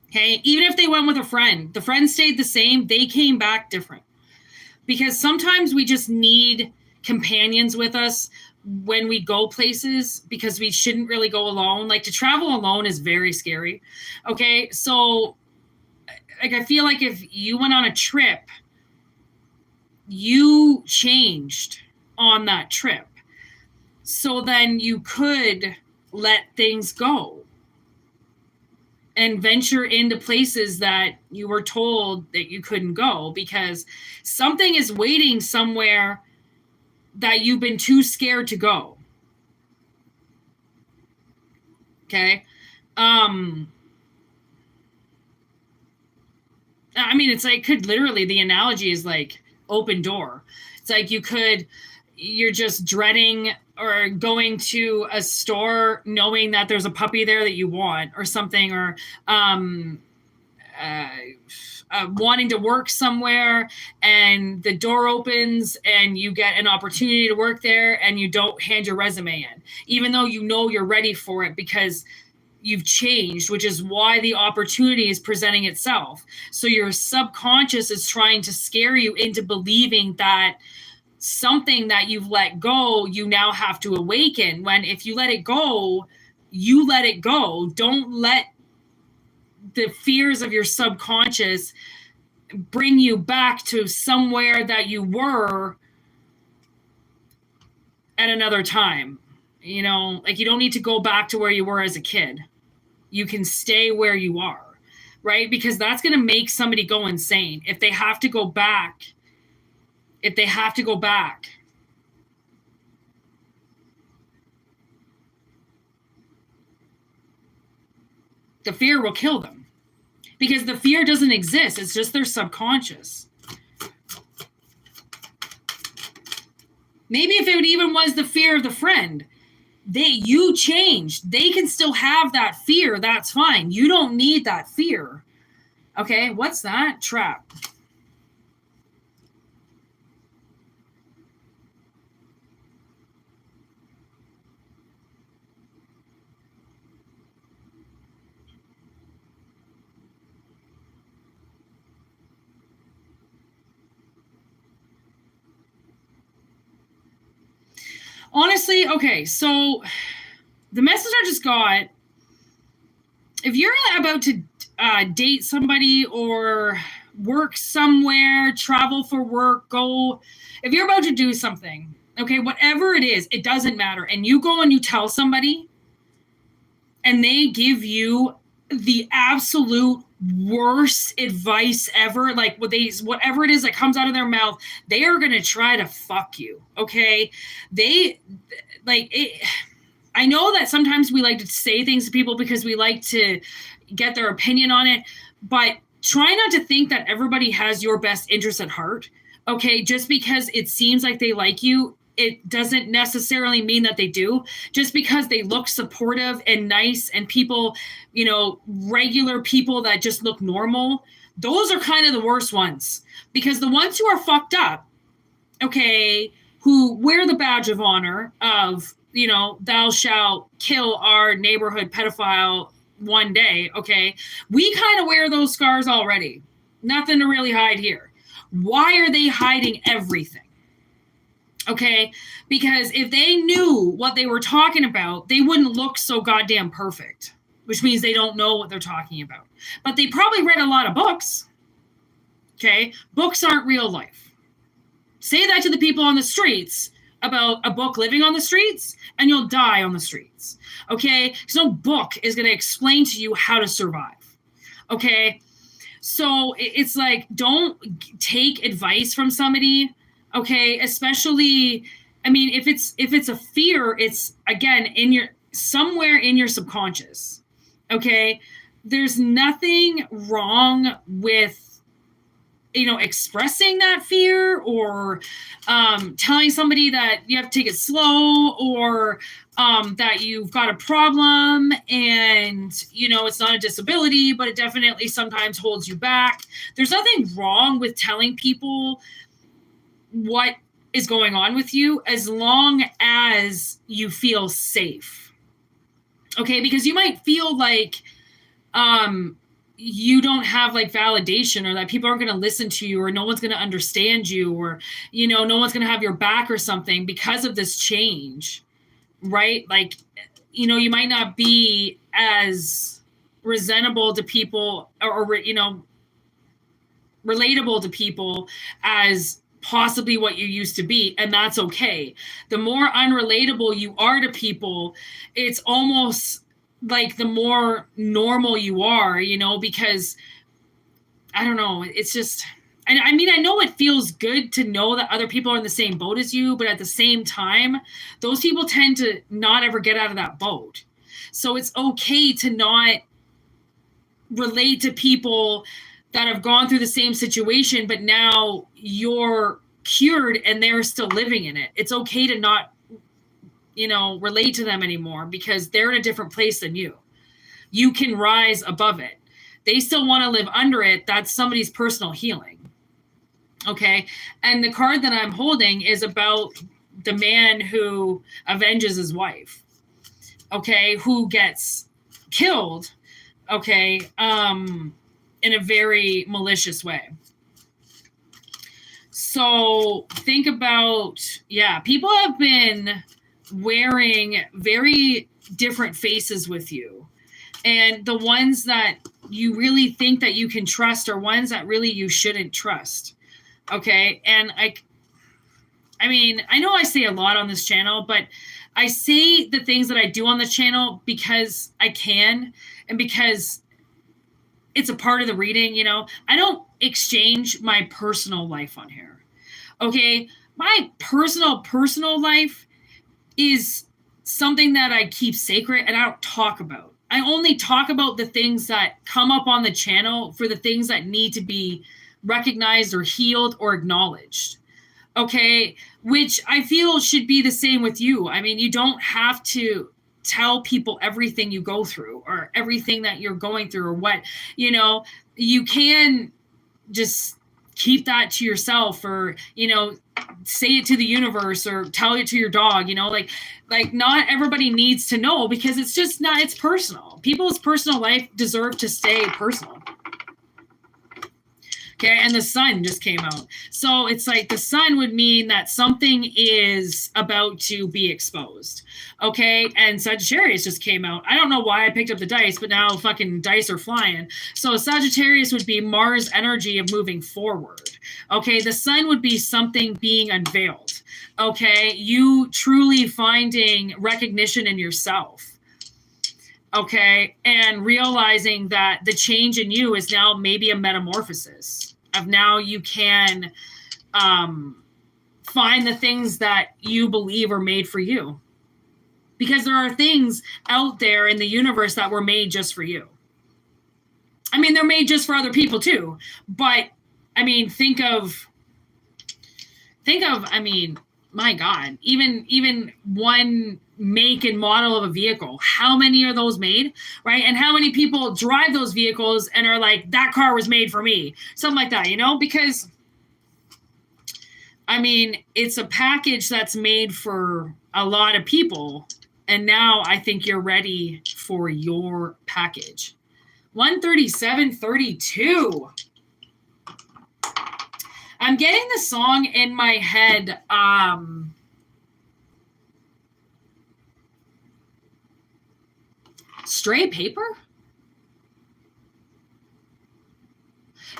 Okay, even if they went with a friend, the friend stayed the same, they came back different. Because sometimes we just need companions with us when we go places, because we shouldn't really go alone. Like, to travel alone is very scary. Okay, so like, I feel like if you went on a trip, you changed on that trip. So then you could let things go and venture into places that you were told that you couldn't go, because something is waiting somewhere that you've been too scared to go. Okay. I mean, it's like, could literally, the analogy is like open door. It's like you're just dreading or going to a store knowing that there's a puppy there that you want or something, or wanting to work somewhere and the door opens and you get an opportunity to work there and you don't hand your resume in, even though you know you're ready for it because you've changed, which is why the opportunity is presenting itself. So your subconscious is trying to scare you into believing that something that you've let go, you now have to awaken, when if you let it go, you let it go. Don't let the fears of your subconscious bring you back to somewhere that you were at another time. You know, like you don't need to go back to where you were as a kid. You can stay where you are, right? Because that's going to make somebody go insane. If they have to go back, the fear will kill them, because the fear doesn't exist. It's just their subconscious. Maybe if it even was the fear of the friend, you changed. They can still have that fear. That's fine. You don't need that fear. Okay, what's that? Trap. Honestly, okay, so the message I just got, if you're about to date somebody or work somewhere, travel for work, if you're about to do something, okay, whatever it is, it doesn't matter. And you go and you tell somebody and they give you the absolute worst advice ever, like whatever it is that comes out of their mouth, they are going to try to fuck you. Okay. I know that sometimes we like to say things to people because we like to get their opinion on it, but try not to think that everybody has your best interest at heart. Okay. Just because it seems like they like you, it doesn't necessarily mean that they do. Just because they look supportive and nice and people, you know, regular people that just look normal, those are kind of the worst ones. Because the ones who are fucked up, okay, who wear the badge of honor of, you know, thou shalt kill our neighborhood pedophile one day, okay, we kind of wear those scars already. Nothing to really hide here. Why are they hiding everything? Okay, because if they knew what they were talking about, they wouldn't look so goddamn perfect, which means they don't know what they're talking about. But they probably read a lot of books. Okay, books aren't real life. Say that to the people on the streets about a book living on the streets, and you'll die on the streets. Okay, so no book is going to explain to you how to survive. Okay, so it's like, don't take advice from somebody. Okay, especially, I mean, if it's a fear, it's again somewhere in your subconscious. Okay, there's nothing wrong with, you know, expressing that fear or telling somebody that you have to take it slow or that you've got a problem and, you know, it's not a disability, but it definitely sometimes holds you back. There's nothing wrong with telling people what is going on with you as long as you feel safe. Okay, because you might feel like you don't have like validation, or that people aren't going to listen to you, or no one's going to understand you, or, you know, no one's going to have your back or something because of this change, right? Like, you know, you might not be as resentable to people or you know, relatable to people as possibly what you used to be, and that's okay. The more unrelatable you are to people, it's almost like the more normal you are, you know, because I don't know, it's just, and I mean, I know it feels good to know that other people are in the same boat as you, but at the same time, those people tend to not ever get out of that boat. So it's okay to not relate to people that have gone through the same situation, but now you're cured and they're still living in it. It's okay to not, you know, relate to them anymore because they're in a different place than you. You can rise above it. They still want to live under it. That's somebody's personal healing. Okay. And the card that I'm holding is about the man who avenges his wife. Okay. Who gets killed. Okay. In a very malicious way. So think about, yeah, people have been wearing very different faces with you. And the ones that you really think that you can trust are ones that really you shouldn't trust. Okay. And I mean, I know I say a lot on this channel, but I say the things that I do on the channel because I can and because it's a part of the reading, you know. I don't exchange my personal life on here. Okay? My personal life is something that I keep sacred and I don't talk about. I only talk about the things that come up on the channel for the things that need to be recognized or healed or acknowledged. Okay, which I feel should be the same with you. I mean, you don't have to tell people everything you go through or everything that you're going through or what, you know, you can just keep that to yourself or, you know, say it to the universe or tell it to your dog, you know, like not everybody needs to know because it's just not, it's personal. People's personal life deserve to stay personal. Okay, and the sun just came out. So it's like the sun would mean that something is about to be exposed. Okay, and Sagittarius just came out. I don't know why I picked up the dice, but now fucking dice are flying. So Sagittarius would be Mars energy of moving forward. Okay, the sun would be something being unveiled. Okay, you truly finding recognition in yourself. Okay, and realizing that the change in you is now maybe a metamorphosis of now you can find the things that you believe are made for you. Because there are things out there in the universe that were made just for you. I mean, they're made just for other people too. But, I mean, think of, I mean, my God, even one make and model of a vehicle, how many are those made, right? And how many people drive those vehicles and are like, that car was made for me, something like that, you know? Because I mean, it's a package that's made for a lot of people, and now I think you're ready for your package. 137.32. I'm getting the song in my head. Stray Paper?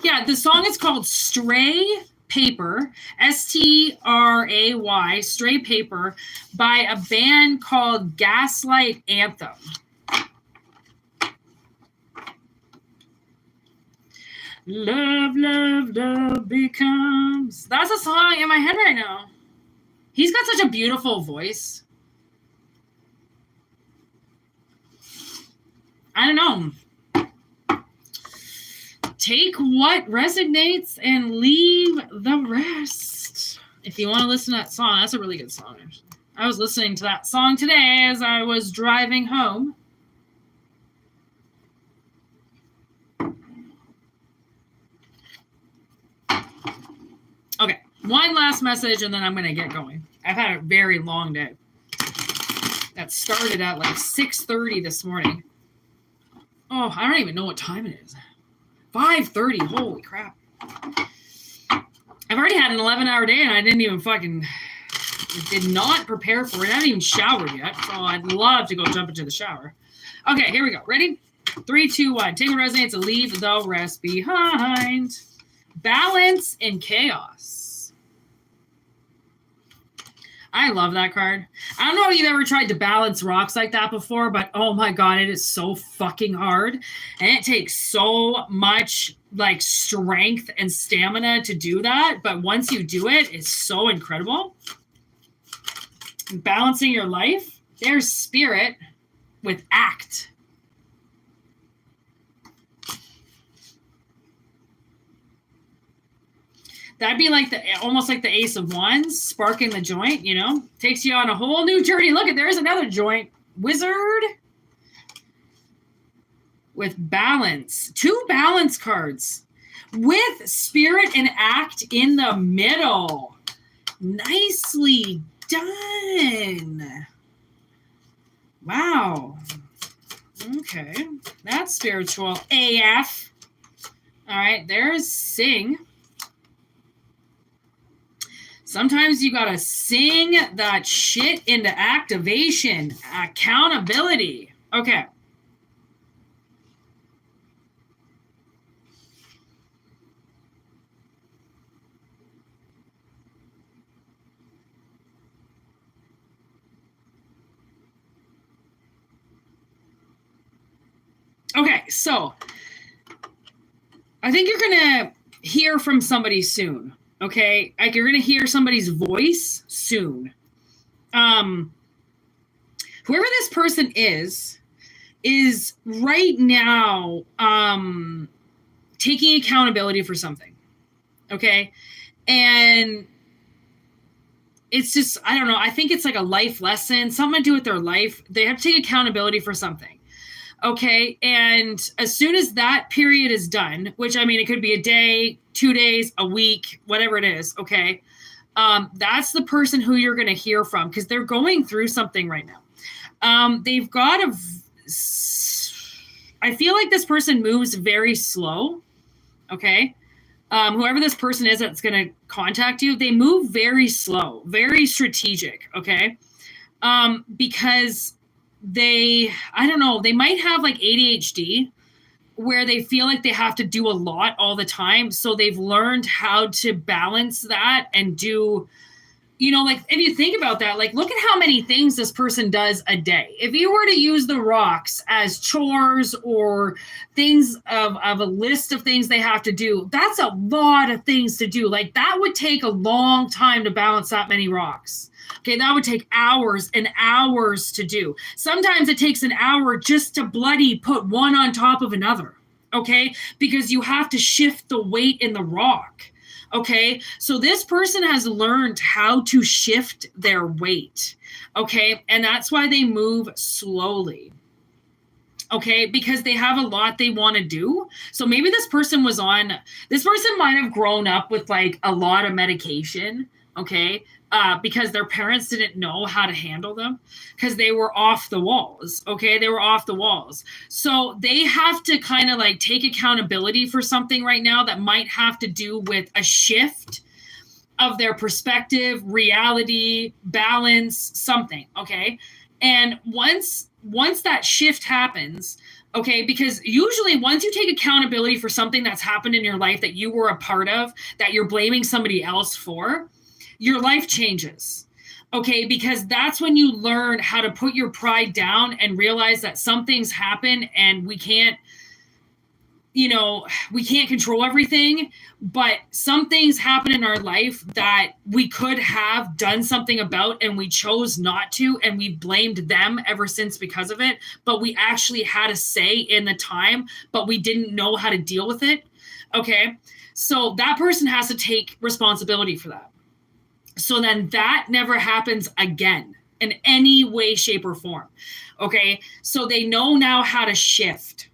Yeah, the song is called Stray Paper, S-T-R-A-Y, Stray Paper, by a band called Gaslight Anthem. Love, love, love becomes... That's a song in my head right now. He's got such a beautiful voice. I don't know. Take what resonates and leave the rest. If you want to listen to that song, that's a really good song, actually. I was listening to that song today as I was driving home. Okay, one last message and then I'm going to get going. I've had a very long day. That started at like 6:30 this morning. Oh, I don't even know what time it is. 5:30. Holy crap. I've already had an 11-hour day and I didn't even did not prepare for it. I haven't even showered yet. So I'd love to go jump into the shower. Okay, here we go. Ready? 3, 2, 1. Take what resonates and leave the rest behind. Balance in chaos. I love that card. I don't know if you've ever tried to balance rocks like that before, but oh my God, it is so fucking hard. And it takes so much like strength and stamina to do that. But once you do it, it's so incredible. Balancing your life, there's spirit with act. That'd be like almost like the Ace of Wands, sparking the joint, you know? Takes you on a whole new journey. Look, there's another joint. Wizard. With balance. 2 balance cards. With spirit and act in the middle. Nicely done. Wow. Okay. That's spiritual AF. All right, there's Sing. Sometimes you got to sing that shit into activation. Accountability. Okay. Okay, so I think you're going to hear from somebody soon. Okay, like you're going to hear somebody's voice soon. Whoever this person is right now taking accountability for something. Okay, and it's just, I don't know, I think it's like a life lesson, something to do with their life. They have to take accountability for something. Okay, and as soon as that period is done, which, I mean, it could be a day, 2 days, a week, whatever it is, okay, that's the person who you're going to hear from, because they're going through something right now. They've got I feel like this person moves very slow, okay? Whoever this person is that's going to contact you, they move very slow, very strategic, okay? Because I don't know, they might have like ADHD where they feel like they have to do a lot all the time. So they've learned how to balance that and do, you know, like if you think about that, like look at how many things this person does a day. If you were to use the rocks as chores or things of a list of things they have to do, that's a lot of things to do. Like that would take a long time to balance that many rocks. Okay, that would take hours and hours to do. Sometimes it takes an hour just to bloody put one on top of another, okay? Because you have to shift the weight in the rock, okay? So this person has learned how to shift their weight, okay? And that's why they move slowly, okay? Because they have a lot they want to do. So maybe this person might have grown up with like a lot of medication, okay? Because their parents didn't know how to handle them because they were off the walls. Okay. They were off the walls. So they have to kind of like take accountability for something right now that might have to do with a shift of their perspective, reality, balance, something. Okay. And once that shift happens, okay, because usually once you take accountability for something that's happened in your life that you were a part of, that you're blaming somebody else for, your life changes, okay? Because that's when you learn how to put your pride down and realize that some things happen and we can't control everything, but some things happen in our life that we could have done something about and we chose not to, and we blamed them ever since because of it, but we actually had a say in the time, but we didn't know how to deal with it, okay? So that person has to take responsibility for that. So then that never happens again in any way, shape, or form. Okay. So they know now how to shift.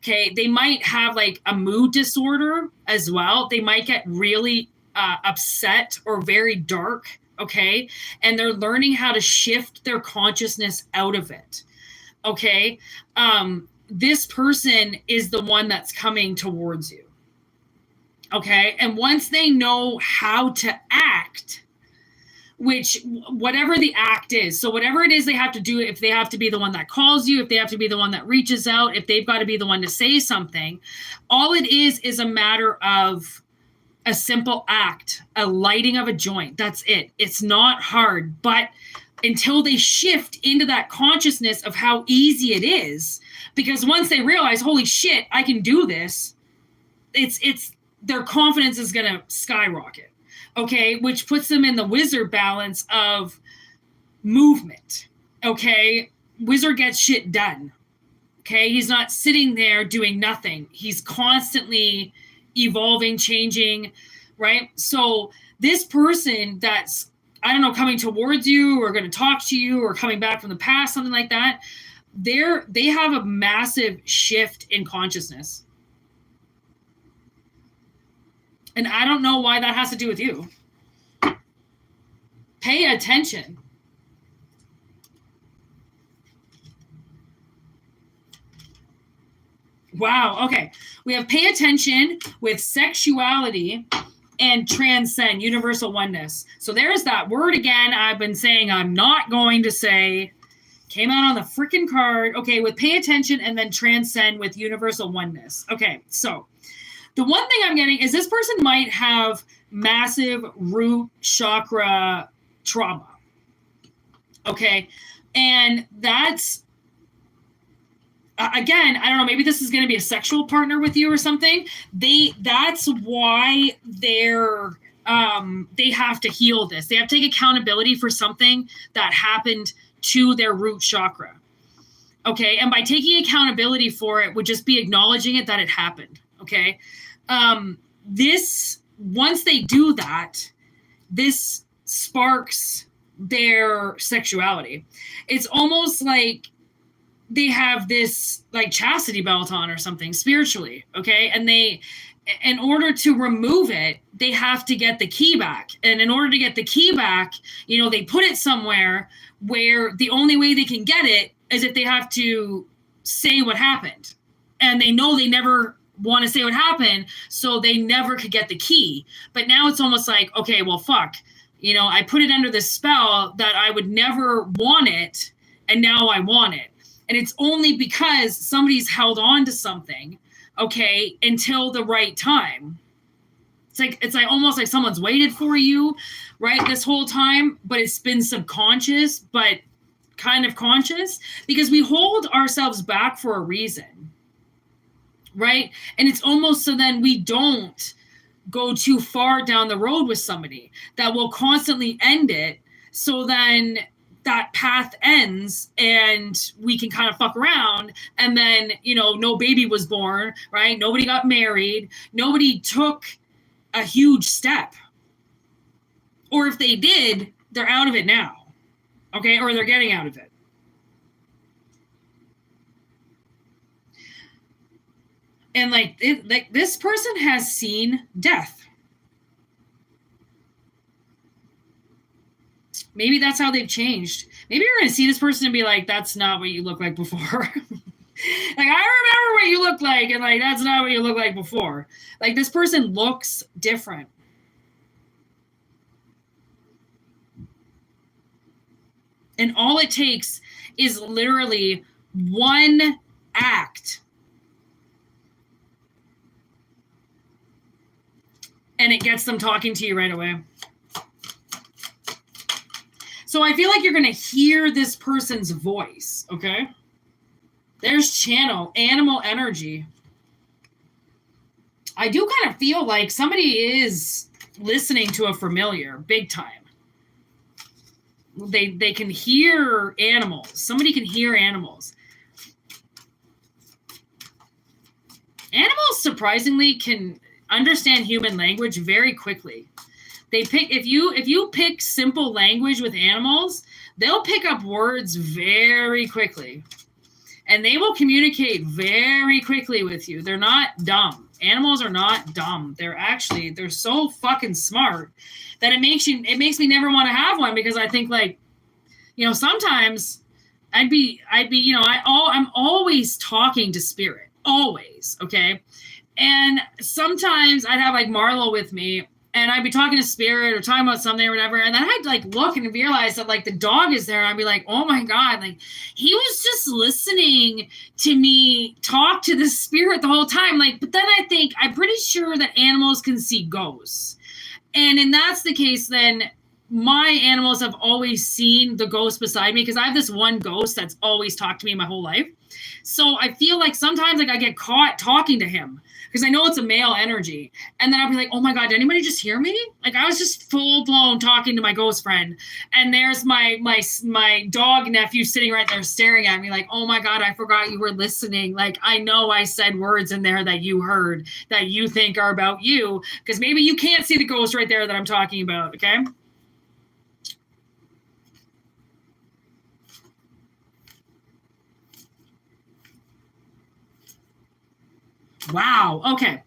Okay. They might have like a mood disorder as well. They might get really upset or very dark. Okay. And they're learning how to shift their consciousness out of it. Okay. This person is the one that's coming towards you. Okay. And once they know how to act, which whatever the act is, so whatever it is they have to do, if they have to be the one that calls you, if they have to be the one that reaches out, if they've got to be the one to say something, all it is a matter of a simple act, a lighting of a joint. That's it. It's not hard, but until they shift into that consciousness of how easy it is, because once they realize, holy shit, I can do this, it's their confidence is going to skyrocket. Okay, which puts them in the wizard balance of movement. Okay, wizard gets shit done. Okay, he's not sitting there doing nothing. He's constantly evolving, changing, right? So this person that's, I don't know, coming towards you or going to talk to you or coming back from the past, something like that, they have a massive shift in consciousness. And I don't know why that has to do with you. Pay attention. Wow. Okay. We have pay attention with sexuality and transcend, universal oneness. So there's that word again I've been saying I'm not going to say. Came out on the freaking card. Okay, with pay attention and then transcend with universal oneness. Okay, so the one thing I'm getting is this person might have massive root chakra trauma. Okay, and that's, again, I don't know, maybe this is going to be a sexual partner with you or something. That's why they have to heal this. They have to take accountability for something that happened to their root chakra. Okay, and by taking accountability for it would just be acknowledging it that it happened. Okay, this, once they do that, this sparks their sexuality. It's almost like they have this like chastity belt on or something spiritually. Okay, and they, in order to remove it, they have to get the key back. And in order to get the key back, you know, they put it somewhere where the only way they can get it is if they have to say what happened. And they know they never want to say what happened, so they never could get the key. But now it's almost like, okay, well, fuck. You know, I put it under this spell that I would never want it, and now I want it. And it's only because somebody's held on to something, okay, until the right time. It's like almost like someone's waited for you, right, this whole time, but it's been subconscious, but kind of conscious, because we hold ourselves back for a reason, right? And it's almost so then we don't go too far down the road with somebody that will constantly end it. So then that path ends and we can kind of fuck around, and then, you know, no baby was born, right? Nobody got married. Nobody took a huge step. Or if they did, they're out of it now. Okay? Or they're getting out of it. And like this person has seen death. Maybe that's how they've changed. Maybe you're going to see this person and be like, that's not what you look like before. Like, I remember what you looked like, and like, that's not what you looked like before. Like, this person looks different. And all it takes is literally one act. And it gets them talking to you right away. So I feel like you're going to hear this person's voice, okay? There's channel, animal energy. I do kind of feel like somebody is listening to a familiar, big time. They can hear animals. Somebody can hear animals. Animals, surprisingly, can understand human language very quickly. They pick, if you pick simple language with animals, they'll pick up words very quickly. And they will communicate very quickly with you. They're not dumb. Animals are not dumb. They're so fucking smart that it makes me never want to have one, because I think, like, you know, sometimes I'd be, you know, I'm always talking to spirit, always. Okay. And sometimes I'd have like Marlo with me, and I'd be talking to spirit or talking about something or whatever. And then I'd like look and realize that like the dog is there. And I'd be like, oh my God, like he was just listening to me talk to the spirit the whole time. Like, but then I think I'm pretty sure that animals can see ghosts. And that's the case, then my animals have always seen the ghost beside me, because I have this one ghost that's always talked to me my whole life. So I feel like sometimes like I get caught talking to him, because I know it's a male energy. And then I'll be like, oh my God, did anybody just hear me? Like I was just full blown talking to my ghost friend. And there's my dog nephew sitting right there staring at me like, oh my God, I forgot you were listening. Like, I know I said words in there that you heard that you think are about you, because maybe you can't see the ghost right there that I'm talking about. Okay. Wow. Okay.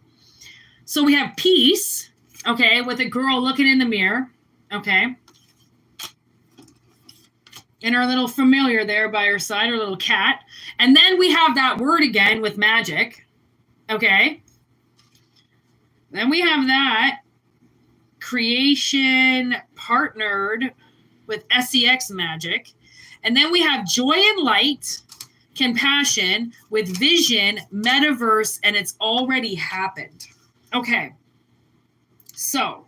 So we have peace, okay, with a girl looking in the mirror, okay, and her little familiar there by her side, her little cat. And then we have that word again with magic, okay. Then we have that. creation partnered with sex magic. And then we have joy and light, compassion with vision, metaverse, and it's already happened. Okay. So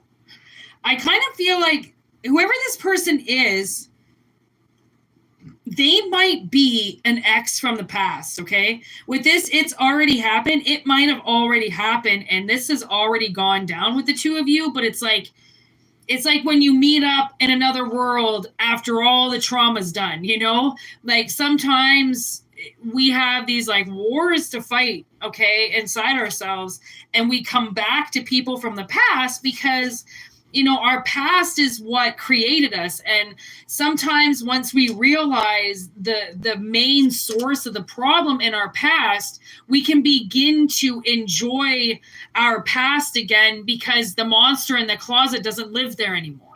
I kind of feel like whoever this person is, they might be an ex from the past, okay? With this, it's already happened. It might have already happened, and this has already gone down with the two of you, but it's like when you meet up in another world after all the trauma's done, you know? Like sometimes we have these like wars to fight, okay, inside ourselves, and we come back to people from the past because you know, our past is what created us. And sometimes once we realize the main source of the problem in our past, we can begin to enjoy our past again because the monster in the closet doesn't live there anymore.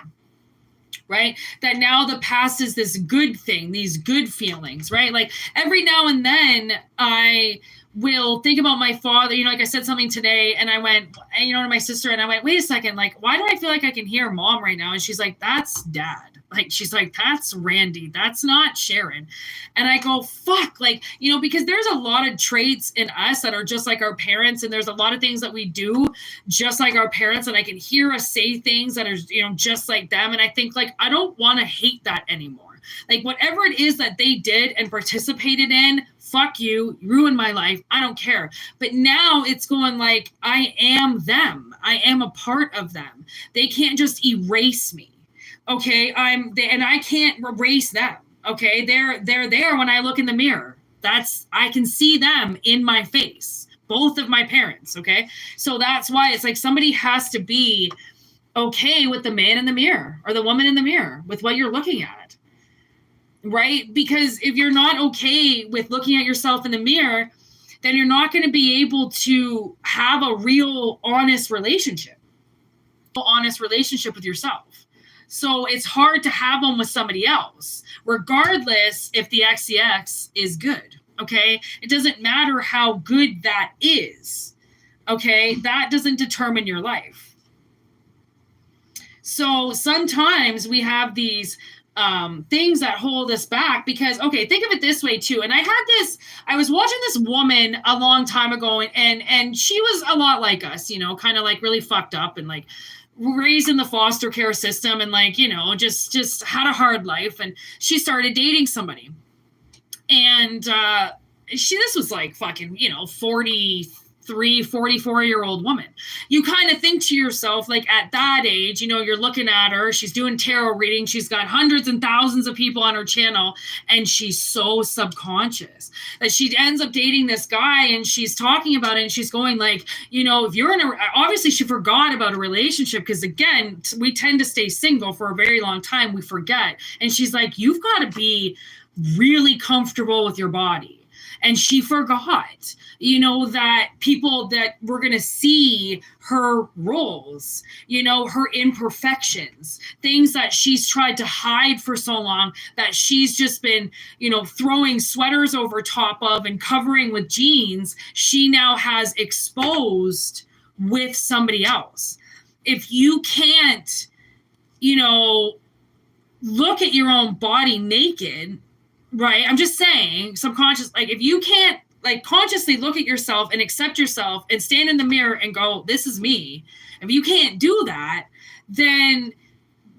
Right? That now the past is this good thing, these good feelings, right? Like every now and then I will think about my father, you know, like I said something today and I went, you know, to my sister and I went, wait a second, like, why do I feel like I can hear mom right now? And she's like, that's dad. Like, she's like, that's Randy. That's not Sharon. And I go, fuck, like, you know, because there's a lot of traits in us that are just like our parents. And there's a lot of things that we do just like our parents. And I can hear us say things that are, you know, just like them. And I think like, I don't want to hate that anymore. Like whatever it is that they did and participated in, fuck you, ruined my life. I don't care. But now it's going like, I am them. I am a part of them. They can't just erase me. Okay. And I can't erase them. Okay. They're there when I look in the mirror. I can see them in my face, both of my parents. Okay. So that's why it's like somebody has to be okay with the man in the mirror or the woman in the mirror with what you're looking at. Right? Because if you're not okay with looking at yourself in the mirror, then you're not going to be able to have a real honest relationship with yourself. So it's hard to have one with somebody else, regardless if the XCX is good. Okay. It doesn't matter how good that is. Okay. That doesn't determine your life. So sometimes we have these things that hold us back because, okay, think of it this way too. And I was watching this woman a long time ago and she was a lot like us, you know, kind of like really fucked up and like raised in the foster care system and like, you know, just had a hard life. And she started dating somebody and, this was like fucking, you know, 44-year-old woman. You kind of think to yourself, like at that age, you know, you're looking at her, she's doing tarot reading, she's got hundreds and thousands of people on her channel, and she's so subconscious that she ends up dating this guy and she's talking about it and she's going like, you know, if you're obviously she forgot about a relationship because again, we tend to stay single for a very long time, we forget. And she's like, you've got to be really comfortable with your body. And she forgot, you know, that people that were going to see her roles, you know, her imperfections, things that she's tried to hide for so long that she's just been, you know, throwing sweaters over top of and covering with jeans. She now has exposed with somebody else. If you can't, you know, look at your own body naked, right? I'm just saying subconscious, like if you can't like consciously look at yourself and accept yourself and stand in the mirror and go, this is me. If you can't do that, then,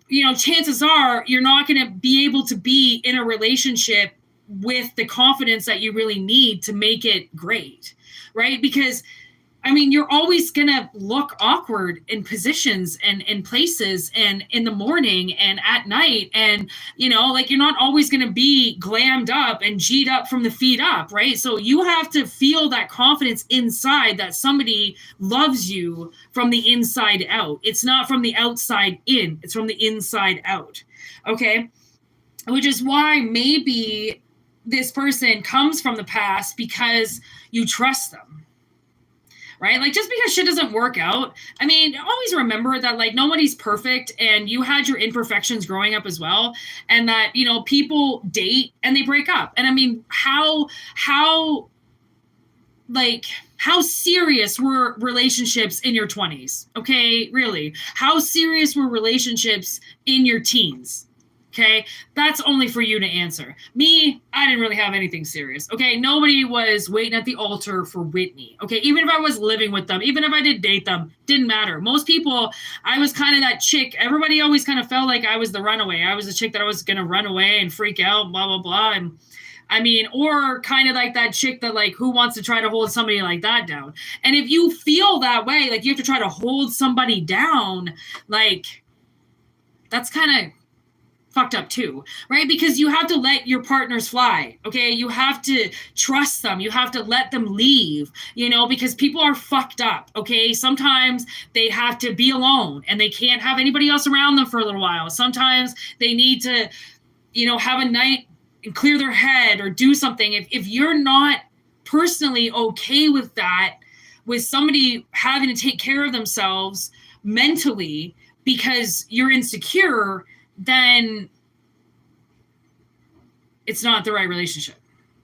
you know, chances are you're not going to be able to be in a relationship with the confidence that you really need to make it great, right? Because I mean, you're always going to look awkward in positions and in places and in the morning and at night. And, you know, like you're not always going to be glammed up and G'd up from the feet up, right? So you have to feel that confidence inside that somebody loves you from the inside out. It's not from the outside in, it's from the inside out. Okay. Which is why maybe this person comes from the past because you trust them. Right? Like just because shit doesn't work out. I mean, always remember that like nobody's perfect and you had your imperfections growing up as well. And that, you know, people date and they break up. And I mean, how like How serious were relationships in your 20s? Okay, really. How serious were relationships in your teens? Okay, that's only for you to answer. Me, I didn't really have anything serious. Okay, nobody was waiting at the altar for Whitney. Okay, even if I was living with them, even if I did date them, didn't matter. Most people, I was kind of that chick. Everybody always kind of felt like I was the runaway. I was the chick that I was going to run away and freak out, blah, blah, blah. And I mean, or kind of like that chick that like, who wants to try to hold somebody like that down? And if you feel that way, like you have to try to hold somebody down, like that's kind of fucked up too, right? Because you have to let your partners fly. Okay. You have to trust them. You have to let them leave, you know, because people are fucked up. Okay. Sometimes they have to be alone and they can't have anybody else around them for a little while. Sometimes they need to, you know, have a night and clear their head or do something. If you're not personally okay with that, with somebody having to take care of themselves mentally because you're insecure, then it's not the right relationship.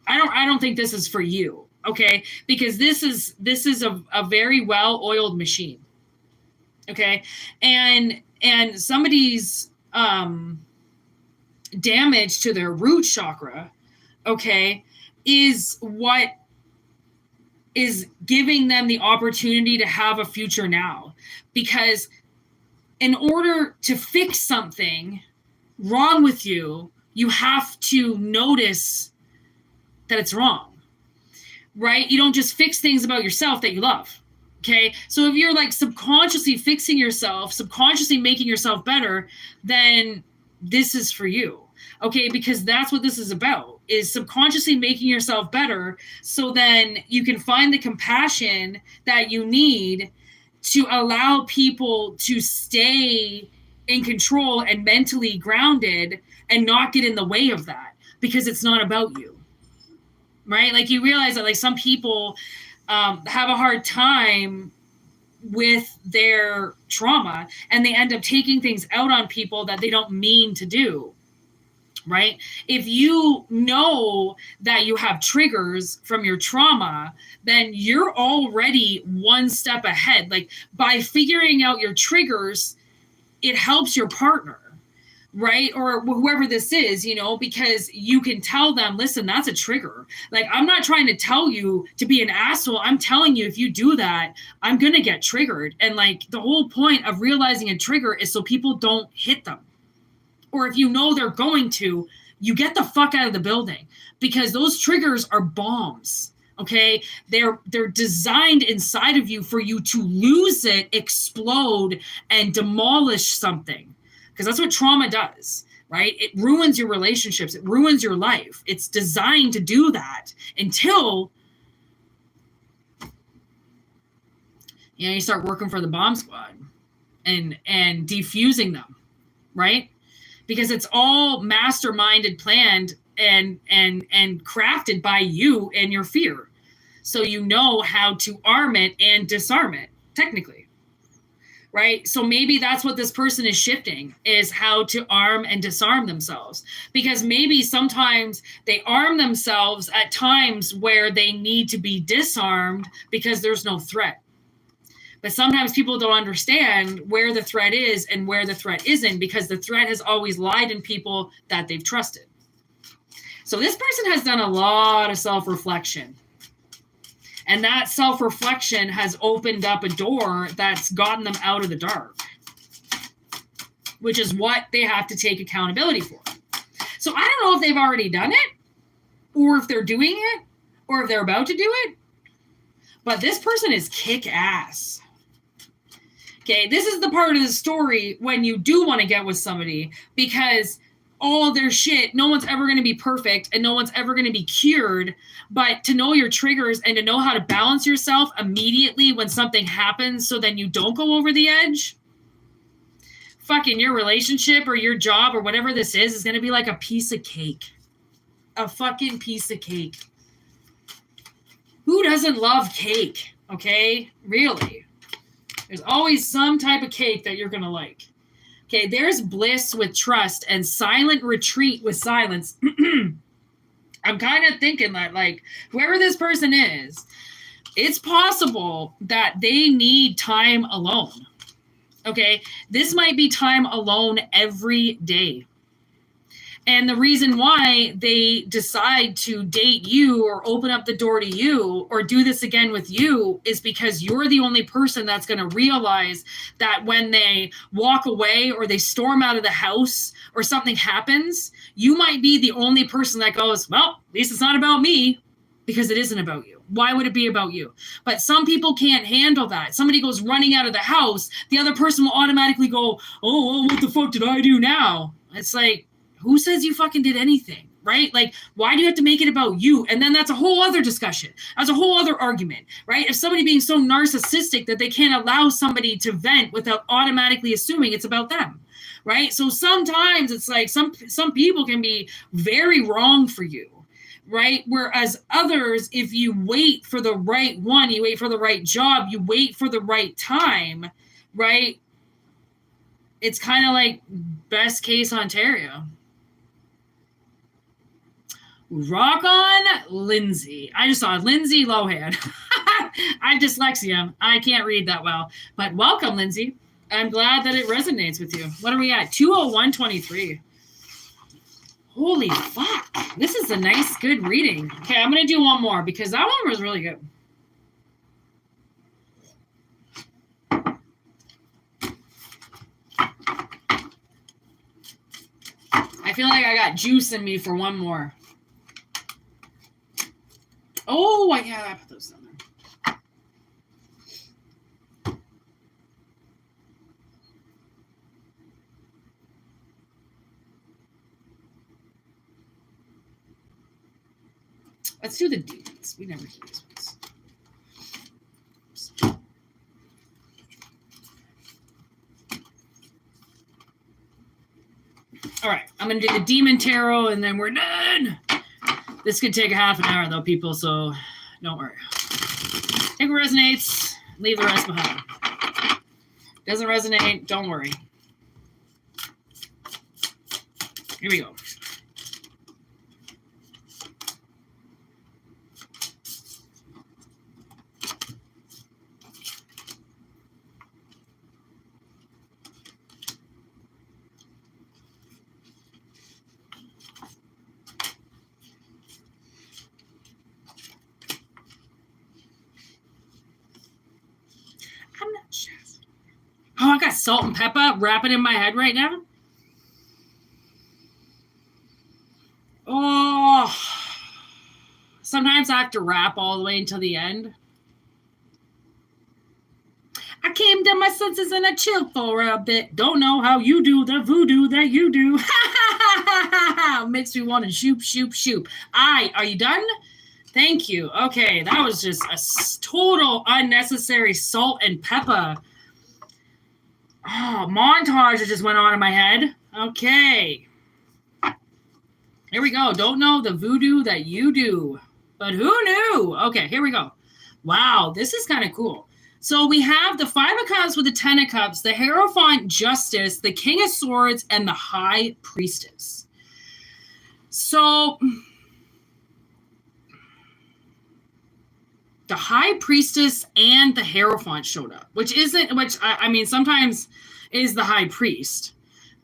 I don't think this is for you, okay? Because this is a very well-oiled machine, okay? And somebody's damage to their root chakra, okay, is what is giving them the opportunity to have a future now. Because in order to fix something wrong with you, you have to notice that it's wrong, right? You don't just fix things about yourself that you love, okay? So if you're like subconsciously fixing yourself, subconsciously making yourself better, then this is for you, okay? Because that's what this is about, is subconsciously making yourself better so then you can find the compassion that you need to allow people to stay in control and mentally grounded and not get in the way of that, because it's not about you, right? Like you realize that like some people have a hard time with their trauma and they end up taking things out on people that they don't mean to do, right? If you know that you have triggers from your trauma, then you're already one step ahead. Like by figuring out your triggers, it helps your partner, right? Or whoever this is, you know, because you can tell them, listen, that's a trigger. Like, I'm not trying to tell you to be an asshole. I'm telling you, if you do that, I'm going to get triggered. And like the whole point of realizing a trigger is so people don't hit them. Or if you know they're going to, you get the fuck out of the building, because those triggers are bombs. Okay, they're designed inside of you for you to lose it, explode, and demolish something. Because that's what trauma does, right? It ruins your relationships. It ruins your life. It's designed to do that until you start working for the bomb squad and defusing them, right? Because it's all masterminded, planned, and crafted by you and your fear. So you know how to arm it and disarm it, technically, right? So maybe that's what this person is shifting, is how to arm and disarm themselves. Because maybe sometimes they arm themselves at times where they need to be disarmed because there's no threat. But sometimes people don't understand where the threat is and where the threat isn't, because the threat has always lied in people that they've trusted. So this person has done a lot of self-reflection. And that self-reflection has opened up a door that's gotten them out of the dark, which is what they have to take accountability for. So I don't know if they've already done it, or if they're doing it, or if they're about to do it. But this person is kick-ass. Okay, this is the part of the story when you do want to get with somebody, because all their shit, no one's ever going to be perfect and no one's ever going to be cured. But to know your triggers and to know how to balance yourself immediately when something happens so then you don't go over the edge, fucking your relationship or your job or whatever this is going to be like a piece of cake. A fucking piece of cake. Who doesn't love cake? Okay, really. There's always some type of cake that you're going to like. Okay, there's bliss with trust and silent retreat with silence. I'm kind of thinking that, like, whoever this person is, it's possible that they need time alone. Okay. This might be time alone every day. And the reason why they decide to date you or open up the door to you or do this again with you is because you're the only person that's going to realize that when they walk away or they storm out of the house or something happens, you might be the only person that goes, well, at least it's not about me, because it isn't about you. Why would it be about you? But some people can't handle that. Somebody goes running out of the house, the other person will automatically go, oh, what the fuck did I do now? It's like, who says you fucking did anything, right? Like, why do you have to make it about you? And then that's a whole other discussion. That's a whole other argument, right? If somebody being so narcissistic that they can't allow somebody to vent without automatically assuming it's about them, right? So sometimes it's like some people can be very wrong for you, right? Whereas others, if you wait for the right one, you wait for the right job, you wait for the right time, right? It's kind of like best case Ontario. Rock on, Lindsay. I just saw Lindsay Lohan. I have dyslexia. I can't read that well. But welcome, Lindsay. I'm glad that it resonates with you. What are we at? 201.23. Holy fuck. This is a nice, good reading. Okay, I'm going to do one more because that one was really good. I feel like I got juice in me for one more. Oh, yeah, I put those down there. Let's do the demons. We never do these ones. All right, I'm going to do the demon tarot, and then we're done. This could take a half an hour, though, people, so don't worry. If it resonates, leave the rest behind. Doesn't resonate, don't worry. Here we go. Oh, I got salt and pepper wrapping in my head right now. Oh, sometimes I have to rap all the way until the end. I came to my senses and I chilled for a bit. Don't know how you do the voodoo that you do. Makes me want to shoop, shoop, shoop. Are you done? Thank you. Okay, that was just a total unnecessary salt and pepper. Oh, montage that just went on in my head. Okay. Here we go. Don't know the voodoo that you do. But who knew? Okay, here we go. Wow, this is kind of cool. So we have the Five of Cups with the Ten of Cups, the Hierophant Justice, the King of Swords, and the High Priestess. So the High Priestess and the Hierophant showed up, which I mean, sometimes is the High Priest,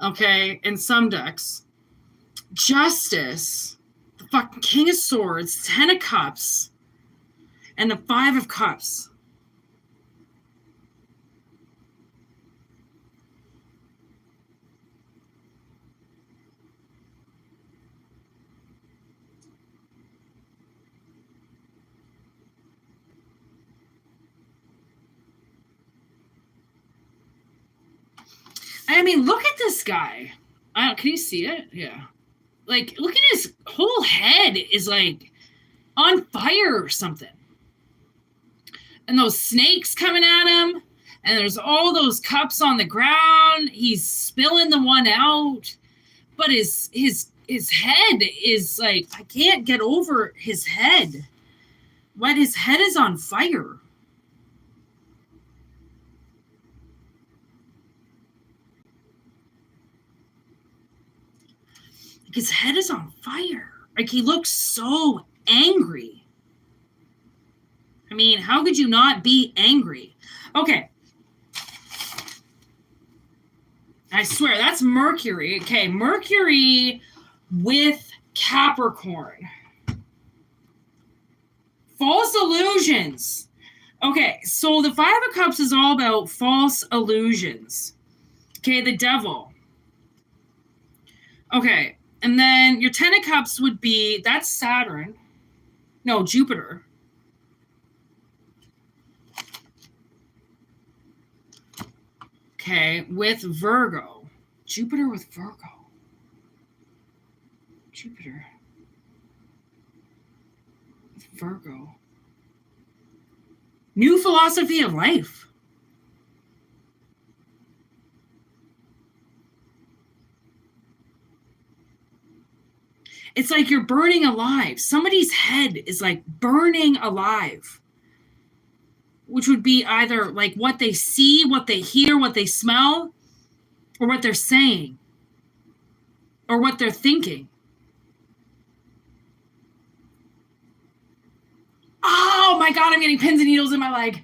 okay, in some decks. Justice, the fucking King of Swords, Ten of Cups, and the Five of Cups. I mean, look at this guy. Can you see it? Yeah. Like, look at his whole head is like on fire or something. And those snakes coming at him. And there's all those cups on the ground. He's spilling the one out. But his head is like, I can't get over his head. But his head is on fire. His head is on fire. Like, he looks so angry. I mean, how could you not be angry? Okay. I swear, that's Mercury. Okay, Mercury with Capricorn. False illusions. Okay, so the Five of Cups is all about false illusions. Okay, the devil. Okay, and then your Ten of Cups would be, that's Saturn. No, Jupiter. Okay, with Virgo. Jupiter with Virgo. Jupiter. With Virgo. New philosophy of life. It's like you're burning alive. Somebody's head is like burning alive. Which would be either like what they see, what they hear, what they smell, or what they're saying, or what they're thinking. Oh my God, I'm getting pins and needles in my leg.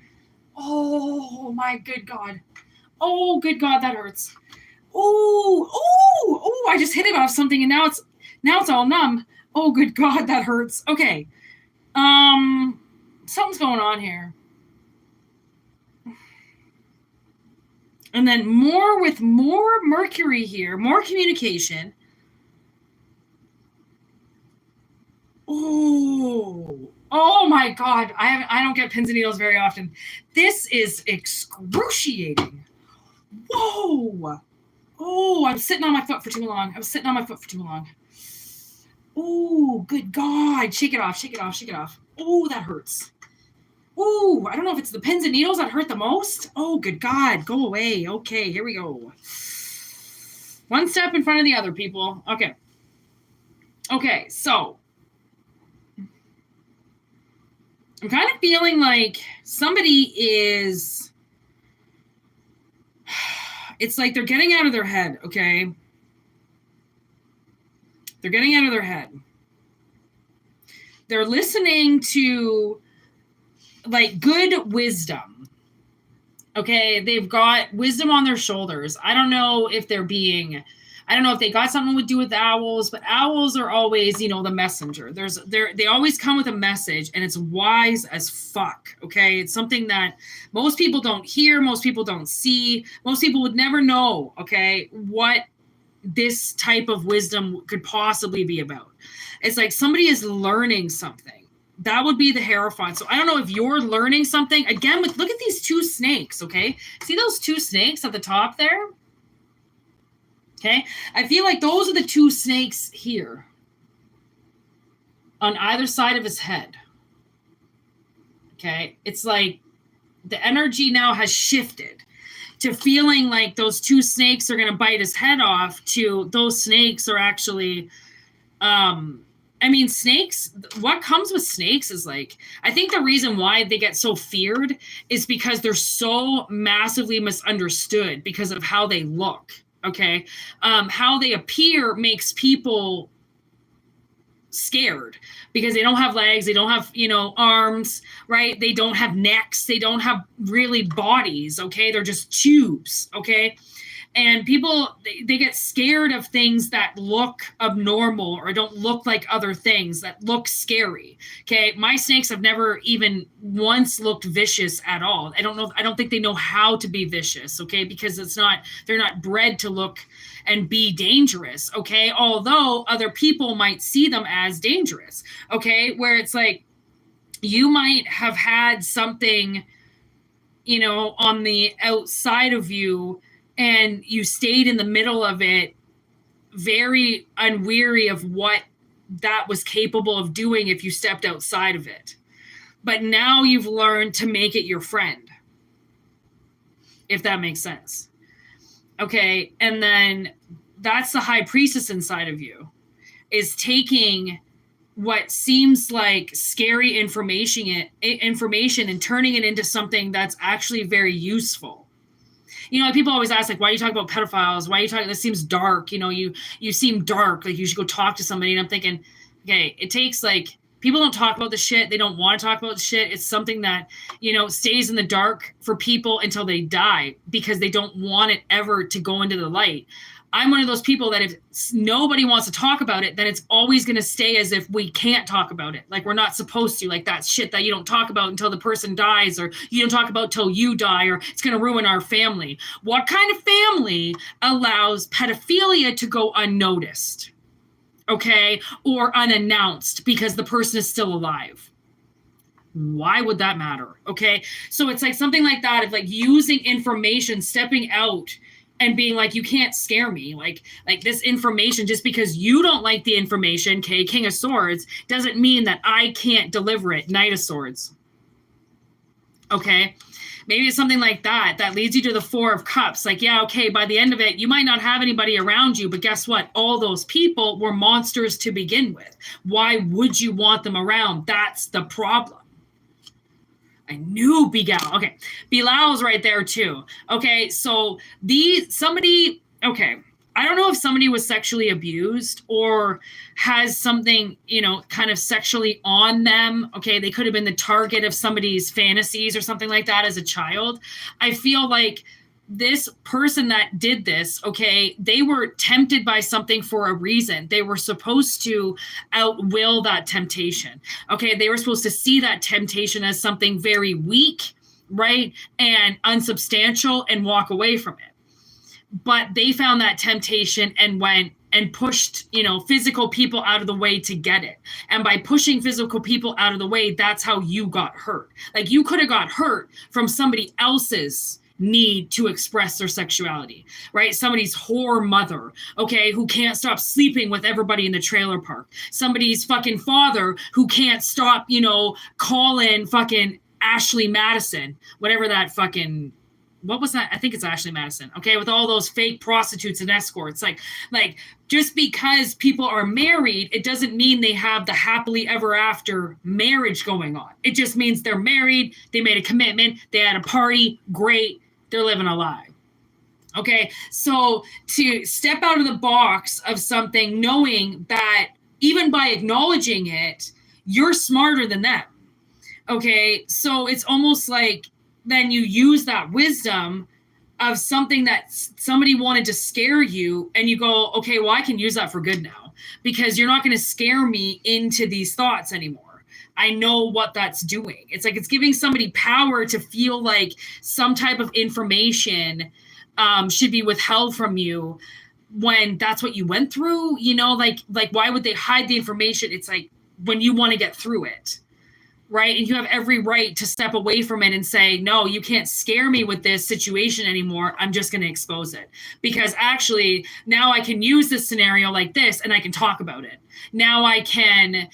Oh my good God. Oh, good God, that hurts. Oh, I just hit it off something and now it's all numb. Oh, good God, that hurts. Okay. Something's going on here. And then more Mercury here, more communication. Oh my God. I don't get pins and needles very often. This is excruciating. Whoa. Oh, I'm sitting on my foot for too long. Oh, good God. Shake it off. Oh, that hurts. Oh, I don't know if it's the pins and needles that hurt the most. Oh, good God. Go away. Okay, here we go. One step in front of the other, people. Okay, so I'm kind of feeling like somebody is, it's like they're getting out of their head, okay? They're getting out of their head. They're listening to like good wisdom. Okay, they've got wisdom on their shoulders. I don't know if they got something to do with owls, but owls are always, the messenger. They always come with a message, and it's wise as fuck. Okay, it's something that most people don't hear, most people don't see, most people would never know. Okay, what this type of wisdom could possibly be about. It's like somebody is learning something. That would be the Hierophant. So I don't know if you're learning something. Again, look at these two snakes, okay? See those two snakes at the top there? Okay? I feel like those are the two snakes here on either side of his head. Okay? It's like the energy now has shifted to feeling like those two snakes are going to bite his head off to those snakes are actually snakes, what comes with snakes is like, I think the reason why they get so feared is because they're so massively misunderstood because of how they look, okay? How they appear makes people scared because they don't have legs, they don't have, arms, right? They don't have necks, they don't have really bodies, okay? They're just tubes, okay? And people, they get scared of things that look abnormal or don't look like other things, that look scary. Okay. My snakes have never even once looked vicious at all. I don't think they know how to be vicious. Okay. Because they're not bred to look and be dangerous. Okay. Although other people might see them as dangerous. Okay. Where it's like, you might have had something, on the outside of you, and you stayed in the middle of it, very unweary of what that was capable of doing if you stepped outside of it. But now you've learned to make it your friend, if that makes sense. Okay, and then that's the high priestess inside of you, is taking what seems like scary information and turning it into something that's actually very useful. People always ask, like, why do you talk about pedophiles? Why are you talking? This seems dark. You seem dark. Like, you should go talk to somebody. And I'm thinking, okay, it takes, like, People don't talk about the shit. They don't want to talk about the shit. It's something that, stays in the dark for people until they die because they don't want it ever to go into the light. I'm one of those people that if nobody wants to talk about it, then it's always going to stay as if we can't talk about it. Like we're not supposed to, like that shit that you don't talk about until the person dies, or you don't talk about till you die, or it's going to ruin our family. What kind of family allows pedophilia to go unnoticed? Okay. Or unannounced because the person is still alive? Why would that matter? Okay. So it's like something like that of like using information, stepping out and being like, you can't scare me. Like this information, just because you don't like the information, okay, King of Swords, doesn't mean that I can't deliver it, Knight of Swords. Okay. Maybe it's something like that leads you to the Four of Cups. Like, yeah, okay, by the end of it, you might not have anybody around you, but guess what? All those people were monsters to begin with. Why would you want them around? That's the problem. I knew Bilal. Okay. Bilal's right there too. Okay. So I don't know if somebody was sexually abused or has something, kind of sexually on them. Okay. They could have been the target of somebody's fantasies or something like that as a child. I feel like this person that did this, okay, they were tempted by something for a reason. They were supposed to outwill that temptation. Okay, they were supposed to see that temptation as something very weak, right, and unsubstantial and walk away from it. But they found that temptation and went and pushed, physical people out of the way to get it. And by pushing physical people out of the way, that's how you got hurt. Like you could have got hurt from somebody else's need to express their sexuality, right? Somebody's whore mother, okay, who can't stop sleeping with everybody in the trailer park. Somebody's fucking father who can't stop, calling fucking Ashley Madison, whatever that fucking, what was that? I think it's Ashley Madison, okay, with all those fake prostitutes and escorts. Like just because people are married, it doesn't mean they have the happily ever after marriage going on. It just means they're married, they made a commitment, they had a party, great, they're living a lie. Okay, so to step out of the box of something, knowing that even by acknowledging it, you're smarter than them. Okay, so it's almost like then you use that wisdom of something that somebody wanted to scare you, and you go, okay, well, I can use that for good now because you're not going to scare me into these thoughts anymore. I know what that's doing. It's like it's giving somebody power to feel like some type of information should be withheld from you when that's what you went through. Like why would they hide the information? It's like when you want to get through it, right? And you have every right to step away from it and say, no, you can't scare me with this situation anymore. I'm just going to expose it because actually now I can use this scenario like this and I can talk about it. Now I can,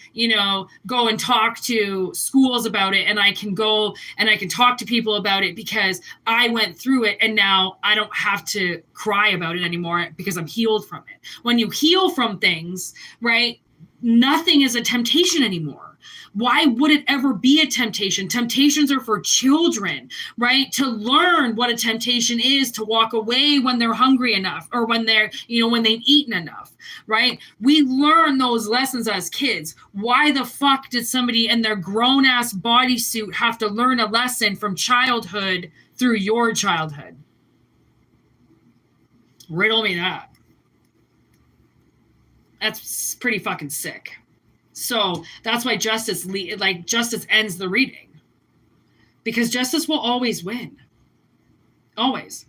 go and talk to schools about it, and I can go and I can talk to people about it because I went through it, and now I don't have to cry about it anymore because I'm healed from it. When you heal from things, right, nothing is a temptation anymore. Why would it ever be a temptation? Temptations are for children, right? To learn what a temptation is, to walk away when they're hungry enough or when they're, when they've eaten enough, right? We learn those lessons as kids. Why the fuck did somebody in their grown-ass bodysuit have to learn a lesson from childhood through your childhood? Riddle me that. That's pretty fucking sick. So that's why justice ends the reading, because justice will always win. Always.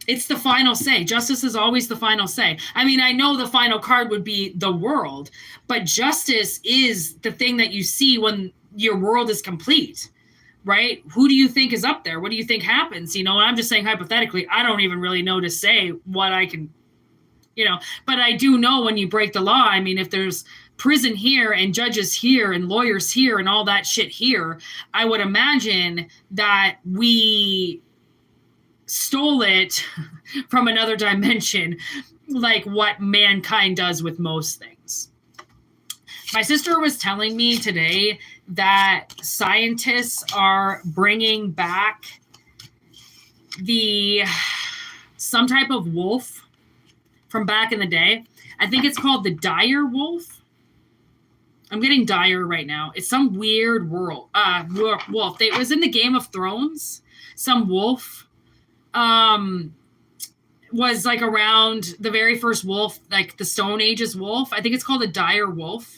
It's the final say. Justice is always the final say. I mean, I know the final card would be the world, but justice is the thing that you see when your world is complete, right? Who do you think is up there? What do you think happens? And I'm just saying hypothetically, I don't even really know to say what I can, but I do know when you break the law, I mean, if there's prison here and judges here and lawyers here and all that shit here, I would imagine that we stole it from another dimension, like what mankind does with most things. My sister was telling me today that scientists are bringing back some type of wolf from back in the day. I think it's called the dire wolf. I'm getting dire right now. It's some weird wolf. It was in the Game of Thrones. Some wolf was like around the very first wolf, like the Stone Age's wolf. I think it's called a dire wolf.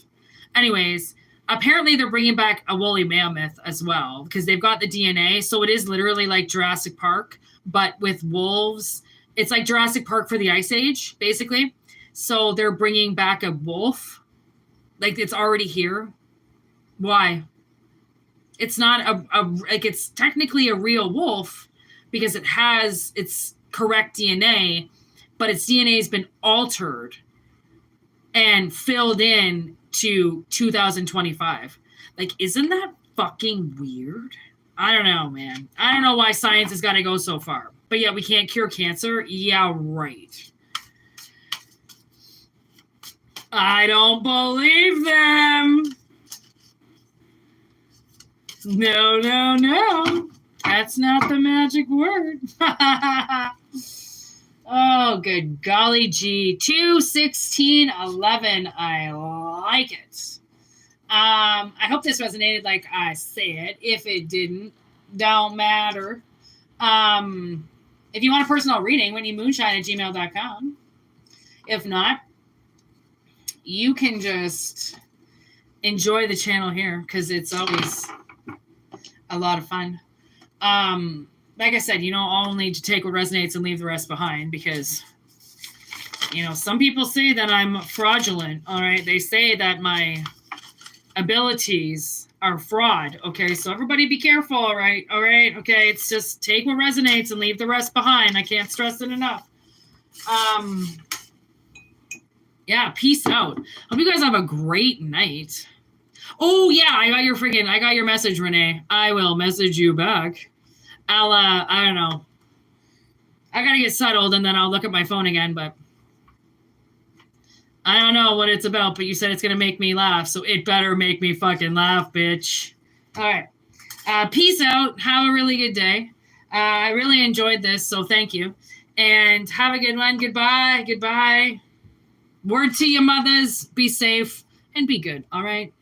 Anyways, apparently they're bringing back a woolly mammoth as well because they've got the DNA. So it is literally like Jurassic Park, but with wolves. It's like Jurassic Park for the Ice Age, basically. So they're bringing back a wolf. Like it's already here. Why? It's not like it's technically a real wolf because it has its correct DNA, but its DNA has been altered and filled in to 2025. Like, isn't that fucking weird? I don't know, man. I don't know why science has got to go so far. But yeah, we can't cure cancer. Yeah, right. I don't believe them. No, no, no. That's not the magic word. Oh, good golly gee. 2:16:11. I like it. I hope this resonated like I said. If it didn't, don't matter. If you want a personal reading, whitneymoonshine@gmail.com. If not, you can just enjoy the channel here because it's always a lot of fun. Like I said, I'll need to take what resonates and leave the rest behind because, some people say that I'm fraudulent. All right. They say that my abilities are fraud. Okay. So everybody be careful. All right. All right. Okay. It's just take what resonates and leave the rest behind. I can't stress it enough. Yeah. Peace out. Hope you guys have a great night. Oh yeah. I got your message, Renee. I will message you back. I don't know. I gotta get settled and then I'll look at my phone again, but I don't know what it's about, but you said it's gonna make me laugh, so it better make me fucking laugh, bitch. All right. Peace out. Have a really good day. I really enjoyed this, so thank you. And have a good one. Goodbye. Goodbye. Word to your mothers. Be safe and be good. All right.